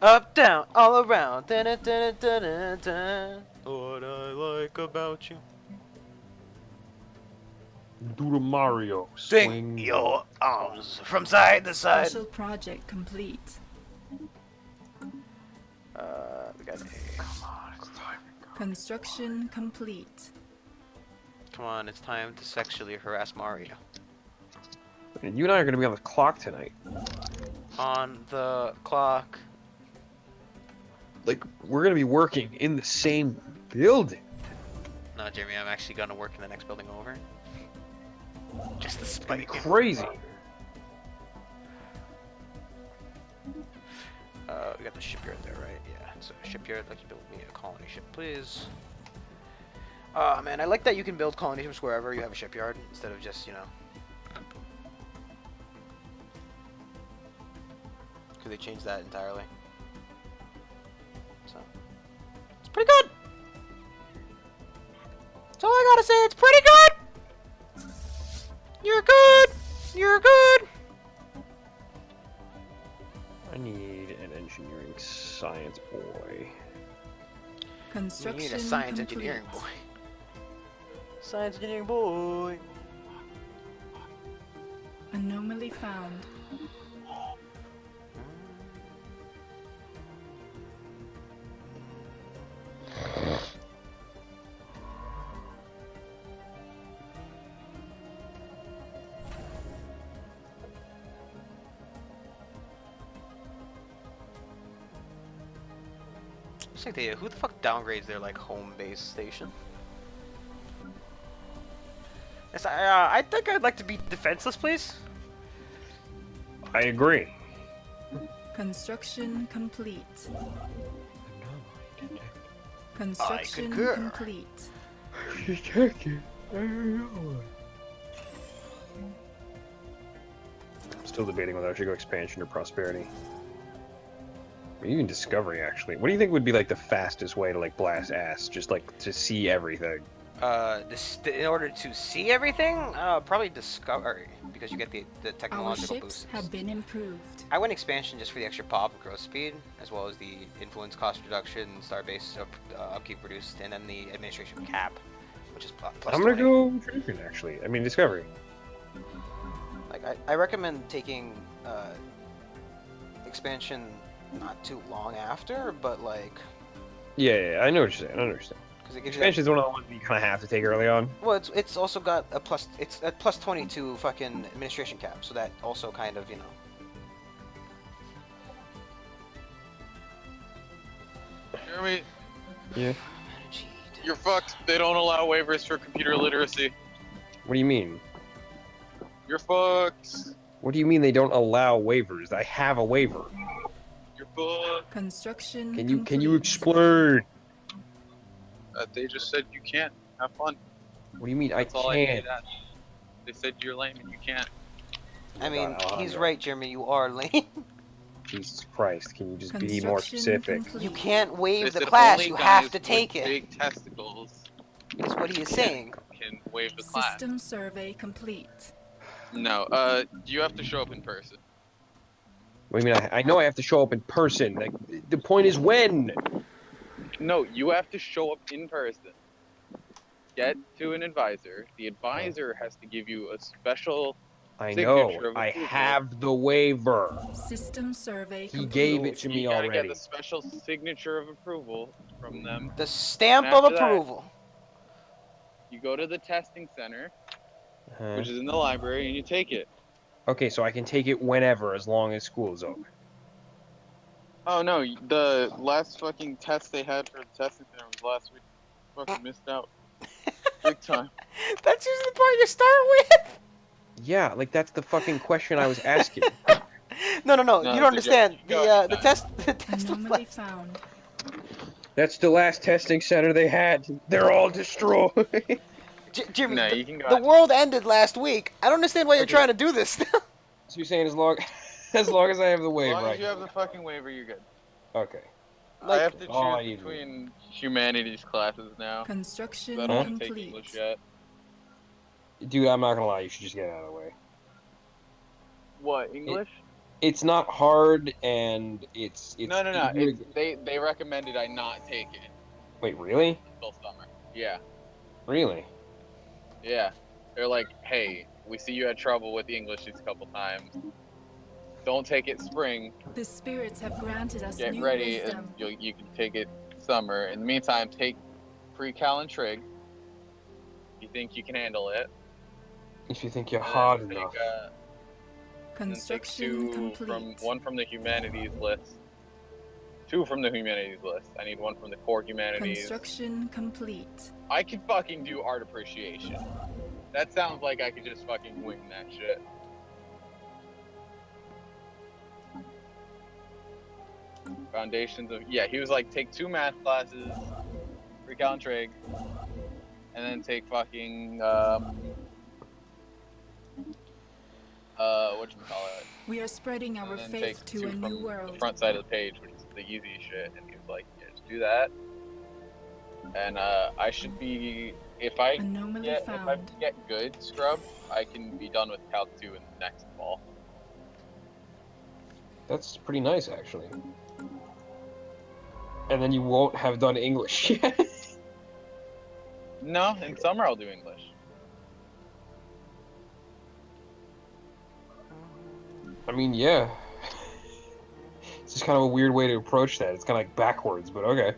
Up, down, all around. Dun, dun, dun, dun, dun, dun. What I like about you. Do the Mario. Swing your arms from side to side. Special project complete. We got a... Come on, it's time. Construction complete. Come on, it's time to sexually harass Mario. And you and I are going to be on the clock tonight. On the clock. Like, we're going to be working in the same building. No, Jeremy, I'm actually going to work in the next building over. Just to spite you. Crazy. We got the shipyard there, right? Yeah. So shipyard, like you build me a colony ship, please. Man, I like that you can build colony ships wherever you have a shipyard instead of just, you know. Because they changed that entirely. So it's pretty good. That's all I gotta say. It's pretty good. You're good. You're good. I need an engineering science boy. Construction You need a science complete. engineering boy. Science engineering boy. Anomaly found. Just like who the fuck downgrades their like home base station? Yes, I think I'd like to be defenseless, please. I agree. Construction complete. I Construction concur. complete. I'm still debating whether I should go expansion or prosperity. Or even discovery, actually. What do you think would be like the fastest way to like blast ass? Just like to see everything. In order to see everything, probably discovery, because you get the Our technological ships boosts. have been improved. I went expansion just for the extra pop and growth speed, as well as the influence cost reduction, starbase upkeep reduced, and then the administration cap, which is plus I'm gonna 20. go tradition, actually. I mean, discovery. Like I recommend taking expansion not too long after, but like. Yeah, I know what you're saying. I understand. Because it gives Expansion is one of the ones you kind of have to take early on. Well, it's also got a plus. It's a plus 22 fucking administration cap, so that also kind of, you know. Jeremy, Yeah. you're fucked. They don't allow waivers for computer literacy. What do you mean? You're fucked. What do you mean they don't allow waivers? I have a waiver. You're fucked. Construction Can you complete. explain? They just said you can't. Have fun. What do you mean That's I all I can't? needed to ask. They said you're lame and you can't. I mean, God, he's Alejandro. right, Jeremy. You are lame. Jesus Christ! Can you just be more Construction specific? complete. You can't They waive the said class. only You guys have to with take it. Big testicles Is what he is saying. can waive the class. System survey complete. No, you have to show up in person. What do you mean? I know I have to show up in person. Like, the point is when. No, you have to show up in person. Get to an advisor. The advisor has to give you a special signature of approval. I have the waiver. System survey He complete. gave it to me You gotta already. get the special signature of approval from them. The stamp of approval. You go to the testing center, which is in the library, and you take it. Okay, so I can take it whenever, as long as school is open. Oh no, the last fucking test they had for the testing center was last week. Fucking missed out. Big time. That's usually the part you start with. Yeah, like that's the fucking question I was asking. No, you don't understand. The test Anomaly found. That's the last testing center they had. They're all destroyed. Jimmy, No, you can go the world ended last week. I don't understand why you're trying to do this. So you're saying as long as I have the waiver, as long as you have the fucking waiver, you're good. Okay. I have to choose between humanities classes now. Construction I don't complete. take English yet. Dude, I'm not gonna lie. You should just get it out of the way. What, English? It's not hard, and it's No. They recommended I not take it. Wait, really? Until summer. Yeah. Really? Yeah. They're like, hey, we see you had trouble with the English these couple times. Don't take it spring. The spirits have granted us Get new ready, wisdom. and you can take it summer. In the meantime, take pre-cal and trig. You think you can handle it? If you think you're hard enough. Construction complete. One from the humanities list. 2 from the humanities list. I need 1 from the core humanities. Construction complete. I can fucking do art appreciation. That sounds like I could just fucking wing that shit. Foundations of... Yeah, he was like, take 2 math classes, pre-cal and trig, and then take fucking, whatchamacallit? We are spreading our faith to a new world. The front side of the page, which is the easy shit, and he was like, yeah, just do that. And I should be... If I get good scrub, I can be done with Calc 2 in the next fall. That's pretty nice, actually. And then you won't have done English yet. No, in summer I'll do English. I mean, yeah. It's just kind of a weird way to approach that. It's kind of like backwards, but okay.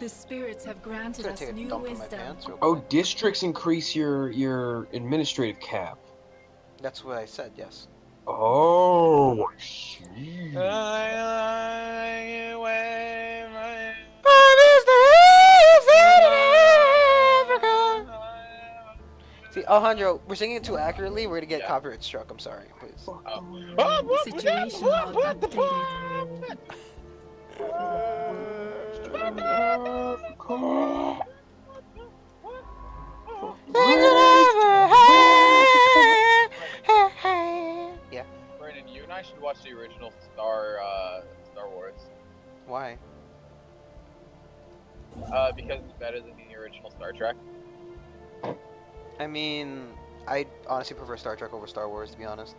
The spirits have granted us new wisdom. Oh, districts increase your administrative cap. That's what I said, yes. Oh, shit. See, Alejandro, we're singing it too accurately. We're gonna get copyright struck. I'm sorry, please. Situation log updated. Yeah. Brandon, you and I should watch the original Star Wars. Why? Because it's better than the original Star Trek. I mean, I honestly prefer Star Trek over Star Wars, to be honest.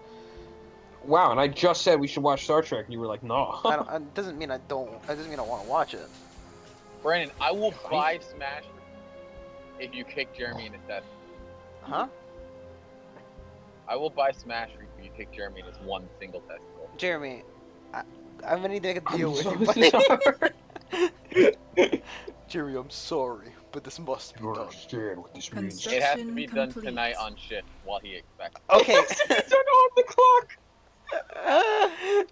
Wow, and I just said we should watch Star Trek, and you were like, no. It doesn't mean I don't. It doesn't mean I want to watch it. Brandon, I will buy Smash if you kick Jeremy in his head. Huh? I will buy Smash if you kick Jeremy in his one single testicle. Jeremy, I'm gonna need to make a deal with you, buddy. Jeremy, I'm sorry, but this must be done. Understand what this means. It has to be done tonight on shift while he expects. Okay. It's done on the clock.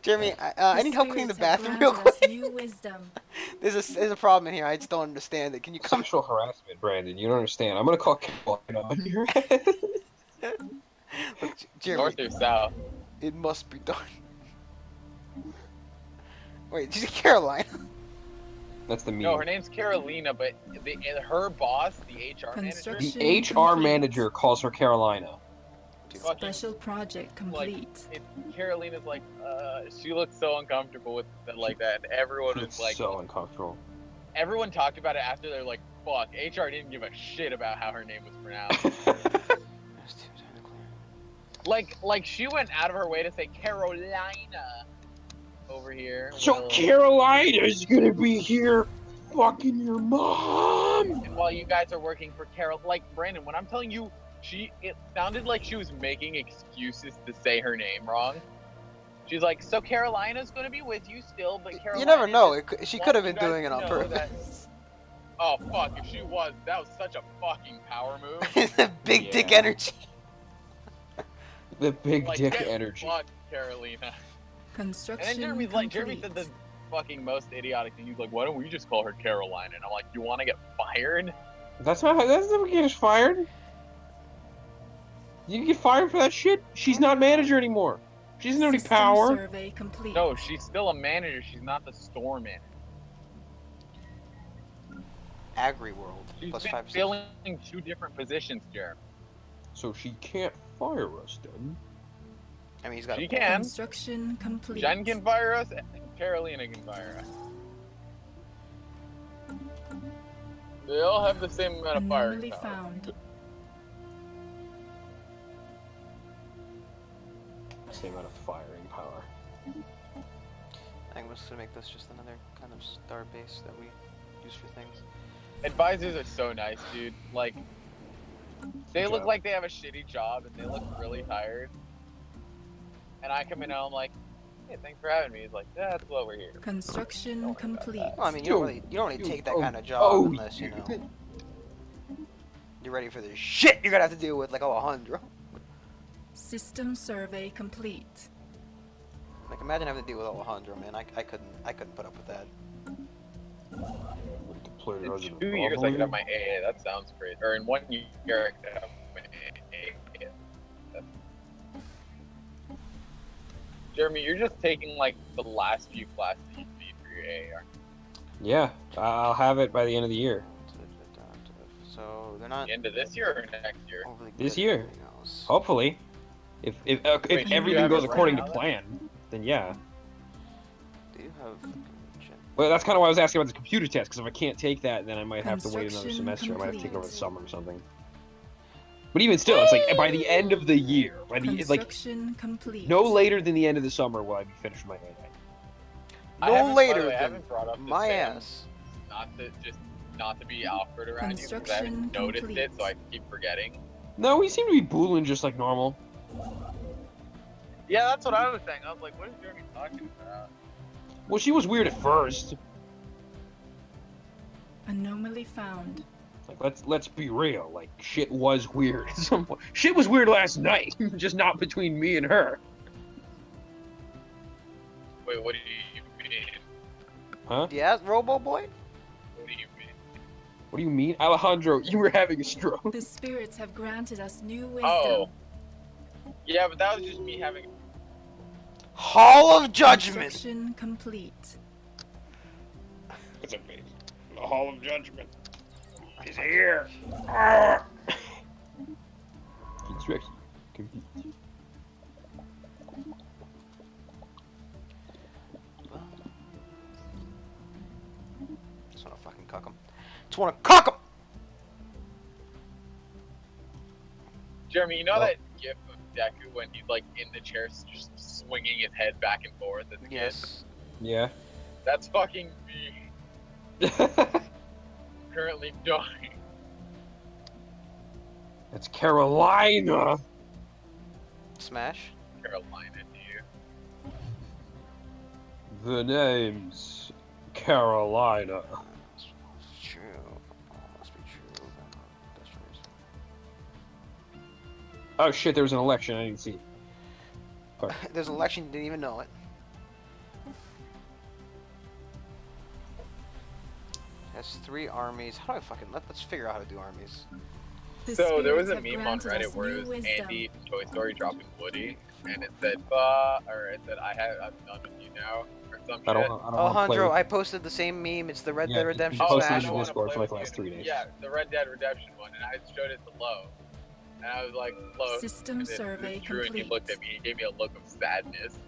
Jeremy, I need help cleaning the bathroom real quick. There's a problem in here. I just don't understand it. Can you come? Sexual harassment, Brandon. You don't understand. I'm gonna call Carolina on your head. Look, Jeremy, North or south? It must be done. Wait, did you say Carolina? That's the meme. No, her name's Carolina, but her boss, the HR manager. The HR manager calls her Carolina. Special project complete. Like, Carolina's like, she looks so uncomfortable with it like that. And everyone was like, so uncomfortable. Everyone talked about it after. They're like, fuck, HR didn't give a shit about how her name was pronounced. Like she went out of her way to say Carolina over here. So Carolina's gonna be here fucking your mom! And while you guys are working for like, Brandon, when I'm telling you, it sounded like she was making excuses to say her name wrong. She's like, so Carolina's gonna be with you still, but Carolina... You never know, she could have been doing it on purpose. Oh, fuck, if she was, that was such a fucking power move. Big dick energy. The big like, dick energy. Fuck, Carolina. Construction And then Jeremy said the fucking most idiotic thing. He's like, why don't we just call her Carolina? And I'm like, you want to get fired? That's not get us fired. You can get fired for that shit. She's not manager anymore. She doesn't have any power. Survey complete. No, she's still a manager. She's not the store manager. Agri-world. She's Plus been 5%. filling 2 different positions, Jeremy. So she can't fire us then. I mean, he's got. She can. Construction complete. Jen can fire us, and Carolina can fire us. They all have the same amount of fire Anomaly power. found. Same amount of firing power. I'm just gonna make this just another kind of star base that we use for things. Advisors are so nice, dude. Like, they look like they have a shitty job, and they look really tired. And I come in and I'm like, hey, thanks for having me. He's like, yeah, that's what we're here. Construction complete. Well, I mean, you don't really take that kind of job unless, you know, you're ready for the shit you're gonna have to deal with, like Alejandro. System survey complete. Like, imagine having to deal with Alejandro, man. I couldn't put up with that. In 2 years I could have my AA. That sounds great. Or in 1 year I could have my AA. Jeremy, you're just taking like the last few classes you need for your AA, aren't you? Yeah, I'll have it by the end of the year. So they're not. The end of this year or next year? This year, hopefully. If everything goes according to plan, then yeah. Do you have? Well, that's kind of why I was asking about the computer test, because if I can't take that, then I might have to wait another semester. I might have to take it over the summer or something. But even still, it's like by the end of the year, by the complete. No later than the end of the summer will I be finished with my AA. No later than my ass. Not to be awkward around you, because I haven't noticed it, so I keep forgetting. No, we seem to be booling just like normal. Yeah, that's what I was saying. I was like, what is Jeremy talking about? Well, she was weird at first. Anomaly found. Like, let's be real. Like, shit was weird at some point. Shit was weird last night, just not between me and her. Wait, what do you mean? Huh? Yeah, Robo Boy? What do you mean? What do you mean? Alejandro, you were having a stroke. The spirits have granted us new wisdom. Oh. Yeah, but that was just me having... Hall of Judgment! Construction complete. What's up, baby? The Hall of Judgment is here. Construction complete. Just wanna fucking cuck him. Just wanna cuck him! Jeremy, you know that gif of Deku when he's like in the chair just swinging his head back and forth as a kid? Yeah. That's fucking me. Currently dying. It's Carolina. Smash. Carolina to you. The name's Carolina. That's true. Must be true. That's true. Oh shit, there was an election, I didn't see it. There's an election, you didn't even know it. Has 3 armies. How do I fucking let's figure out how to do armies. So there was a meme on Reddit where it was Andy from Toy Story dropping Woody, and it said, I'm done with you now, or some shit. Alejandro, I posted the same meme. It's the Red Dead Redemption Smash. one. Discord for like the last 3 days. Yeah, the Red Dead Redemption one, and I showed it to Lo. And I was like, Lo, System survey true, and he looked at me, he gave me a look of sadness.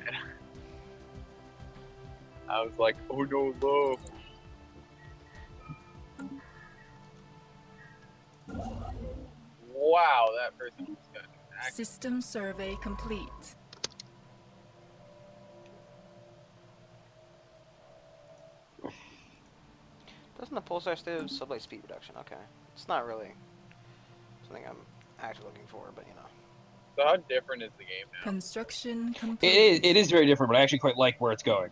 And I was like, oh no, Lo. Wow, that person was System survey complete. Doesn't the pulsar still have sublight speed reduction? Okay. It's not really something I'm actually looking for, but you know. So how different is the game now? Construction complete. It is very different, but I actually quite like where it's going.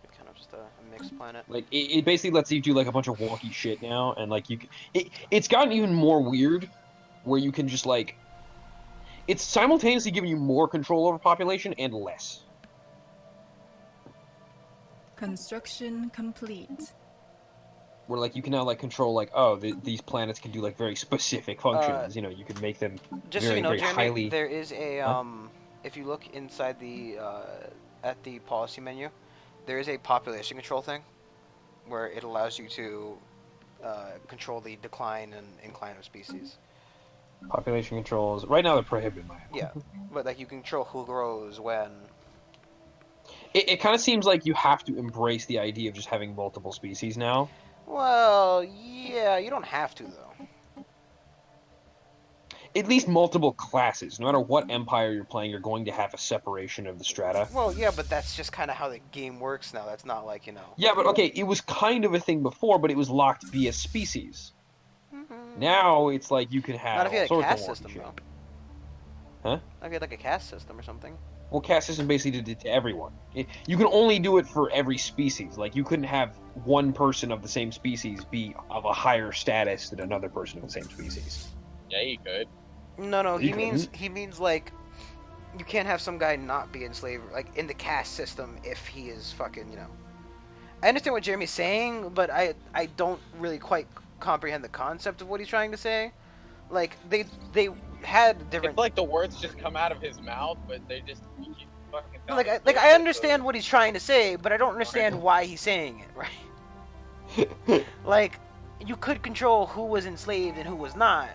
It's kind of just a mixed planet. Like it basically lets you do like a bunch of wonky shit now, and like it's gotten even more weird, where you can just like, it's simultaneously giving you more control over population and less. Construction complete. Where like you can now like control like, oh, these planets can do like very specific functions. You know, you can make them just very, so you know, very Jeremy, highly. there is a if you look inside the at the policy menu, there is a population control thing, where it allows you to control the decline and incline of species. Population controls. Right now they're prohibited by it. Yeah, but like you control who grows when. It kind of seems like you have to embrace the idea of just having multiple species now. Well, yeah, you don't have to though. At least multiple classes. No matter what empire you're playing, you're going to have a separation of the strata. Well, yeah, but that's just kind of how the game works now. That's not like, you know. Yeah, but okay, it was kind of a thing before, but it was locked via species. Now it's like you can have not if you had a all sorts caste of system, shit. though. Huh? If you had like a caste system or something. Well, caste system basically did it to everyone. You can only do it for every species. Like, you couldn't have one person of the same species be of a higher status than another person of the same species. Yeah, you could. No, You he means like you can't have some guy not be enslaved, like in the caste system if he is fucking, you know. I understand what Jeremy's saying, but I don't really quite comprehend the concept of what he's trying to say. Like they had different. It's like the words just come out of his mouth, but they just you keep fucking. Like I understand what he's trying to say, but I don't understand why he's saying it. Right? Like you could control who was enslaved and who was not.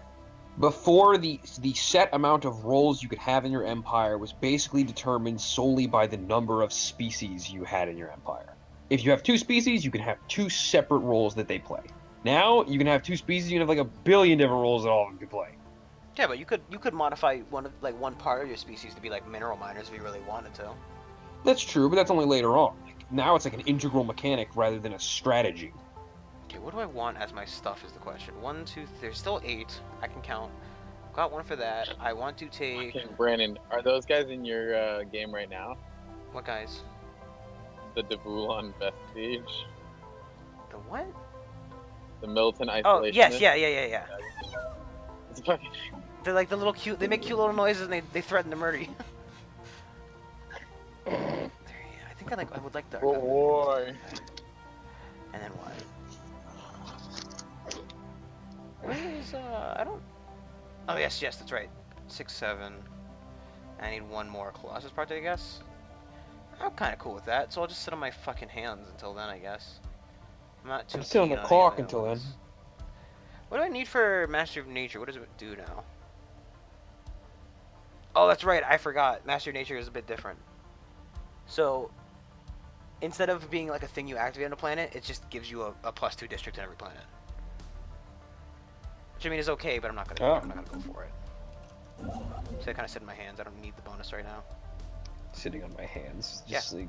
Before, the set amount of roles you could have in your empire was basically determined solely by the number of species you had in your empire. If you have 2 species, you can have 2 separate roles that they play. Now, you can have 2 species, you can have like a billion different roles that all of them can play. Yeah, but you could modify one part of your species to be like mineral miners if you really wanted to. That's true, but that's only later on. Like, now it's like an integral mechanic rather than a strategy. Okay, what do I want as my stuff is the question. 1, 2, there's still 8. I can count. Got one for that. I want to take. Okay, Brandon, are those guys in your game right now? What guys? The Dabulon Vestige. The what? The Militant Isolation. Oh yes, yeah. It's fucking. They're like the little cute. They make cute little noises and they threaten to murder you. I think I would like the. Oh boy. And then what? Where is I don't. Oh yes, that's right. 6, 7. I need one more Colossus part, I guess. I'm kind of cool with that, so I'll just sit on my fucking hands until then, I guess. I'm not too. I'm still on the clock until then. What do I need for Master of Nature? What does it do now? Oh, that's right. I forgot. Master of Nature is a bit different. So, instead of being like a thing you activate on a planet, it just gives you a +2 district in every planet. Which I mean is okay, but I'm not gonna go for it. So I kind of sit in my hands. I don't need the bonus right now. Sitting on my hands, just like,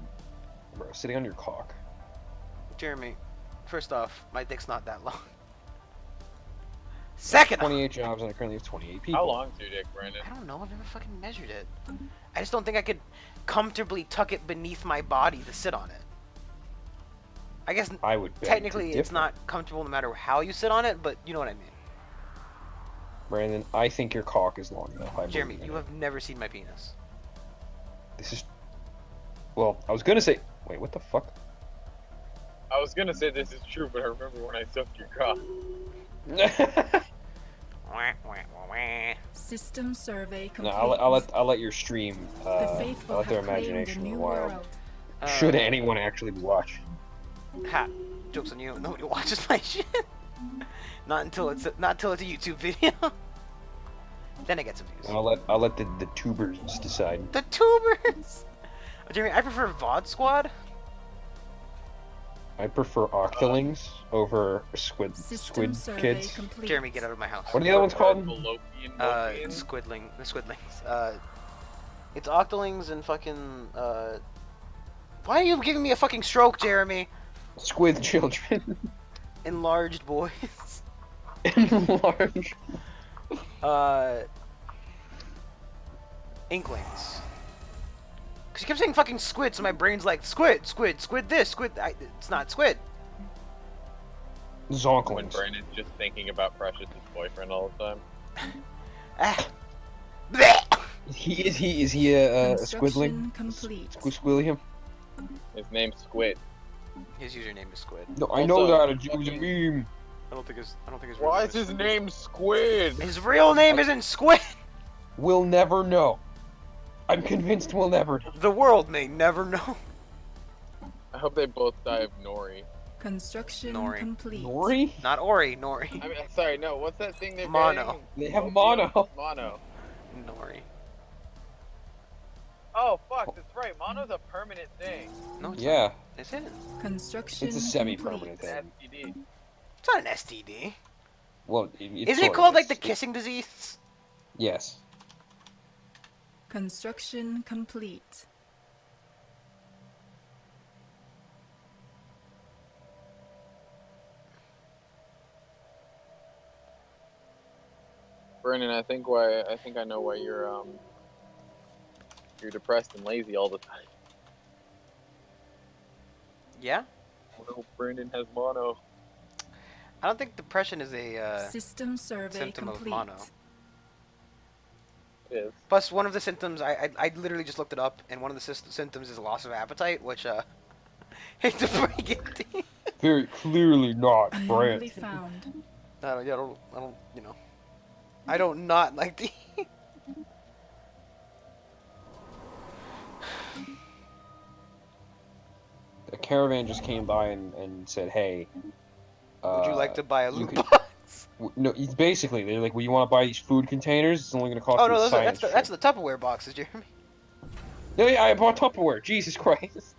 bro, sitting on your cock. Jeremy, first off, my dick's not that long. Second, 28 jobs, and I currently have 28 people. How long's your dick, Brandon? I don't know. I've never fucking measured it. I just don't think I could comfortably tuck it beneath my body to sit on it. I guess I would technically it's not comfortable no matter how you sit on it, but you know what I mean. Brandon, I think your cock is long enough. Jeremy, you have never seen my penis. This is... Well, I was gonna say... Wait, what the fuck? I was gonna say this is true, but I remember when I sucked your cock. System survey complete. No, I'll let your stream let their imagination run wild. Should anyone actually be watching? Ha! Joke's on you. Nobody watches my shit. Not until it's a YouTube video. Then I get some views. I'll let the tubers decide. The tubers. Jeremy, I prefer VOD Squad. I prefer octolings over squid kids. Complete. Jeremy, get out of my house. What are the other ones called? Squidlings. The squidlings. It's octolings and fucking. Why are you giving me a fucking stroke, Jeremy? Squid children. Enlarged boys. Enlarged. Inklings. Cause you kept saying fucking squid, so my brain's like squid this, squid. It's not squid. When Zonklings. Brandon's just thinking about Precious's boyfriend all the time. Ah. Blech. Is he a squidling? Complete. Squilliam? His name's Squid. His username is Squid. No, I know that. It was a meme. I don't think his. Why is his name Squid? His real name isn't Squid. We'll never know. I'm convinced we'll never know. The world may never know. I hope they both die of Nori. Construction Nori. complete. Nori? Not Ori, Nori. I mean, sorry, no. What's that thing they're Mono. They have mono. Mono. Nori. Oh fuck, that's right. Mono's a permanent thing. No, it's Yeah, not. Is it? Construction it's a semi-permanent complete. thing. STD. It's not an STD. Well, Isn't it called like the kissing disease? Yes. Construction complete. Brandon, I think I know why you're depressed and lazy all the time. Yeah. Oh, Brandon has mono. I don't think depression is a System survey symptom complete. of mono. It is. Plus, one of the symptoms, I literally just looked it up, and one of the symptoms is loss of appetite, which, hate to break it to you. Very clearly not Anomaly Brand. found. I don't, you know. I don't not like the... A caravan just came by and said, "Hey, Would you like to buy a you loot could- box? No, it's basically they're like, well, you want to buy these food containers? It's only going to cost Oh, you no, a science that's the Tupperware boxes, Jeremy. No, yeah, I bought Tupperware. Jesus Christ,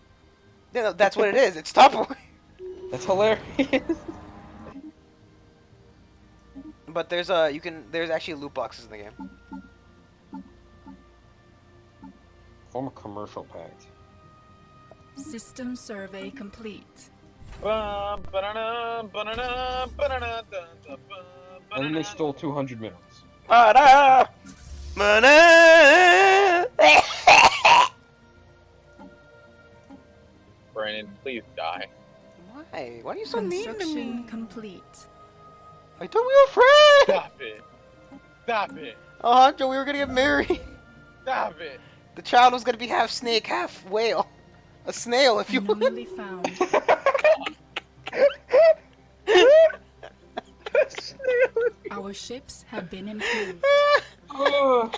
Yeah, no, that's what it is. It's Tupperware. that's hilarious. But there's actually loot boxes in the game. Form a commercial pact. System survey complete. And then they stole 200 minerals. Ba-da! Ba-da! Brandon, please die. Why? Why are you so mean to me? Construction complete. I thought we were friends! Stop it. Stop it. Oh, Hunter, we were gonna get married. Stop it. The child was gonna be half snake, half whale. A snail, if you will. Anomaly found. Our ships have been improved. Oh.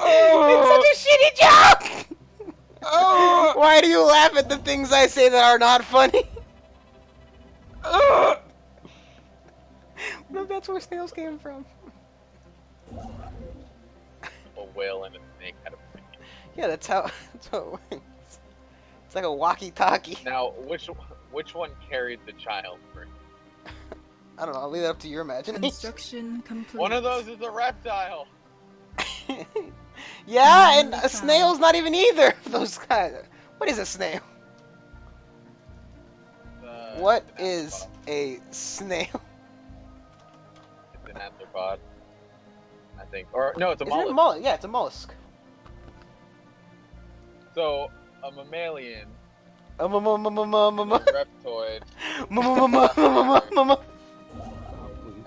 It's such a shitty joke! Oh. Why do you laugh at the things I say that are not funny? Oh. What if that's where snails came from? A whale and a snake had a fight. Yeah, that's how it works. It's like a walkie-talkie. Now, which one carried the child first? I don't know, I'll leave that up to your imagination. Construction complete. One of those is a reptile. Yeah, and a snail's not even either of those guys. What is a snail? What is a snail? It's an arthropod, I think. Or, no, it's a Isn't it mollusk. yeah, it's a mollusk. So, a mammalian, A a reptoid, and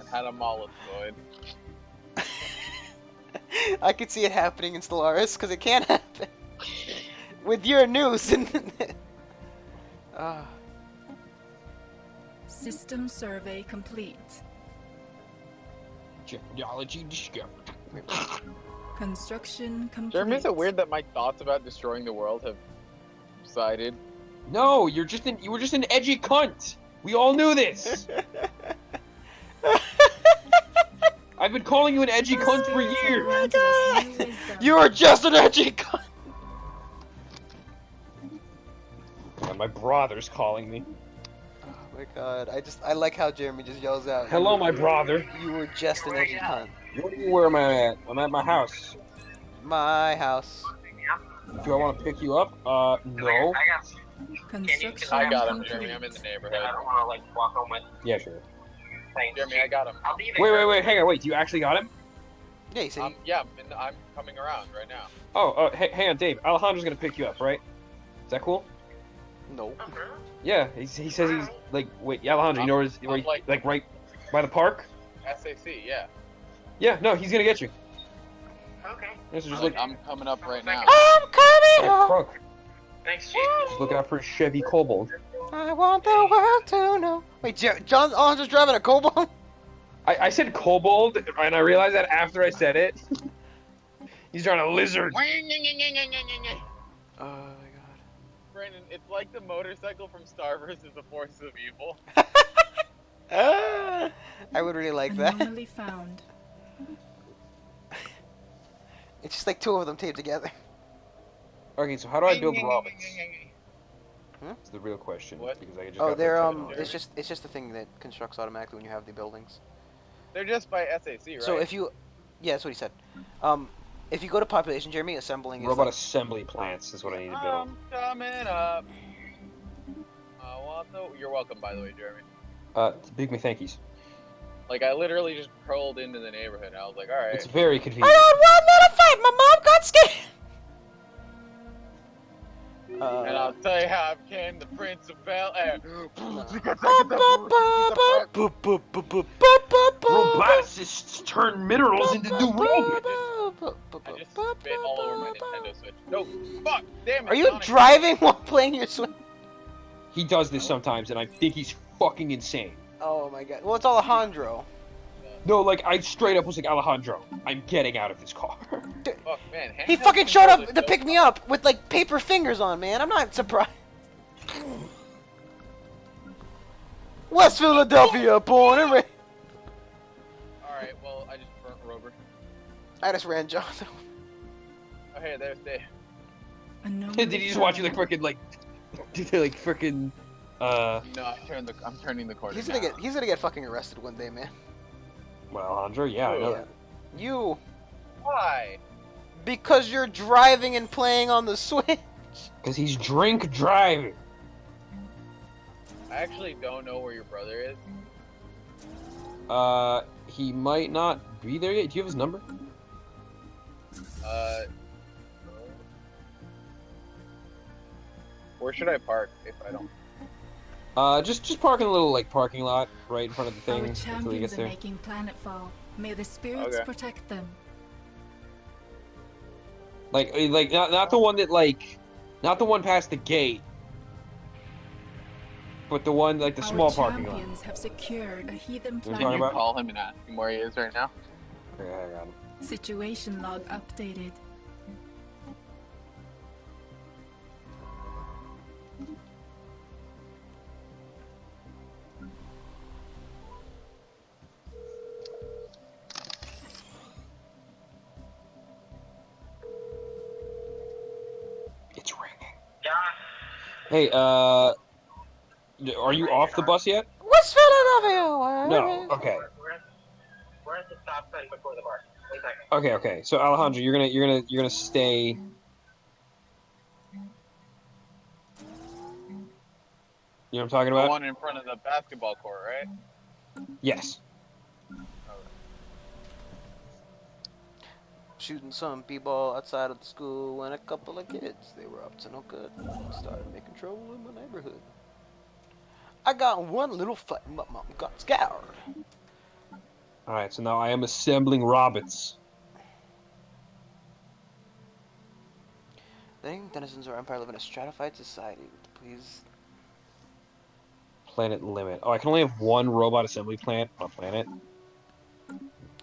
had a molluscoid. I could see it happening in Stellaris, because it can happen. With your news and... System survey complete. Technology discovered. Construction complete. Jeremy, is it weird that my thoughts about destroying the world have subsided? No, you were just an edgy cunt. We all knew this. I've been calling you an edgy cunt for years. Oh my God. You are just an edgy cunt. I My brother's calling me. Oh my god, I like how Jeremy just yells out. Hello, my brother. You were just an edgy cunt. Where am I at? I'm at my house. My house. Do I want to pick you up? No. Construction I got him, complete. Jeremy. I'm in the neighborhood. I don't want to like walk home with. Yeah, sure. Jeremy, I got him. Wait, hang on, wait, do you actually got him? Yeah, you said Yeah, I'm coming around right now. Oh, hang on, Dave. Alejandro's gonna pick you up, right? Is that cool? no. Yeah, he says he's like, wait, Alejandro, you know where he's like right by the park? SAC, yeah. Yeah, no, he's gonna get you. Okay. This is just like, I'm coming up right now. I'm coming home. Crunk. Thanks, Chief. Just looking out for a Chevy Cobalt. I want the world to know. Wait, John Alonso's driving a Cobalt? I said Cobalt, and I realized that after I said it. He's driving a Lizard. Oh my god. Brandon, it's like the motorcycle from Star vs. the Forces of Evil. I would really like that. Anomaly found. It's just like two of them taped together. Okay, so how do I build robots? Hmm? That's the real question. What? Because I just Oh, got they're that it's just a thing that constructs automatically when you have the buildings. They're just by SAC, right? So if you, yeah, that's what he said. If you go to population, Jeremy, assembling is robot like, assembly plants is what I need to build. I'm coming up. You're welcome, by the way, Jeremy. Big me thankies. Like, I literally just rolled into the neighborhood. I was like, alright. It's very convenient. I got one little fight. My mom got scared. And I'll tell you how I became the Prince of Bel Air. Roboticists turn minerals into new robots. I just spit all over my Nintendo Switch. No, fuck! Damn it! Are you Sonic. driving while playing your Switch? He does this sometimes, and I think he's fucking insane. Oh my god. Well, it's Alejandro. No, like, I straight up was like, Alejandro, I'm getting out of this car. Fuck, man. He handheld fucking showed up controllers to don't- pick me up with like paper fingers on, man. I'm not surprised. West Philadelphia, born and raised. Alright, well, I just burnt Robert. I just ran Jonathan. Oh, hey, there's Dave. Anomaly Did he just watch you like found. freaking like, like freaking, No, I'm turning the corner. He's gonna get fucking arrested one day, man. well, Alejandro, yeah, I know Ooh. that. You, Why? because you're driving and playing on the Switch. Because he's drink driving. I actually don't know where your brother is. He might not be there yet. Do you have his number? Where should I park if I don't? Just park in a little like parking lot right in front of the thing Our until he champions gets are there. making planetfall. May the spirits Okay. protect them. Like not the one that like, not the one past the gate, but the one like the Our small parking lot. champions have secured a heathen What are you Can talking you planet. about? call him and ask him where he is right now? Okay, I got him. Situation log updated. It's ringing. Yeah. Hey, are you off the bus yet? West Philadelphia. No. Okay. We're at the stop sign before the bar. 1 second. Okay. So Alejandro, you're gonna stay. You know what I'm talking The about? one in front of the basketball court, right? Yes. Shooting some b-ball outside of the school when a couple of kids, they were up to no good, started making trouble in my neighborhood. I got one little fight, my mom got scared. Alright, so now I am assembling robots. I think denizens of our empire live in a stratified society. Please. Planet limit. Oh, I can only have one robot assembly plant on a planet.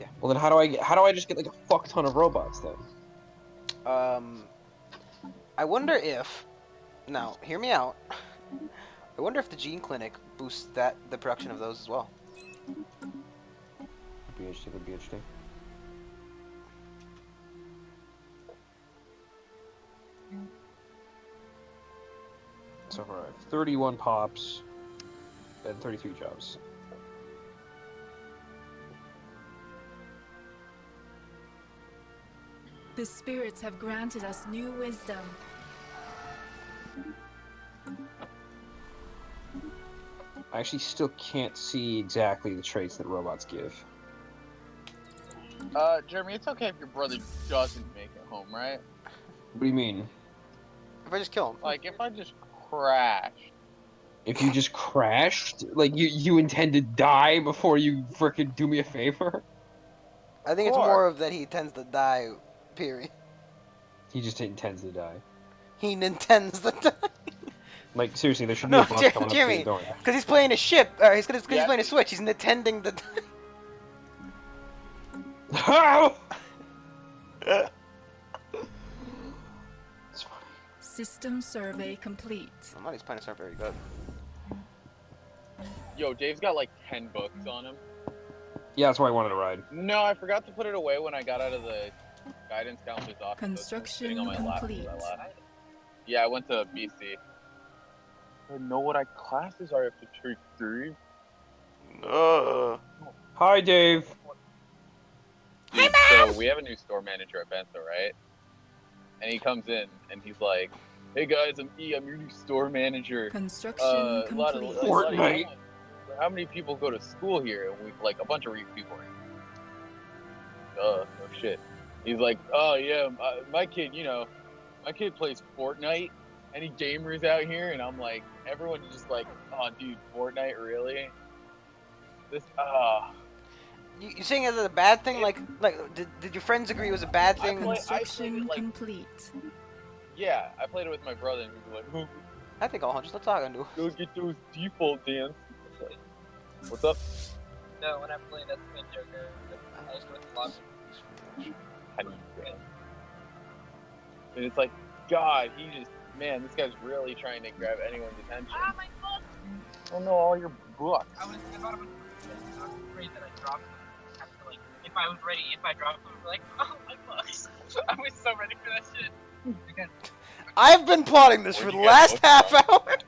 Yeah. Well, then how do I just get like a fuck ton of robots then? I wonder if, now, hear me out. I wonder if the gene clinic boosts the production of those as well. Would be interesting. So far, I have 31 pops and 33 jobs. The spirits have granted us new wisdom. I actually still can't see exactly the traits that robots give. Jeremy, it's okay if your brother doesn't make it home, right? What do you mean? If I just kill him. Like, if I just crashed. If you just crashed? Like, you intend to die before you frickin' do me a favor? I think it's more of that he tends to die, period. He just intends to die. He intends to die. Like, seriously, there should be a bus coming up to the door. Because he's playing a ship, or he's playing a Switch, he's intending to die. How? It's funny. System survey complete. I'm not, his planets aren't very good. Yo, Dave's got like 10 books on him. Yeah, that's why I wanted to ride. No, I forgot to put it away when I got out of the guidance counselor's office. Construction complete. Yeah, I went to BC. I know what classes I have to take, Dave. Hi, Dave. Dude, so we have a new store manager at Bento, right? And he comes in and he's like, "Hey guys, I'm E. I'm your new store manager. Construction complete. Fortnite. How many people go to school here?" And we like a bunch of people. Oh shit. He's like, "Oh yeah, my kid, my kid plays Fortnite. Any gamers out here?" And I'm like, everyone's just like, "Oh, dude, Fortnite, really? This, You saying it as a bad thing? Like did your friends agree it was a bad thing? Construction complete. Yeah, I played it with my brother, and he was like, I think I'll just let's talk and do. "Go get those default dance." What's up? No, when I played that's the Joker, I just went to lobby. How do you dance? And it's like, God, man, this guy's really trying to grab anyone's attention. Ah, my book! Oh no, all your books. I thought it was afraid that I dropped them. After, like, if I was ready, if I dropped them, I'd be like, oh, my books. I was so ready for that shit. I've been plotting this for the last half hour.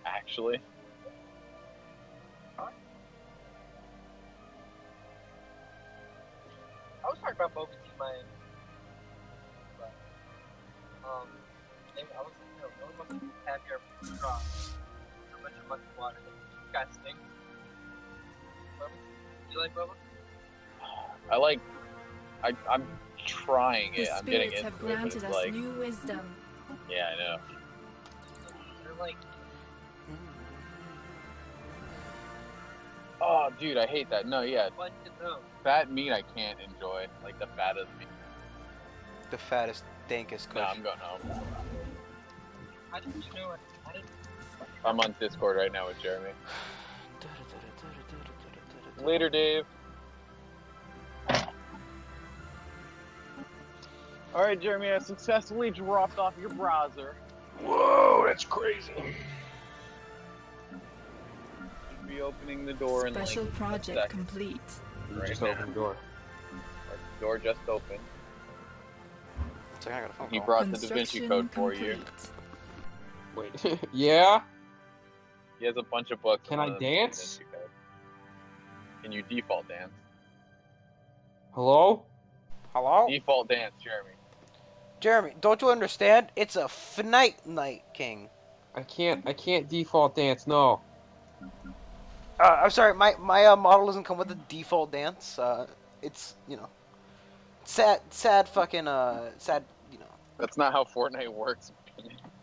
Actually. I was talking about Boba Tea, maybe I was thinking, no one must have your straw. A bunch of muddy water. You guys stink. Boba Tea? You like Boba? I'm trying it. The I'm getting spirits into have it, but granted it's us like, new wisdom. yeah, I know. They're like, Oh, dude, I hate that. No, yeah, what to know? fat meat I can't enjoy. Like the fattest meat. The fattest, dankest No, kush. I'm going home. How did you know it? How did I'm on Discord right now with Jeremy. Later, Dave. Alright, Jeremy, I successfully dropped off your browser. Whoa, that's crazy. Should be opening the door Special in like project a second. complete. Right Just now. open the door. Our door just opened. So I got a phone He call. brought the Da Vinci Code for you. Wait. Yeah? He has a bunch of books. Can on I the dance? Da Vinci Code. Can you default dance? Hello? Hello? Default dance, Jeremy. Jeremy, don't you understand? It's a Fnight Night King. I can't default dance, no. I'm sorry, my model doesn't come with a default dance. It's, sad fucking, sad, That's not how Fortnite works.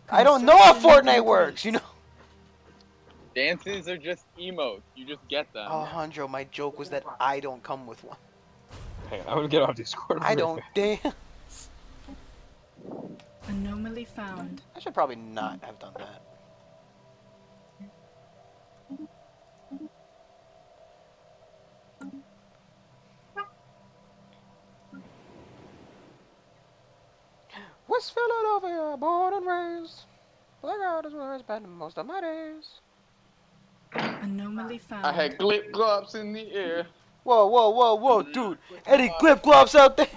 I don't know how Fortnite works, Dances are just emotes. You just get them. Alejandro, my joke was that I don't come with one. Hang on, I'm gonna get off Discord. I don't dance. Anomaly found. I should probably not have done that. West Philadelphia, born and raised. Blackout is where I spent most of my days. Anomaly found. I had glip glops in the air. Whoa, dude. Any glip glops out there?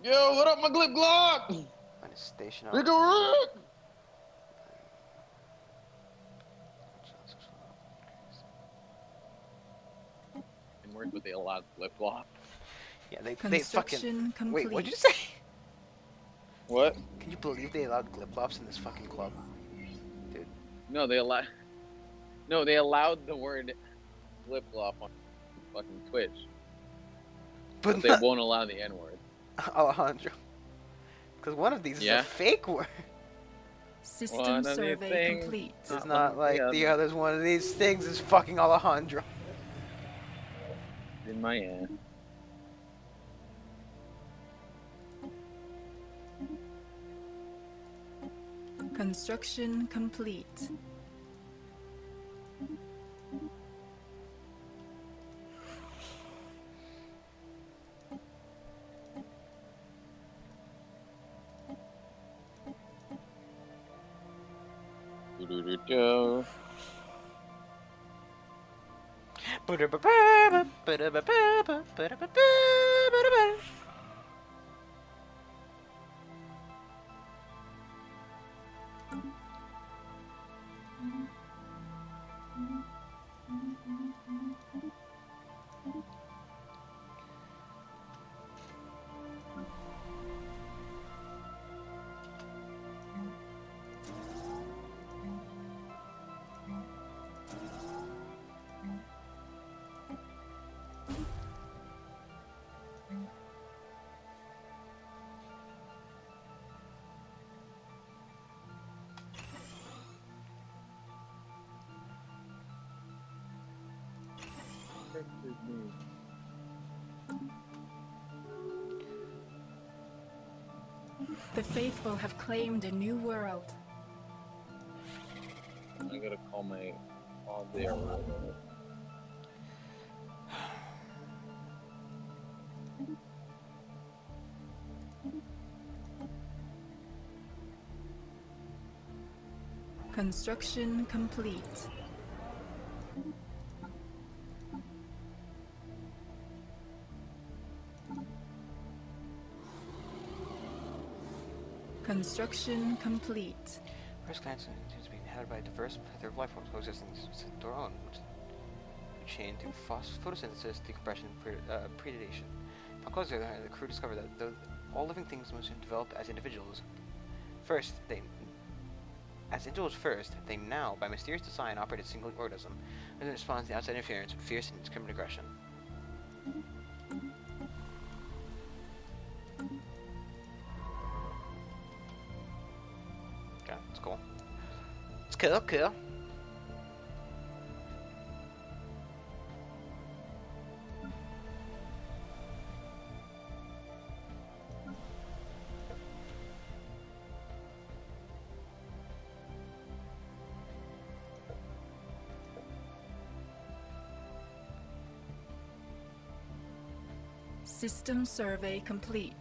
Yo, what up, my glip glock? Find a station Big out. Rick. Words, but they allowed flip flop. Yeah, they fucking complete. wait. What'd you say? What? Can you believe they allowed glip flops in this fucking club, dude? No, they allowed. No, they allowed the word flip flop on fucking Twitch, but they won't allow the N word. Alejandro, because one of these is a fake word. System survey complete. It's not like the other's one of these things is fucking Alejandro. In my ass. Construction complete. Do-do-do-do. The faithful have claimed a new world. I gotta call my there. Construction complete. Construction complete. First glance seems to be inhabited by a diverse plethora of life forms coexisting with their own, which chain through photosynthesis, decompression, predation. Upon close the crew discovered that though all living things must develop as individuals first, they now, by mysterious design, operate as a single organism, and responds to outside interference with fierce and indiscriminate aggression. Okay, it's cool. It's cool. System survey complete.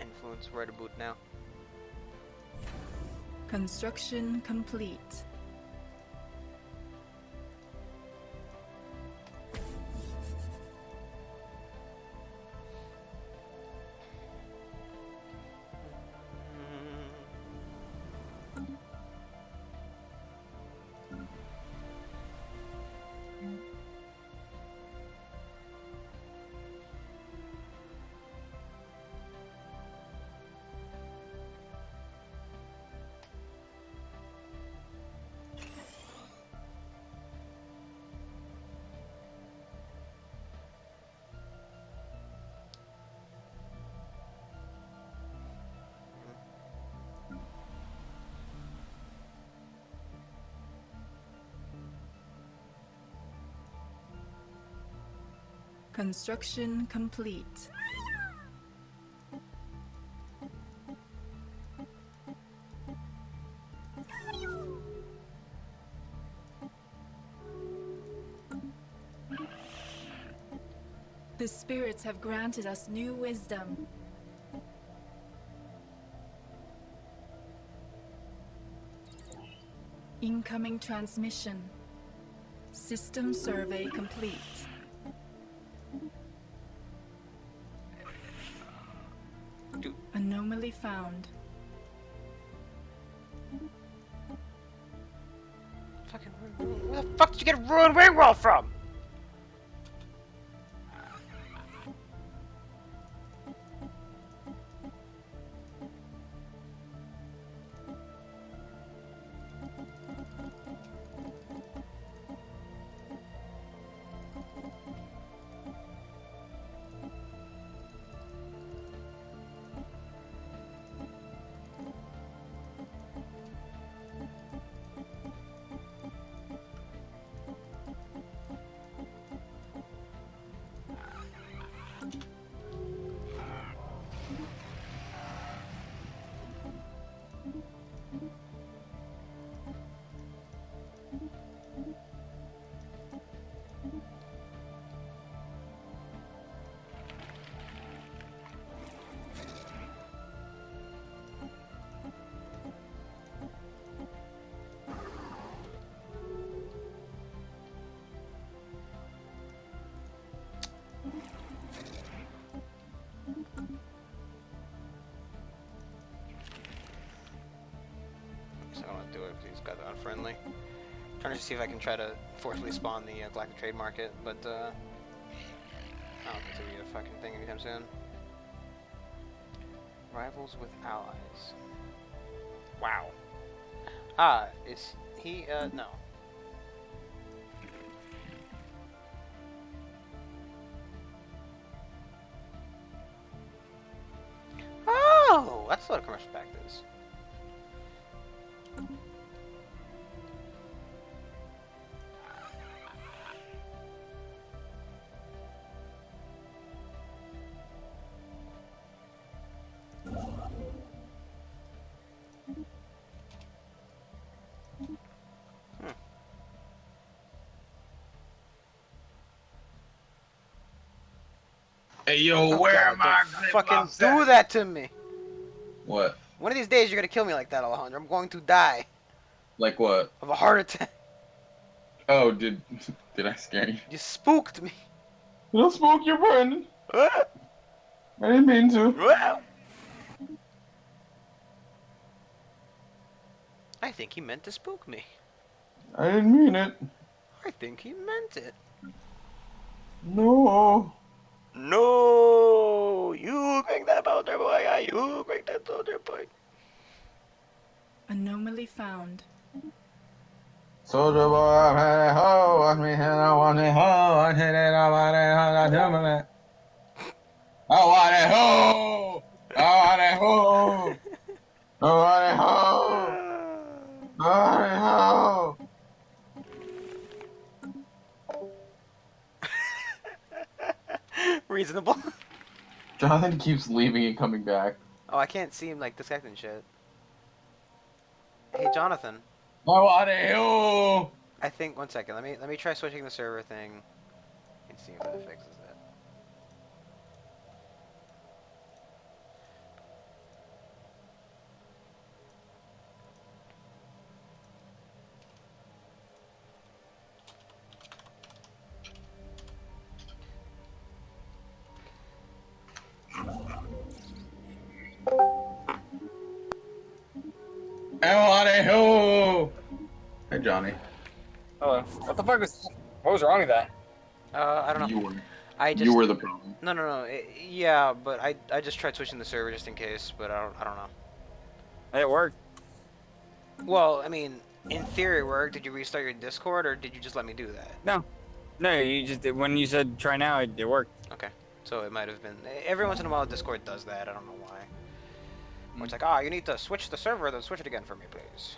Influence right about now. Construction complete. Construction complete. spirits have granted us new wisdom. Incoming transmission. System survey complete. Anomaly found. Fucking where the fuck did you get a ruined ring roll from? I don't want to do it because these guys are unfriendly. I'm trying to see if I can try to forcibly spawn the Galactic Trade Market, but I don't think it's gonna be a fucking thing anytime soon. Rivals with allies. Wow. Ah, is he, no. Oh, that's what a commercial pact is. Hey yo, where am I? Fucking do that to me. What? One of these days you're gonna kill me like that, Alejandro. I'm going to die Like what? of a heart attack. Oh, did I scare you? You spooked me. Don't spook your friend. I didn't mean to. I think he meant to spook me. I didn't mean it. I think he meant it. No. No, you bring that soldier boy. You bring that soldier boy. Anomaly found. Soldier boy, I'm headed home. Watch me head, I want it home. I hit it, I want it home. I want it home. I want it home. I want it home. I want it home. Reasonable. Jonathan keeps leaving and coming back. Oh, I can't see him like disconnecting shit. Hey, Jonathan. I want it home. I think 1 second. Let me try switching the server thing and see if that fixes it. I want it home. Hey, Johnny. Oh, what the fuck was? What was wrong with that? I don't know. You were. I just. You were the problem. No. Yeah, but I just tried switching the server just in case, but I don't know. It worked. Well, I mean, in theory it worked. Did you restart your Discord, or did you just let me do that? No, you just when you said try now, it worked. Okay, so it might have been. Every once in a while, Discord does that. I don't know why. Where it's like, ah, you need to switch the server, then switch it again for me, please.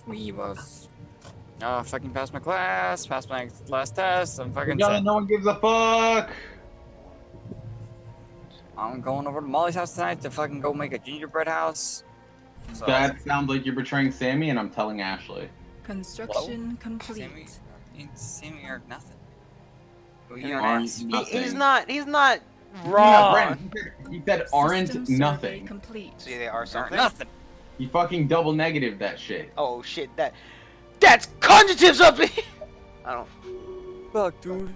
We was. Oh, fucking passed my class, passed my last test. I'm fucking. Johnny, no one gives a fuck. I'm going over to Molly's house tonight to fucking go make a gingerbread house. So, That sounds like you're betraying Sammy, and I'm telling Ashley. Construction complete. Sammy or nothing. He's not wrong. Brandon, he said aren't nothing. Complete. See, they are something. Nothing. He fucking double negative that shit. Oh shit, that's conjunctives up here. I don't. Fuck, dude.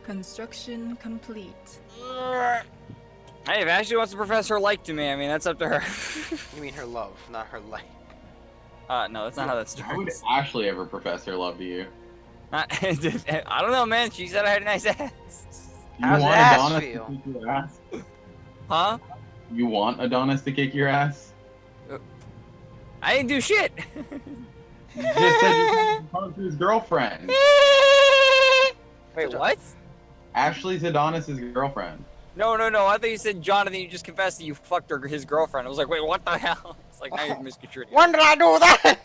Construction complete. Hey, if Ashley wants to profess her like to me, I mean, that's up to her. You mean her love, not her like. No, that's not how that starts. Why would Ashley ever profess her love to you? I don't know, man. She said I had a nice ass. You How's want ass Adonis feel? to kick your ass? Huh? You want Adonis to kick your ass? I didn't do shit. You just said you proposed to his girlfriend. Wait, what? Ashley's Adonis' girlfriend. No. I thought you said Jonathan. You just confessed that you fucked his girlfriend. I was like, wait, what the hell? It's like, now you're misconstruing. When did I do that?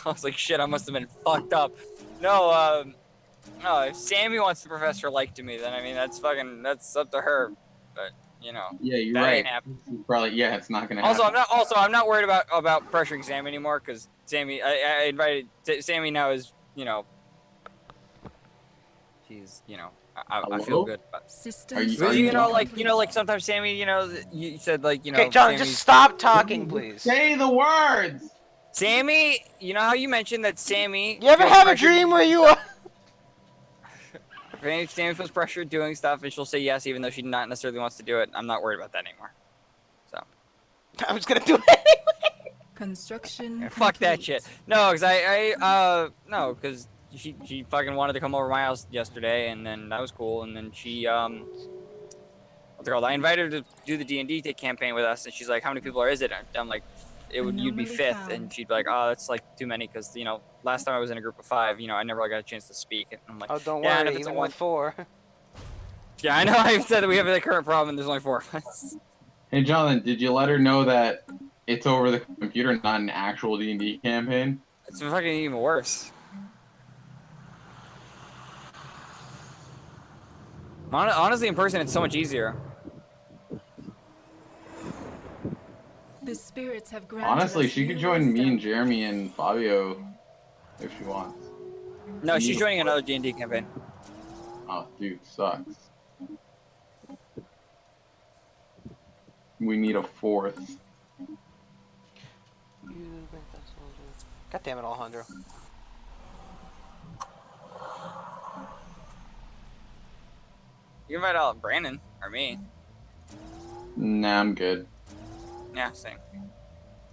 I was like, shit, I must have been fucked up. No, if Sammy wants to profess her like to me, then I mean, that's up to her. But you know. Yeah, you're that right. Ain't happening. Probably, yeah, it's not gonna happen. I'm not worried about pressuring Sammy anymore because Sammy, I invited Sammy now is, you know, she's, you know, I feel good. You know, like sometimes Sammy, you know, you said like, you know. Okay, John, Sammy's... just stop talking, please. Say the words. Sammy, you know how you mentioned that Sammy. You ever have a dream where you are? If Sammy feels pressure doing stuff and she'll say yes even though she not necessarily wants to do it, I'm not worried about that anymore. So. I'm just gonna do it anyway. Construction. Fuck that shit. No, because she fucking wanted to come over to my house yesterday, and then that was cool. And then she I invited her to do the D&D campaign with us, and she's like, "How many people is it?" I'm like, you'd be fifth, and she'd be like, "Oh, that's like too many," because you know, last time I was in a group of 5, you know, I never really got a chance to speak. And I'm like, oh, don't yeah, worry, even with 4. Yeah, I know. I said that we have the current problem, and there's only 4 of us. Hey, Jonathan, did you let her know that it's over the computer, not an actual D&D campaign? It's fucking even worse. Honestly, in person, it's so much easier. The spirits have granted Honestly, she could join me and Jeremy and Fabio if she wants. No, she's joining another D&D campaign. Oh, dude, sucks. We need a 4th. God damn it, Alejandro. You can invite Brandon or me. Nah, I'm good. Yeah, same.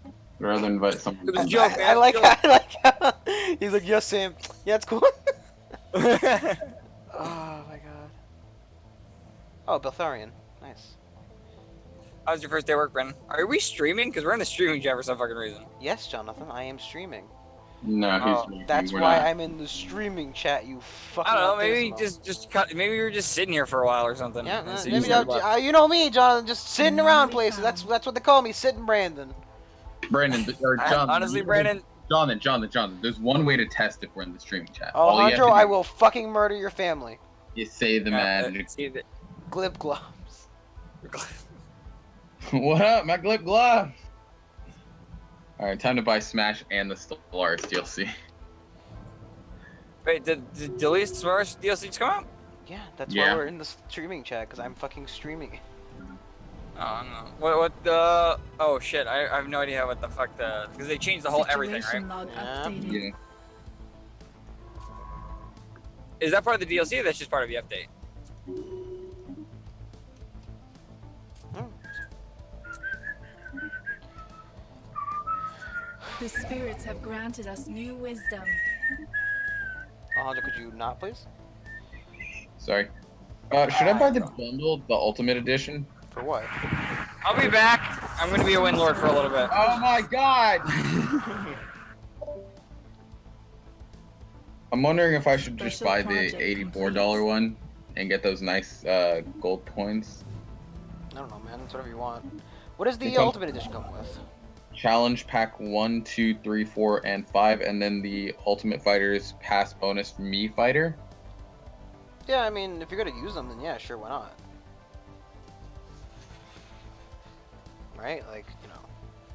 I'd rather invite someone. It was a joke, man. I like how he's like, yes, Sam. Yeah, it's cool. Oh my god. Oh, Beltharian. Nice. How was your first day at work, Brandon? Are we streaming? Because we're in the streaming chat for some fucking reason. Yes, Jonathan, I am streaming. No, he's that's why I'm in the streaming chat, you fucking. I don't know, maybe maybe we were just sitting here for a while or something. Yeah, maybe you know me, Jonathan, just sitting around places. That's what they call me, sitting Brandon. Brandon, or Jonathan. Honestly, Brandon. Jonathan, there's one way to test if we're in the streaming chat. Alejandro, I will fucking murder your family. You say the magic. Glib gloves. What up, my glib glove? Alright, time to buy Smash and the Stellaris DLC. Wait, did Delete Stellaris DLC just come out? Yeah, that's why we're in the streaming chat, because I'm fucking streaming it. Oh, no. What the... Oh, shit, I have no idea what the fuck the... Because they changed the whole everything, right? Yeah. Is that part of the DLC or that's just part of the update? The spirits have granted us new wisdom. Alejandro, could you not, please? Sorry. Should I buy the bundle, the Ultimate Edition? For what? I'll be back. I'm gonna be a Windlord for a little bit. Oh my god! I'm wondering if I should just buy the $84 one and get those nice gold coins. I don't know, man. It's whatever you want. What does the Ultimate Edition come with? Challenge Pack 1, 2, 3, 4, and 5, and then the Ultimate Fighters Pass bonus for Me Fighter. Yeah, I mean, if you're gonna use them, then yeah, sure, why not? Right? Like, you know.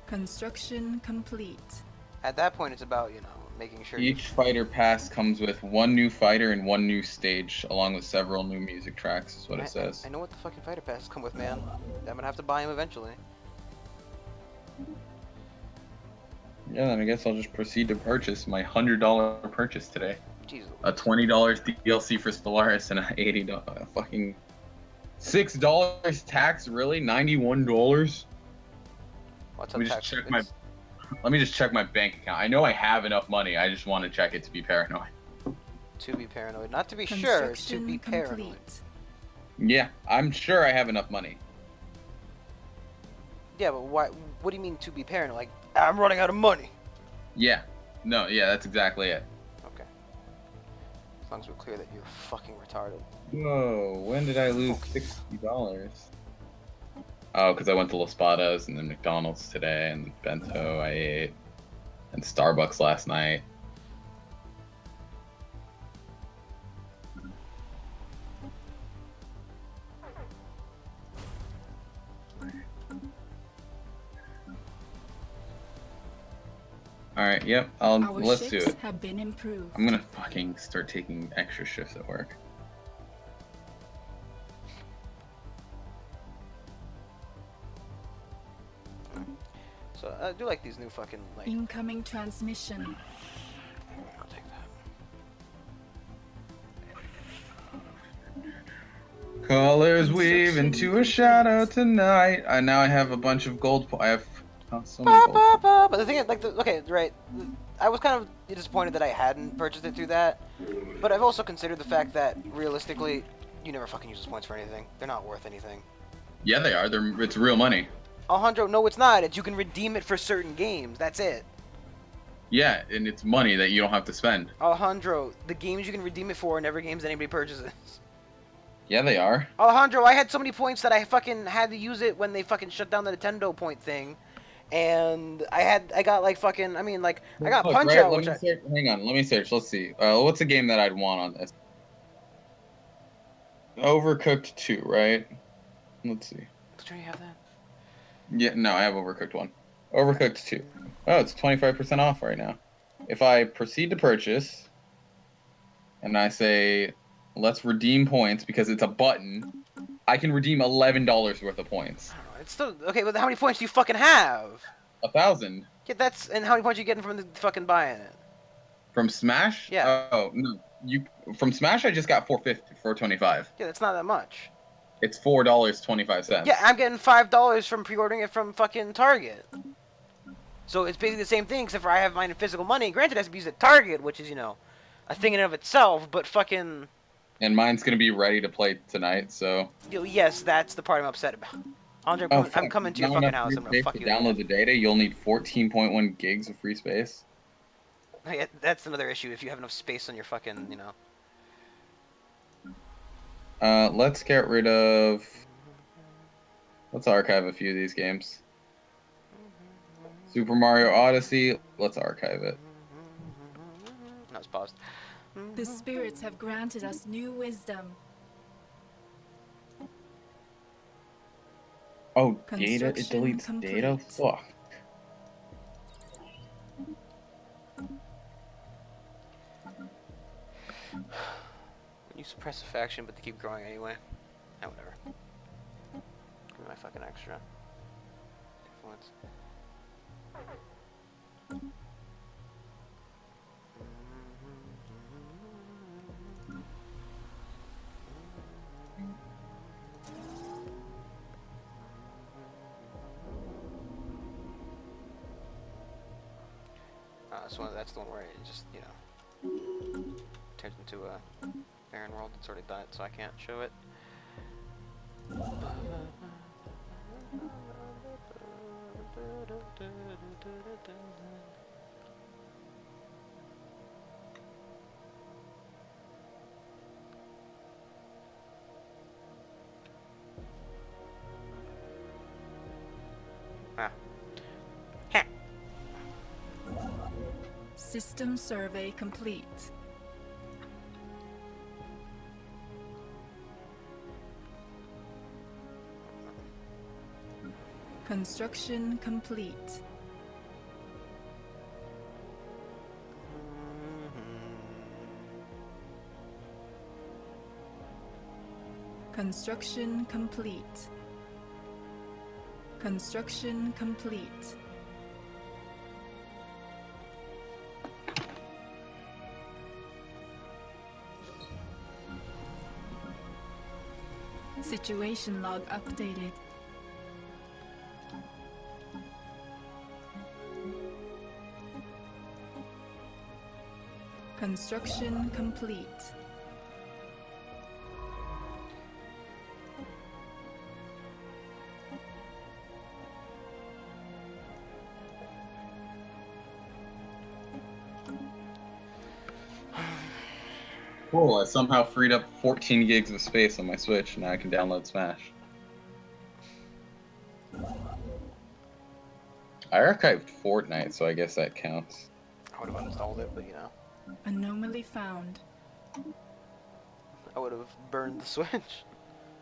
Construction complete. At that point, it's about, you know, making sure Each fighter pass comes with 1 new fighter and 1 new stage, along with several new music tracks, is what it says. I know what the fucking fighter passes come with, man. I'm gonna have to buy them eventually. Yeah, then I guess I'll just proceed to purchase my $100 purchase today. Jesus. A $20 DLC for Stellaris and a $80 fucking $6 tax. Really, $91. What's Let me just check my. Let me just check my bank account. I know I have enough money. I just want to check it to be paranoid. To be paranoid, not to be sure. To be paranoid. Yeah, I'm sure I have enough money. Yeah, but why? What do you mean to be paranoid? Like, I'm running out of money. Yeah. No, yeah, that's exactly it. Okay. As long as we're clear that you're fucking retarded. Whoa, when did I lose $60? Oh, because I went to Los Patos and then McDonald's today and Bento I ate and Starbucks last night. Alright, yep, let's do it. Have been improved. I'm gonna fucking start taking extra shifts at work. So I do like these new fucking like. Incoming transmission. I'll take that. Colors weave into a shadow tonight. Now I have a bunch of gold. I have so many gold. But the thing is, like, okay, right. I was kind of disappointed that I hadn't purchased it through that. But I've also considered the fact that realistically, you never fucking use those points for anything. They're not worth anything. Yeah, they are. It's real money. Alejandro, no, it's not. It's you can redeem it for certain games. That's it. Yeah, and it's money that you don't have to spend. Alejandro, the games you can redeem it for are never games that anybody purchases. Yeah, they are. Alejandro, I had so many points that I fucking had to use it when they fucking shut down the Nintendo point thing. And I got like fucking, I mean, like, I got Punch Out, which hang on, let me search, let's see. What's a game that I'd want on this? Overcooked 2, right? Let's see. Don't you have that? Yeah, no, I have Overcooked 1. Overcooked 2. Oh, it's 25% off right now. If I proceed to purchase, and I say, let's redeem points because it's a button, I can redeem $11 worth of points. It's still, okay, but how many points do you fucking have? 1,000. Yeah, and how many points are you getting from the fucking buying it? From Smash? Yeah. Oh, no. From Smash, I just got 425. Yeah, that's not that much. It's $4.25. Yeah, I'm getting $5 from pre-ordering it from fucking Target. So it's basically the same thing, except for I have mine in physical money. Granted, it has to be used at Target, which is, you know, a thing in and of itself, but fucking... And mine's gonna be ready to play tonight, so... Yes, that's the part I'm upset about. Andre, I'm coming to your fucking house. I'm gonna fuck you. Download the data, you'll need 14.1 gigs of free space. Yeah, that's another issue if you have enough space on your fucking, you know... Let's get rid of... Let's archive a few of these games. Super Mario Odyssey, let's archive it. No, it's paused. The spirits have granted us new wisdom. Oh, data? It deletes data? Fuck. You suppress a faction, but they keep growing anyway. Ah, whatever. Give me my fucking extra. Influence. That's the one where it just, you know, turns into a barren world. It's already done it, so I can't show it. Ah. System survey complete. Construction complete. Construction complete. Construction complete. Situation log updated. Construction complete. Cool, I somehow freed up 14 gigs of space on my Switch, and now I can download Smash. I archived Fortnite, so I guess that counts. I would have uninstalled it, but you know. Anomaly found. I would have burned the Switch.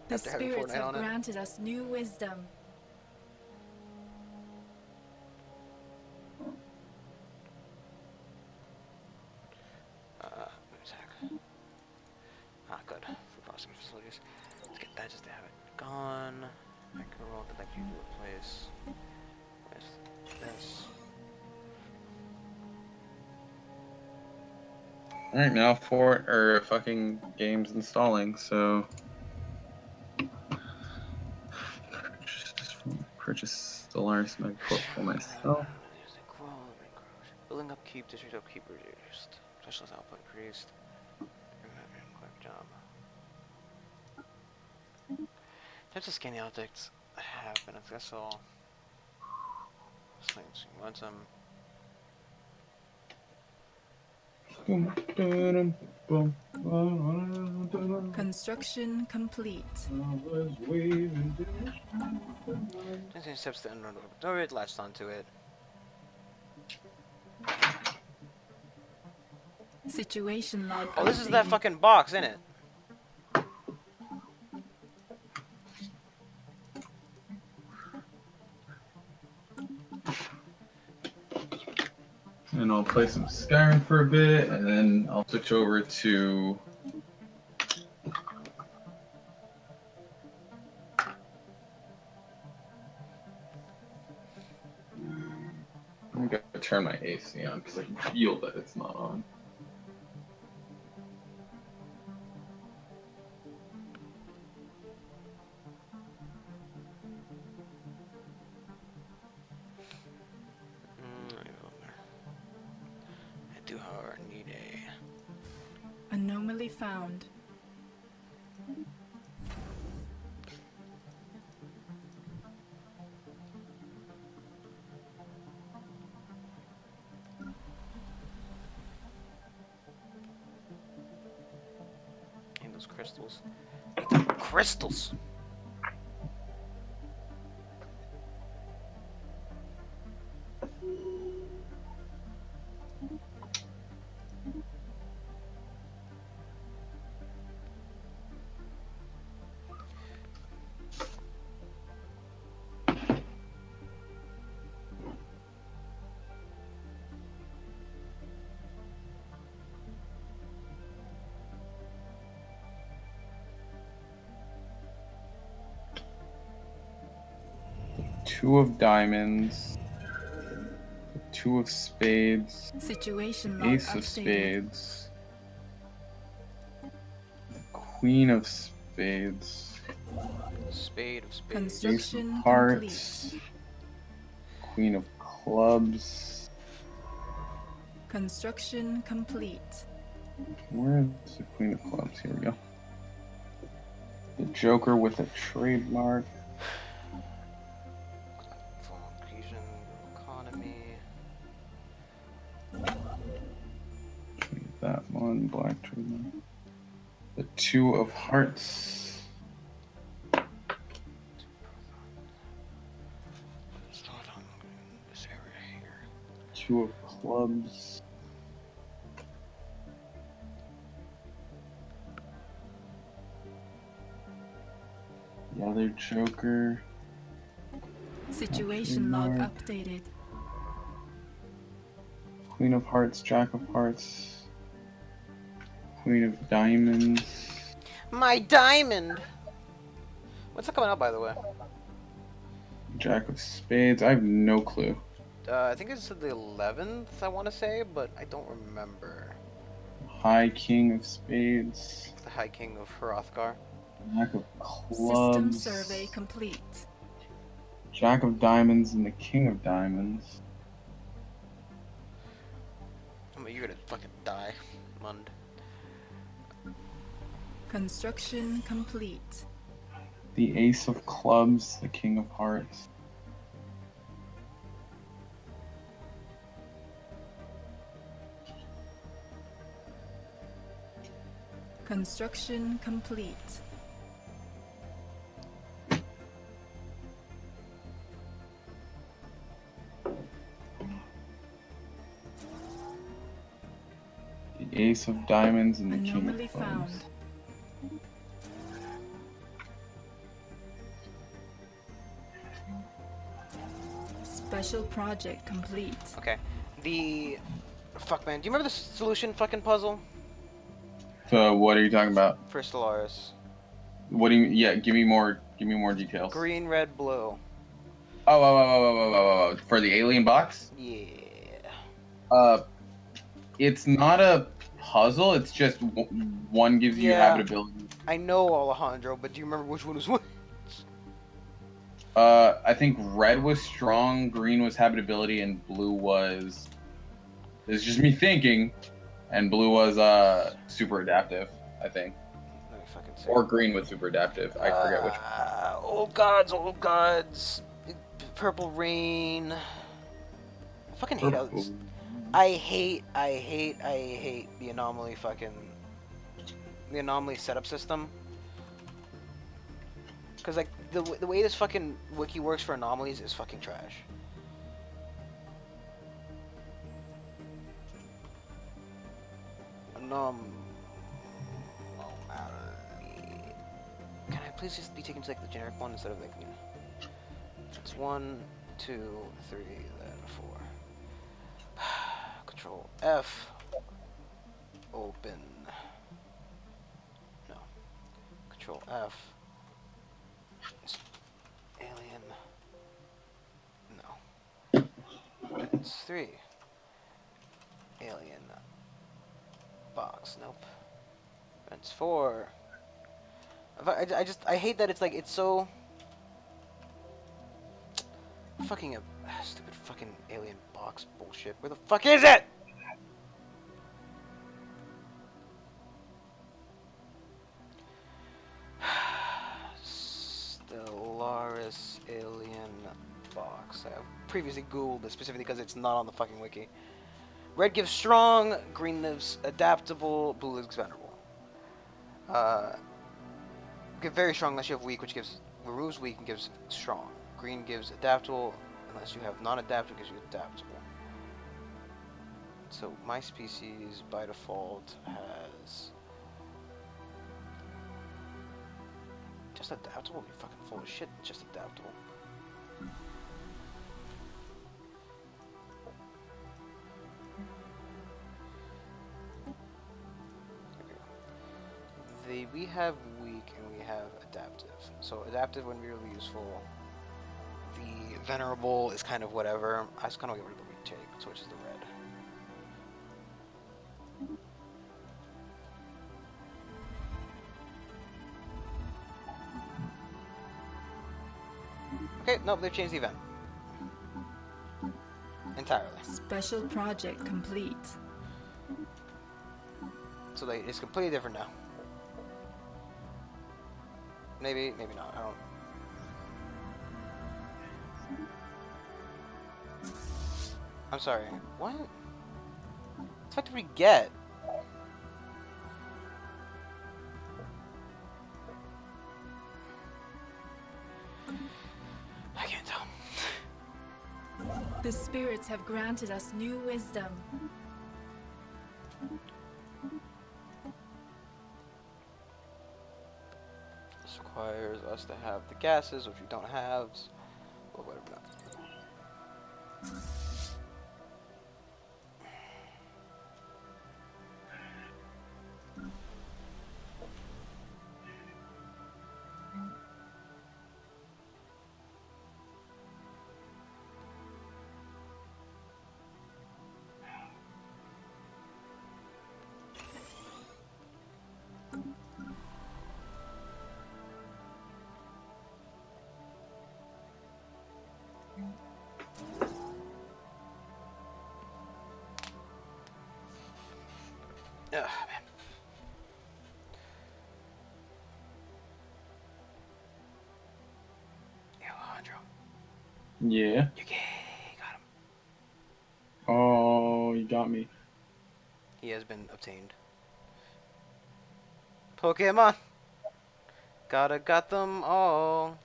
The spirits have granted us new wisdom. Good. For processing facilities. Let's get that just to have it gone. I can roll the like you do replace with this. Alright, now fucking game's installing, so purchase Stellaris Megacorp for myself. Building upkeep, district upkeep reduced. Specialist output increased. Job. Types of scanning objects have been accessible. Construction complete. Steps to unknown orbit, latched onto it. Situation log. Oh, this is that fucking box, isn't it? And I'll play some Skyrim for a bit, and then I'll switch over to I'm gonna turn my AC on because I can feel that it's not on. I do, however, need a anomaly found. And those crystals. Crystals! Two of diamonds, two of spades, situation ace of spades, queen of spades, spade of spades, ace of hearts, queen of clubs. Construction complete. Where is the queen of clubs? Here we go. The Joker with a trademark. That one, black trademark. The two of hearts. This area here. Two of clubs. The other Joker. Situation log updated. Queen of hearts, jack of hearts. Queen of diamonds. My diamond! When's that coming out, by the way? Jack of Spades. I have no clue. I think it's the 11th, I want to say, but I don't remember. High King of Spades. The High King of Hrothgar. Jack of Clubs. System survey complete. Jack of Diamonds and the King of Diamonds. I mean, you're gonna fucking die, Mund. Construction complete. The Ace of Clubs, the King of Hearts. Construction complete. The Ace of Diamonds and the King Anomaly of Clubs. found. Special project complete. Okay. Fuck, man. Do you remember the solution fucking puzzle? So what are you talking about? For Stellaris. What do you? Yeah, give me more details. Green, red, blue. Oh, for the alien box? Yeah. It's not a puzzle. It's just one gives you habitability. I know, Alejandro, but do you remember which one was which? I think red was strong, green was habitability, and blue was. This is just me thinking, and blue was super adaptive. I think. Let me fucking see. Or green was super adaptive. I forget which. Old gods. Purple rain. I fucking hate how this. I hate the anomaly setup system. Cause like the way this fucking wiki works for anomalies is fucking trash. Anomaly. Can I please just be taken to like the generic one instead of like, you know? It's 1, 2, 3, then 4. Control F. Open. No. Control F. Alien. No. It's 3. Alien. Box. Nope. It's 4. I hate that it's like, it's so fucking a stupid fucking alien box bullshit. Where the fuck is it? Stellaris alien box. I previously googled this specifically because it's not on the fucking wiki. Red gives strong, green gives adaptable, blue gives venerable. Give very strong unless you have weak, which gives removes weak and gives strong. Green gives adaptable unless you have non-adaptable, gives you adaptable. So my species by default has just adaptable. You're fucking full of shit. Just adaptable. We have weak and we have adaptive. So adaptive wouldn't be really useful. The venerable is kind of whatever. I just kind of get rid of the weak take, so which is the red. Okay, nope, they've changed the event. Entirely. Special project complete. So it's completely different now. Maybe not. I don't. I'm sorry. What? What the fuck did we get? I can't tell. The spirits have granted us new wisdom. Requires us to have the gases, which we don't have, or whatever. Man. Alejandro. Yeah. You got him. Oh, you got me. He has been obtained. Pokemon. Got them all.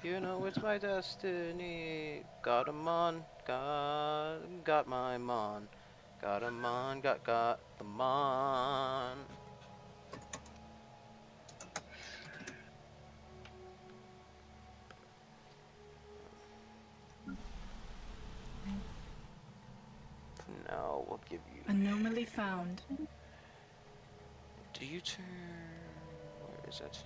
You know it's my destiny. Got 'em on. Got my mon. Got 'em on. Got them on. Now we'll give you. Anomaly found. Do you turn? Where is it?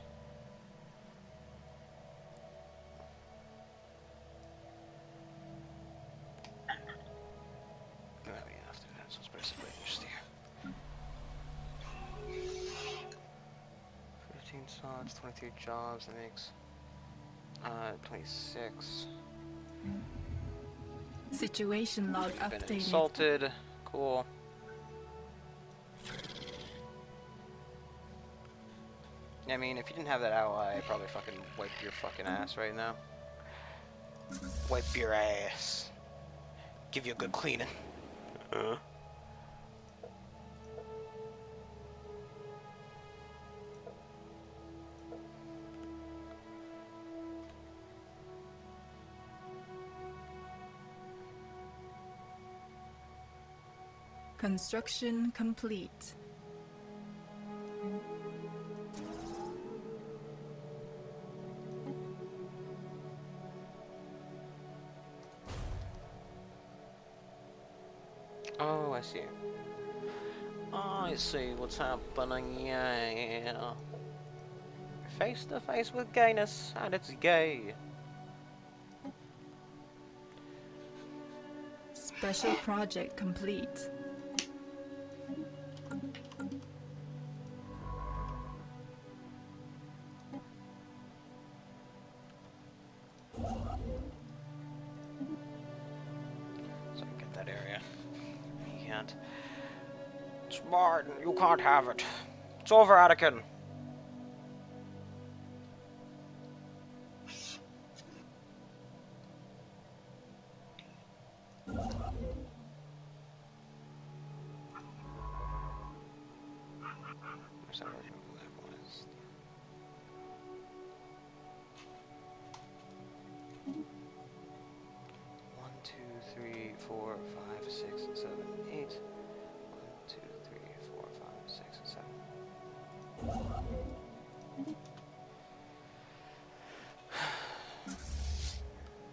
No, yeah, after that, so it's basically just here. 15 slots, 23 jobs. That makes 26. Situation log Been updated. insulted. Cool. I mean, if you didn't have that ally, I'd probably fucking wipe your fucking ass right now. Wipe your ass. Give you a good cleaning. Construction complete. Oh, I see. I see what's happening, yeah. Face to face with gayness, and it's gay. Special project complete. So I can get that area. You can't. It's Martin, you can't have it. It's over, Anakin. Where's that version of that was? 1, 2, 3, 4, 5, 6, 7, 8. 1, 2, 3, 4, 5, 6, 7.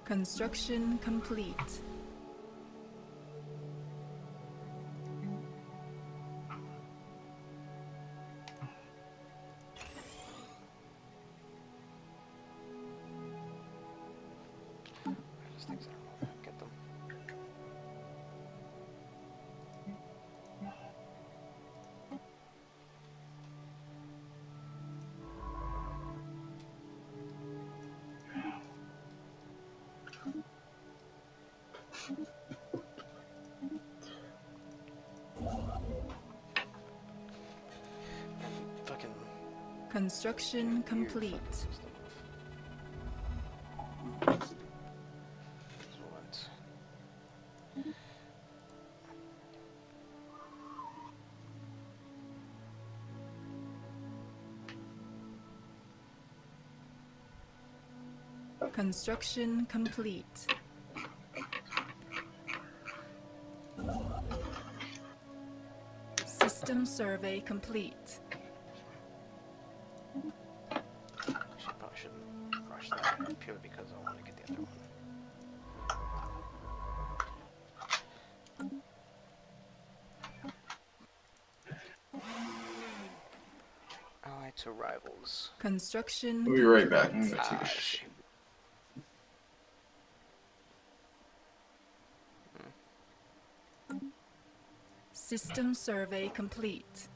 Construction complete. These things, I don't know if I can get them. Fucking Construction complete. Construction complete. System survey complete. Probably shouldn't rush that purely because I want to get the other one. Allied to rivals. Construction. We'll be right back. I'm gonna take a shit. System survey complete.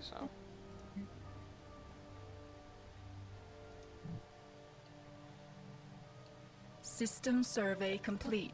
so. System survey complete.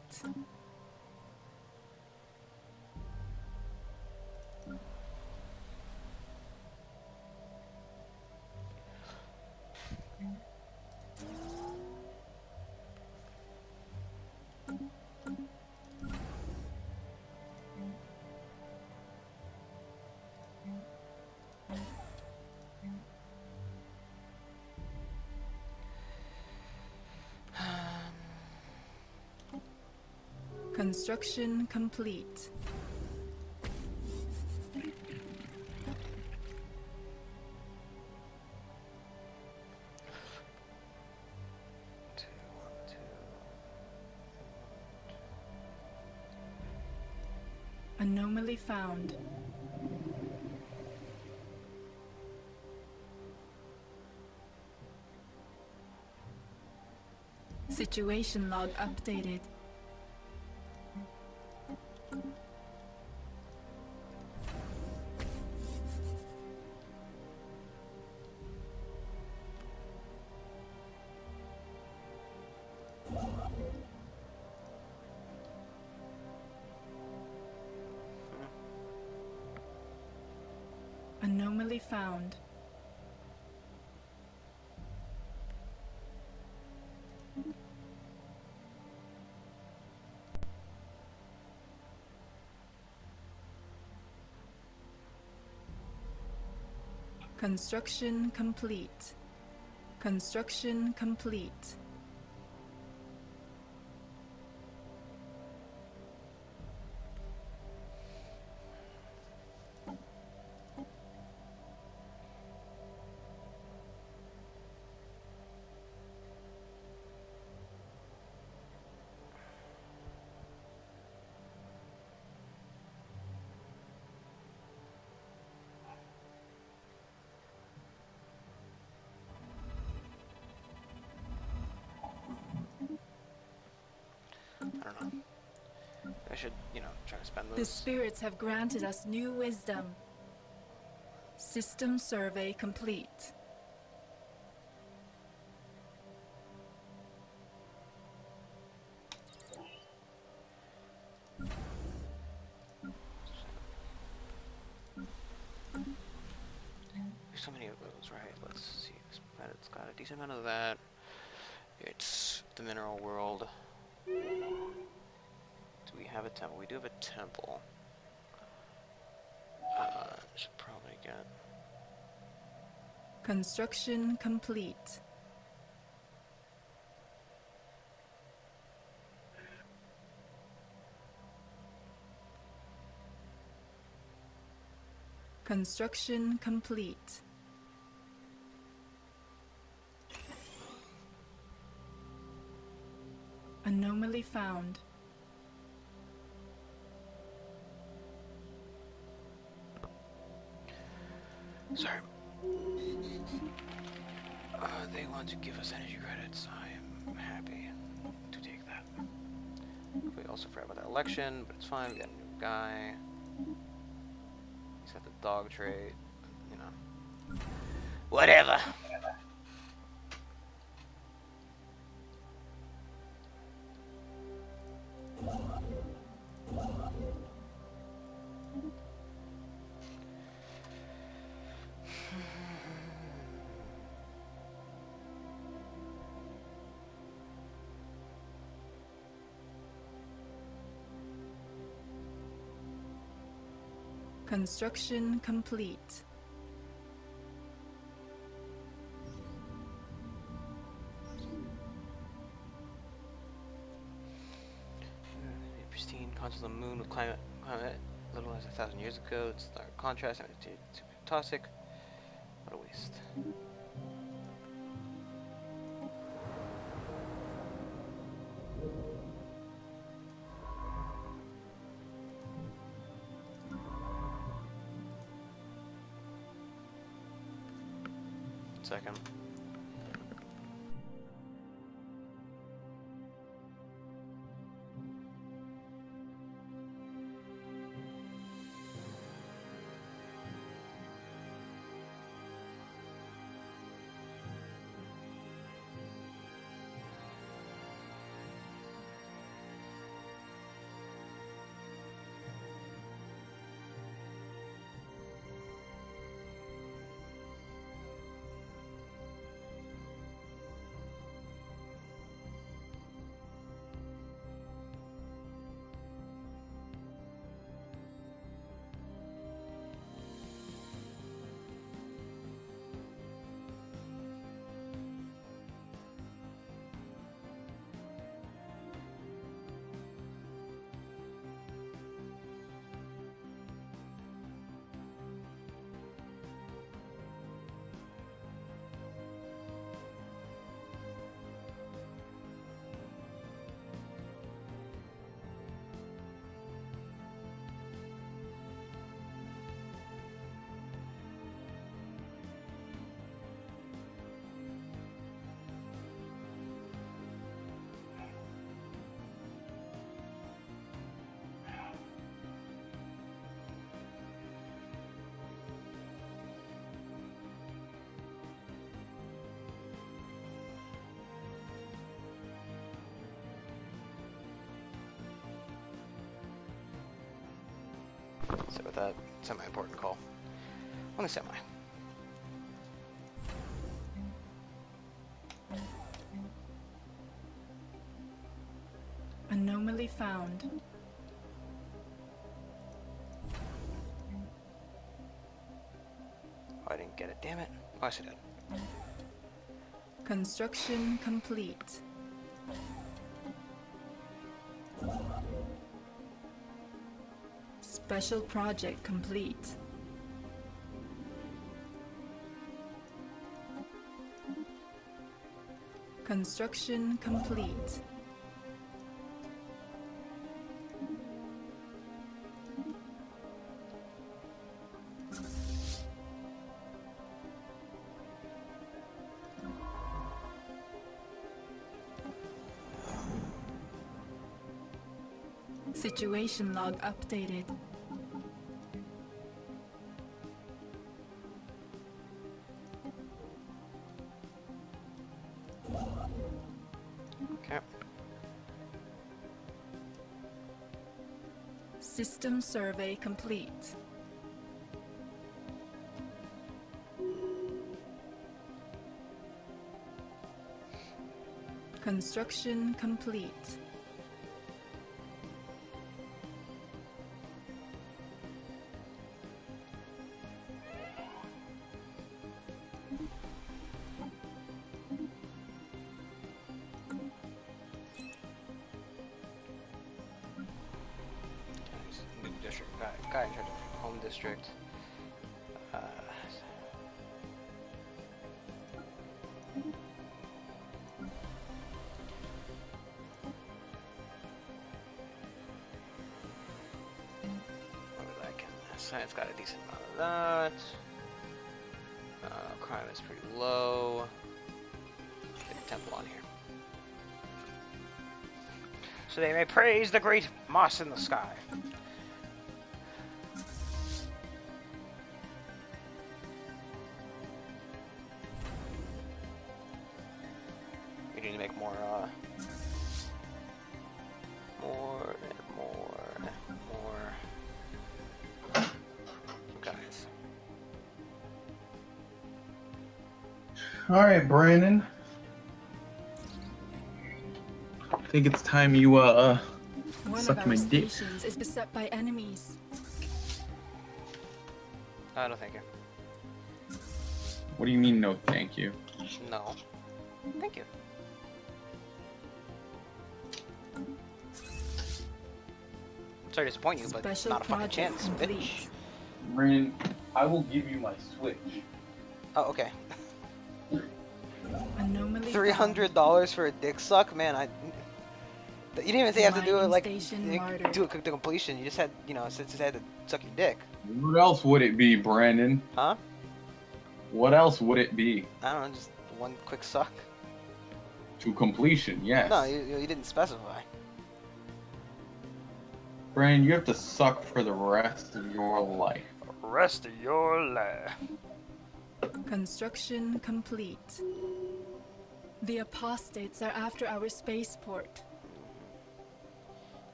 Construction complete. Anomaly found. Situation log updated. Anomaly found. Construction complete. Construction complete. I don't know. I should, try to spend those. The spirits have granted us new wisdom. System survey complete. There's so many of those, right? Let's see. This planet's got a decent amount of that. It's the mineral world. Do we have a temple? We do have a temple. Should probably get. Construction complete. Construction complete. Anomaly found. Sorry. They want to give us energy credits. I am happy to take that. We also forgot about that election, but it's fine. We got a new guy. He's got the dog trait. Whatever. Construction complete. Pristine continental moon with climate little as 1,000 years ago. It's stark contrast and it's super toxic. What a waste. Second. So with that semi-important call. Only semi. Anomaly found. Oh, I didn't get it, damn it. Oh, I should have. Construction complete. Special project complete. Construction complete. Situation log updated. Okay. System survey complete. Construction complete. New district. Guy in charge of home district. Science got a decent amount of that. Crime is pretty low. Get a temple on here. So they may praise the great moss in the sky. We need to make more, more and more and more. Guys. All right, Brandon. I think it's time you One suck of my our dick. stations is beset by enemies. No, thank you. What do you mean, no thank you? No. Thank you. Sorry to disappoint you, but Special not a fucking project chance, complete. bitch. Brandon, I will give you my Switch. Oh, okay. Anomaly $300 for a dick suck? Man, you didn't even say you have to do it like, Station you martyred. do it to completion. You just had, you know, since you had to suck your dick. What else would it be, Brandon? Huh? What else would it be? I don't know, just one quick suck. To completion, yes. No, you didn't specify. Brandon, you have to suck for the rest of your life. Rest of your life. Construction complete. The apostates are after our spaceport.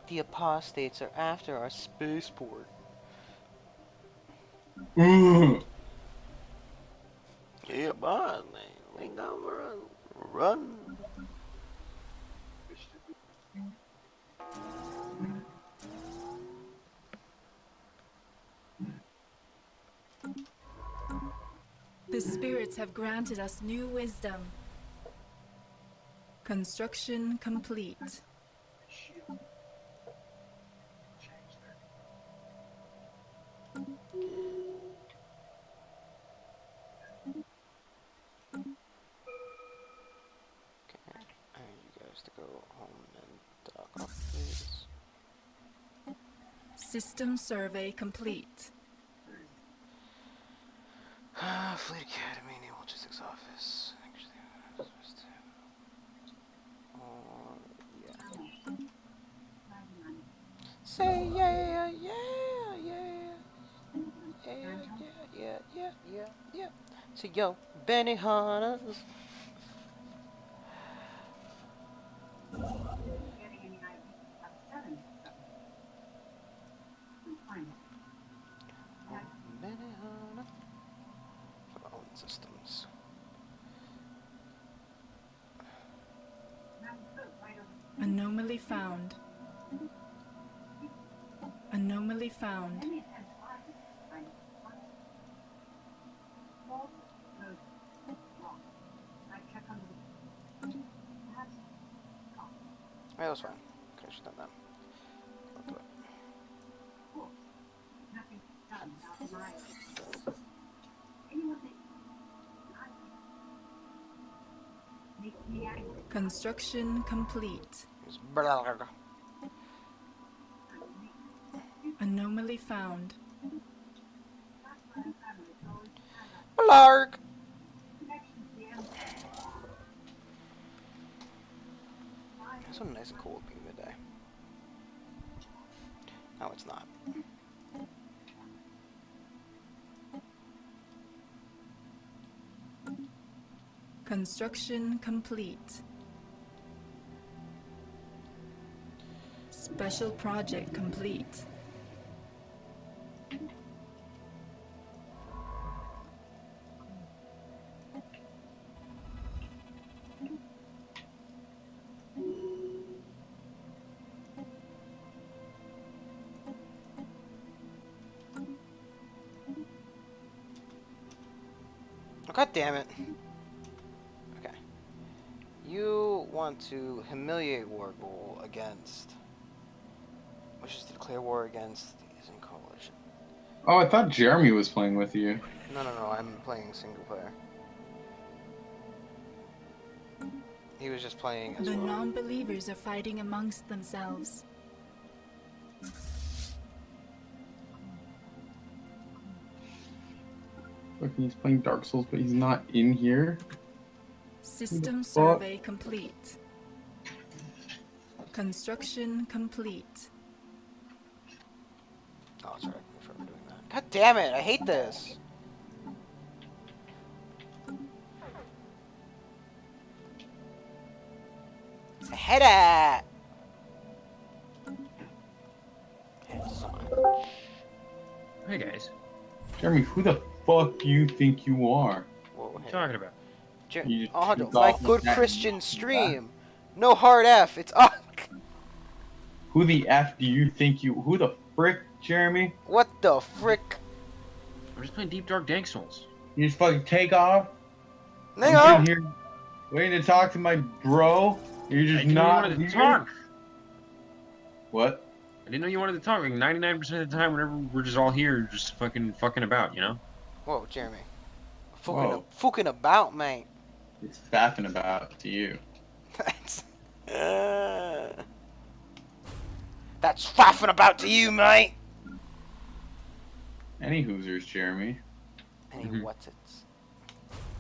The apostates are after our spaceport. Yeah, boy, we gonna run. The spirits have granted us new wisdom. Construction complete. I need you guys to go home and dock up, please. System survey complete. Fleet Academy, Naval Logistics Office. Yeah. Say yeah, yeah, yeah. Yeah. So yo, Benny Hunters. systems. Anomaly found. Anomaly found. Yeah, that was fine. Could have just done that. I'll do it. Construction complete. Anomaly found. Blarg! It's so nice and cold being midday. No, it's not. Construction complete. Special project complete. Oh, God damn it. Okay. You want to humiliate Wargoal against... Which is to declare war against these in coalition. Oh, I thought Jeremy was playing with you. No, I'm playing single player. He was just playing as The well. non-believers are fighting amongst themselves. Look, he's playing Dark Souls, but he's not in here. System survey complete. Construction complete. Oh, that's right. I forgot we're doing that. God damn it! I hate this. I hate it. Hey guys. Jeremy, who the fuck do you think you are? Whoa, What are you talking about? My good Christian stream. No hard F. It's up. Who the F do you think you... Who the frick, Jeremy? What the frick? I'm just playing Deep Dark Dank Souls. You just fucking take off? Hang I'm on. sitting here waiting to talk to my bro. You're just I not wanted to here? talk. What? I didn't know you wanted to talk. Like 99% of the time, whenever we're just all here, just fucking about, you know? Whoa, Jeremy. Whoa. Fucking about, mate. It's faffing about to you. That's faffing about to you, mate. Any Hoosers, Jeremy. Any what's it's?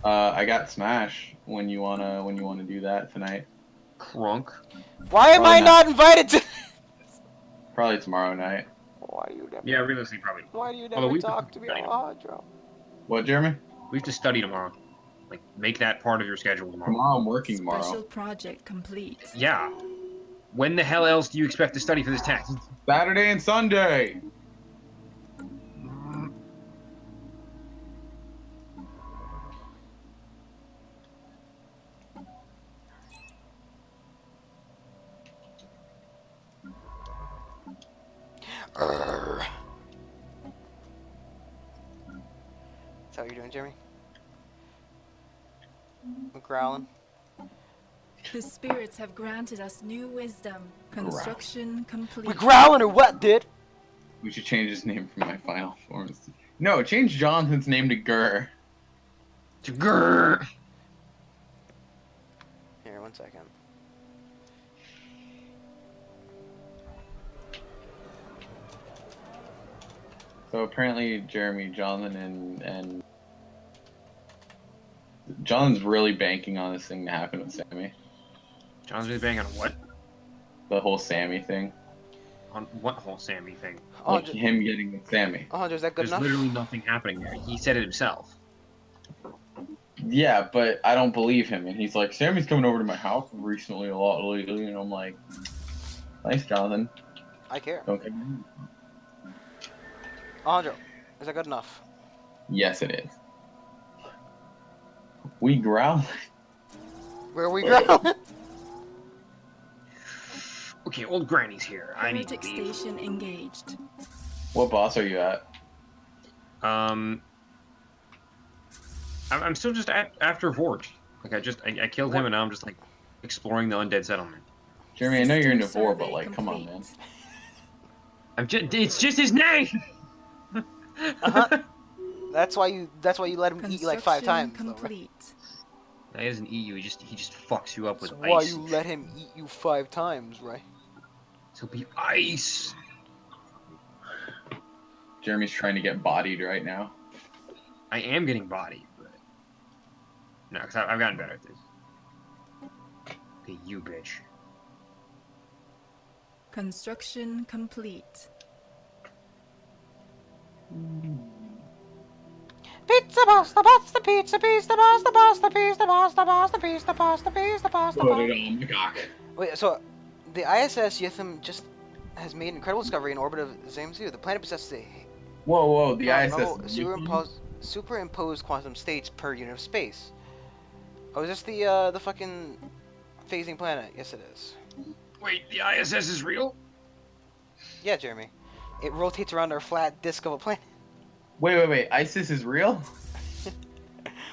I got Smash when you wanna do that tonight. Crunk. Why am I not invited to? Probably tomorrow night. Why do you never? Yeah, realistically, probably. Why do you never talk to me, Alejandro? What, Jeremy? We have to study tomorrow. Like, make that part of your schedule tomorrow. Tomorrow I'm working tomorrow. Special project complete. Yeah. When the hell else do you expect to study for this test? Saturday and Sunday. Is that what you're doing, Jeremy? I'm growling. The spirits have granted us new wisdom. Construction complete. We growling or what, dude? We should change his name from my final forms. No, change Jonathan's name to Gurr. To Gurr. Here, 1 second. So apparently, Jeremy, Jonathan, and John's really banking on this thing to happen with Sammy. John's really banking on what? The whole Sammy thing. On what whole Sammy thing? Like him getting with Sammy. Oh, is that good There's enough? literally nothing happening there. He said it himself. Yeah, but I don't believe him. And he's like, Sammy's coming over to my house recently a lot lately. And I'm like, thanks, Jonathan. I care. Don't get me. Alejandro, is that good enough? Yes, it is. We growl. Where are we growling? Okay, old granny's here. I need to Heretic leave. station engaged. What boss are you at? I'm still just after Vorge. Like I killed him and now I'm just like exploring the undead settlement. Jeremy, I know you're in Devore, but like, come on, man. It's just his name. That's why you let him eat you like 5 times. Though, right? He doesn't eat you. He just fucks you up with ice. That's why you let him eat you 5 times, right? He'll be ice. Jeremy's trying to get bodied right now. I am getting bodied, but no, because I've gotten better at this. Okay, you bitch. Construction complete. Pizza pasta, pasta, pizza, pizza, pasta, pasta, pizza, pasta, pasta, pizza, pasta, pizza, pasta. Put it on the cock. Wait, so the ISS Yitham just has made an incredible discovery in orbit of Zamzu. The planet possesses a Whoa, the ISS superimposed quantum states per unit of space. Oh, is this the fucking phasing planet? Yes, it is. Wait, the ISS is real? Yeah, Jeremy. It rotates around our flat disk of a planet. Wait. ISIS is real?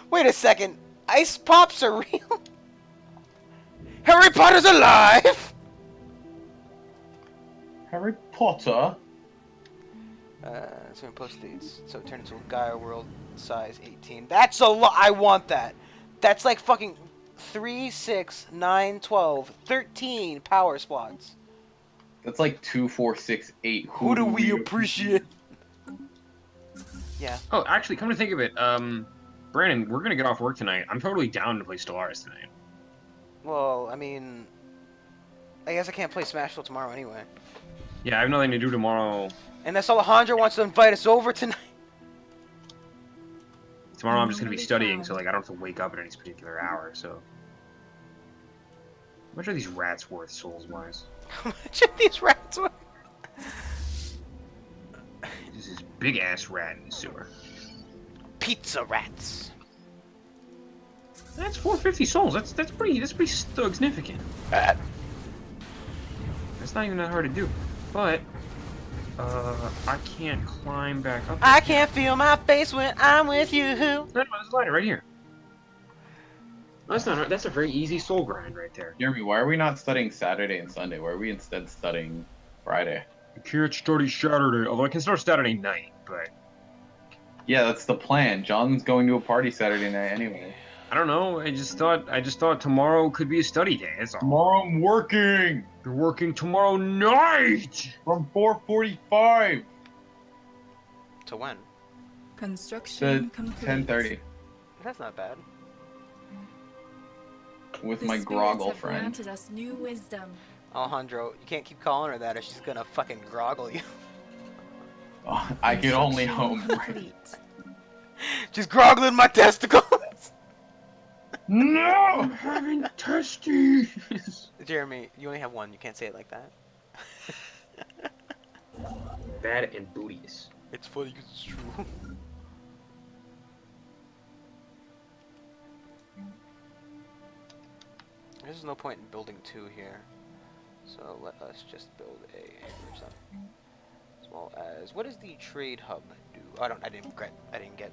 Wait a second. Ice pops are real? Harry Potter's alive! Harry Potter? So post these. So turn into a Gaia world size 18. That's a lot. I want that. That's like fucking 3, 6, 9, 12, 13 power spots. That's like 2, 4, 6, 8. Who do we appreciate? Yeah. Oh, actually, come to think of it, Brandon, we're gonna get off work tonight. I'm totally down to play Stellaris tonight. Well, I mean, I guess I can't play Smash till tomorrow anyway. Yeah, I have nothing to do tomorrow. Unless Alejandro wants to invite us over tonight. Tomorrow I'm just gonna be studying, so like I don't have to wake up at any particular hour. So, how much are these rats worth, souls-wise? How much are these rats worth? This is big ass rat in the sewer. Pizza rats. That's 450 souls. That's pretty significant. That's not even that hard to do, but. I can't climb back up. I can't feel my face when I'm with you. No, there's a ladder right here. That's not. That's a very easy soul grind right there. Jeremy, why are we not studying Saturday and Sunday? Why are we instead studying Friday? I can't study Saturday, although I can start Saturday night, but... Yeah, that's the plan. John's going to a party Saturday night anyway. I don't know. I just thought tomorrow could be a study day. That's all. Tomorrow I'm working. You're working tomorrow night from 4:45 to when? Construction complete. 10:30. That's not bad. With my groggle friend. Granted us new wisdom. Alejandro, you can't keep calling her that or she's gonna fucking groggle you. Oh, I can only hope. Right? She's groggling my testicles. No, I'm having testes. Jeremy, you only have one. You can't say it like that. Bad and bootious. It's funny because it's true. There's no point in building 2 here, so let us just build a something. As well as, what does the trade hub do? I didn't get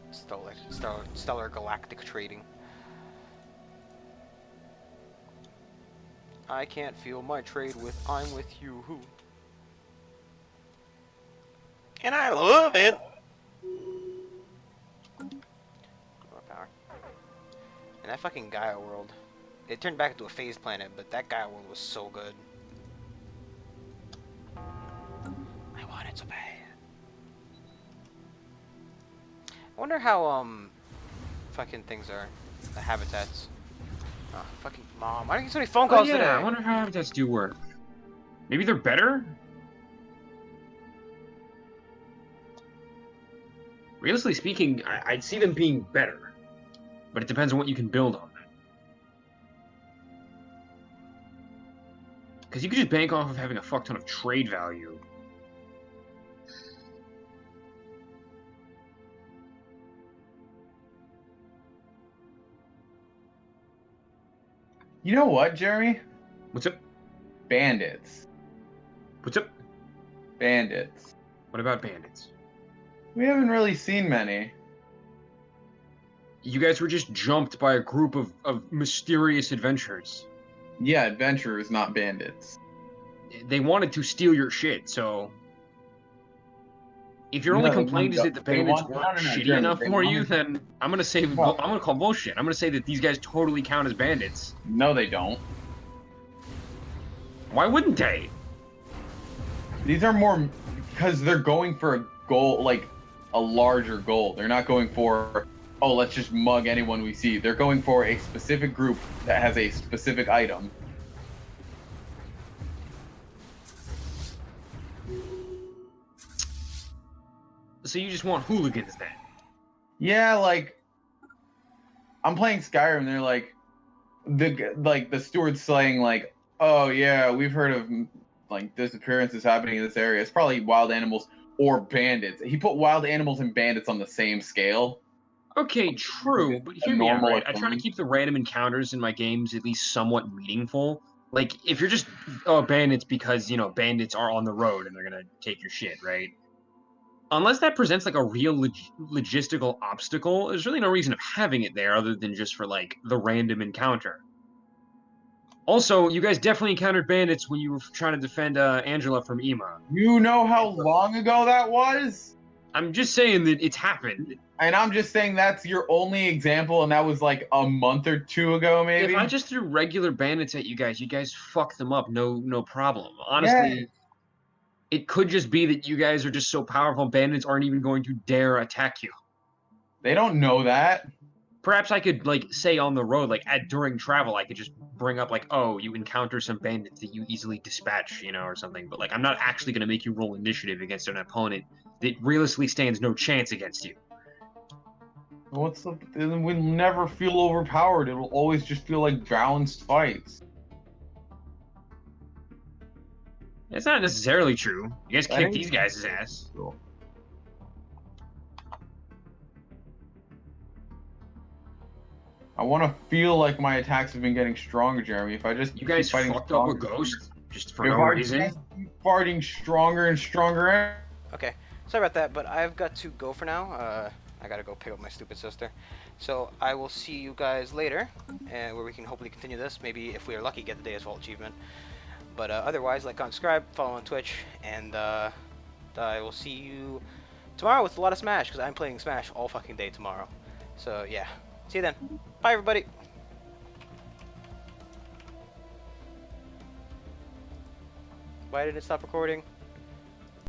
stellar galactic trading. I can't feel my trade with I'm with you who. And I love it! More power. And that fucking Gaia world. It turned back into a phased planet, but that Gaia world was so good. I want it so bad. I wonder how, fucking things are. The habitats. Oh, fucking mom. Why don't you get so many phone calls today? I wonder how habitats do work. Maybe they're better? Realistically speaking, I'd see them being better. But it depends on what you can build on them. Because you could just bank off of having a fuck ton of trade value. You know what, Jeremy? What's up? Bandits. What's up? Bandits. What about bandits? We haven't really seen many. You guys were just jumped by a group of mysterious adventurers. Yeah, adventurers, not bandits. They wanted to steal your shit, so... If your only complaint is that the bandits weren't shitty enough for you, then I'm gonna say I'm gonna call bullshit. I'm gonna say that these guys totally count as bandits. No, they don't. Why wouldn't they? These are more because they're going for a goal, like a larger goal. They're not going for, oh, let's just mug anyone we see. They're going for a specific group that has a specific item. So you just want hooligans then? Yeah, like I'm playing Skyrim. And they're like the steward's saying like, oh yeah, we've heard of like disappearances happening in this area. It's probably wild animals or bandits. He put wild animals and bandits on the same scale. Okay, true, but hear me out, right? I try to keep the random encounters in my games at least somewhat meaningful. Like, if you're just, oh, bandits because, you know, bandits are on the road and they're gonna take your shit, right? Unless that presents, like, a real logistical obstacle, there's really no reason of having it there other than just for, like, the random encounter. Also, you guys definitely encountered bandits when you were trying to defend Angela from Ema. You know how long ago that was? I'm just saying that it's happened. And I'm just saying that's your only example, and that was like a month or two ago, maybe? If I just threw regular bandits at you guys fucked them up, no problem. Honestly, It could just be that you guys are just so powerful, bandits aren't even going to dare attack you. They don't know that. Perhaps I could, like, say on the road, like, during travel, I could just bring up, like, oh, you encounter some bandits that you easily dispatch, you know, or something. But, like, I'm not actually going to make you roll initiative against an opponent that realistically stands no chance against you. What's the... We'll never feel overpowered. It'll always just feel like balanced fights. That's not necessarily true. You guys kick these guys' ass. Cool. I want to feel like my attacks have been getting stronger, Jeremy. If I just you guys fucked up a ghost just for no reason. Farting stronger and stronger. Okay, sorry about that, but I've got to go for now. I gotta go pick up my stupid sister. So I will see you guys later, and where we can hopefully continue this. Maybe if we are lucky, get the Day as Vault achievement. But otherwise, like, comment, subscribe, follow on Twitch, and I will see you tomorrow with a lot of Smash, because I'm playing Smash all fucking day tomorrow. So yeah, see you then. Bye, everybody. Why did it stop recording?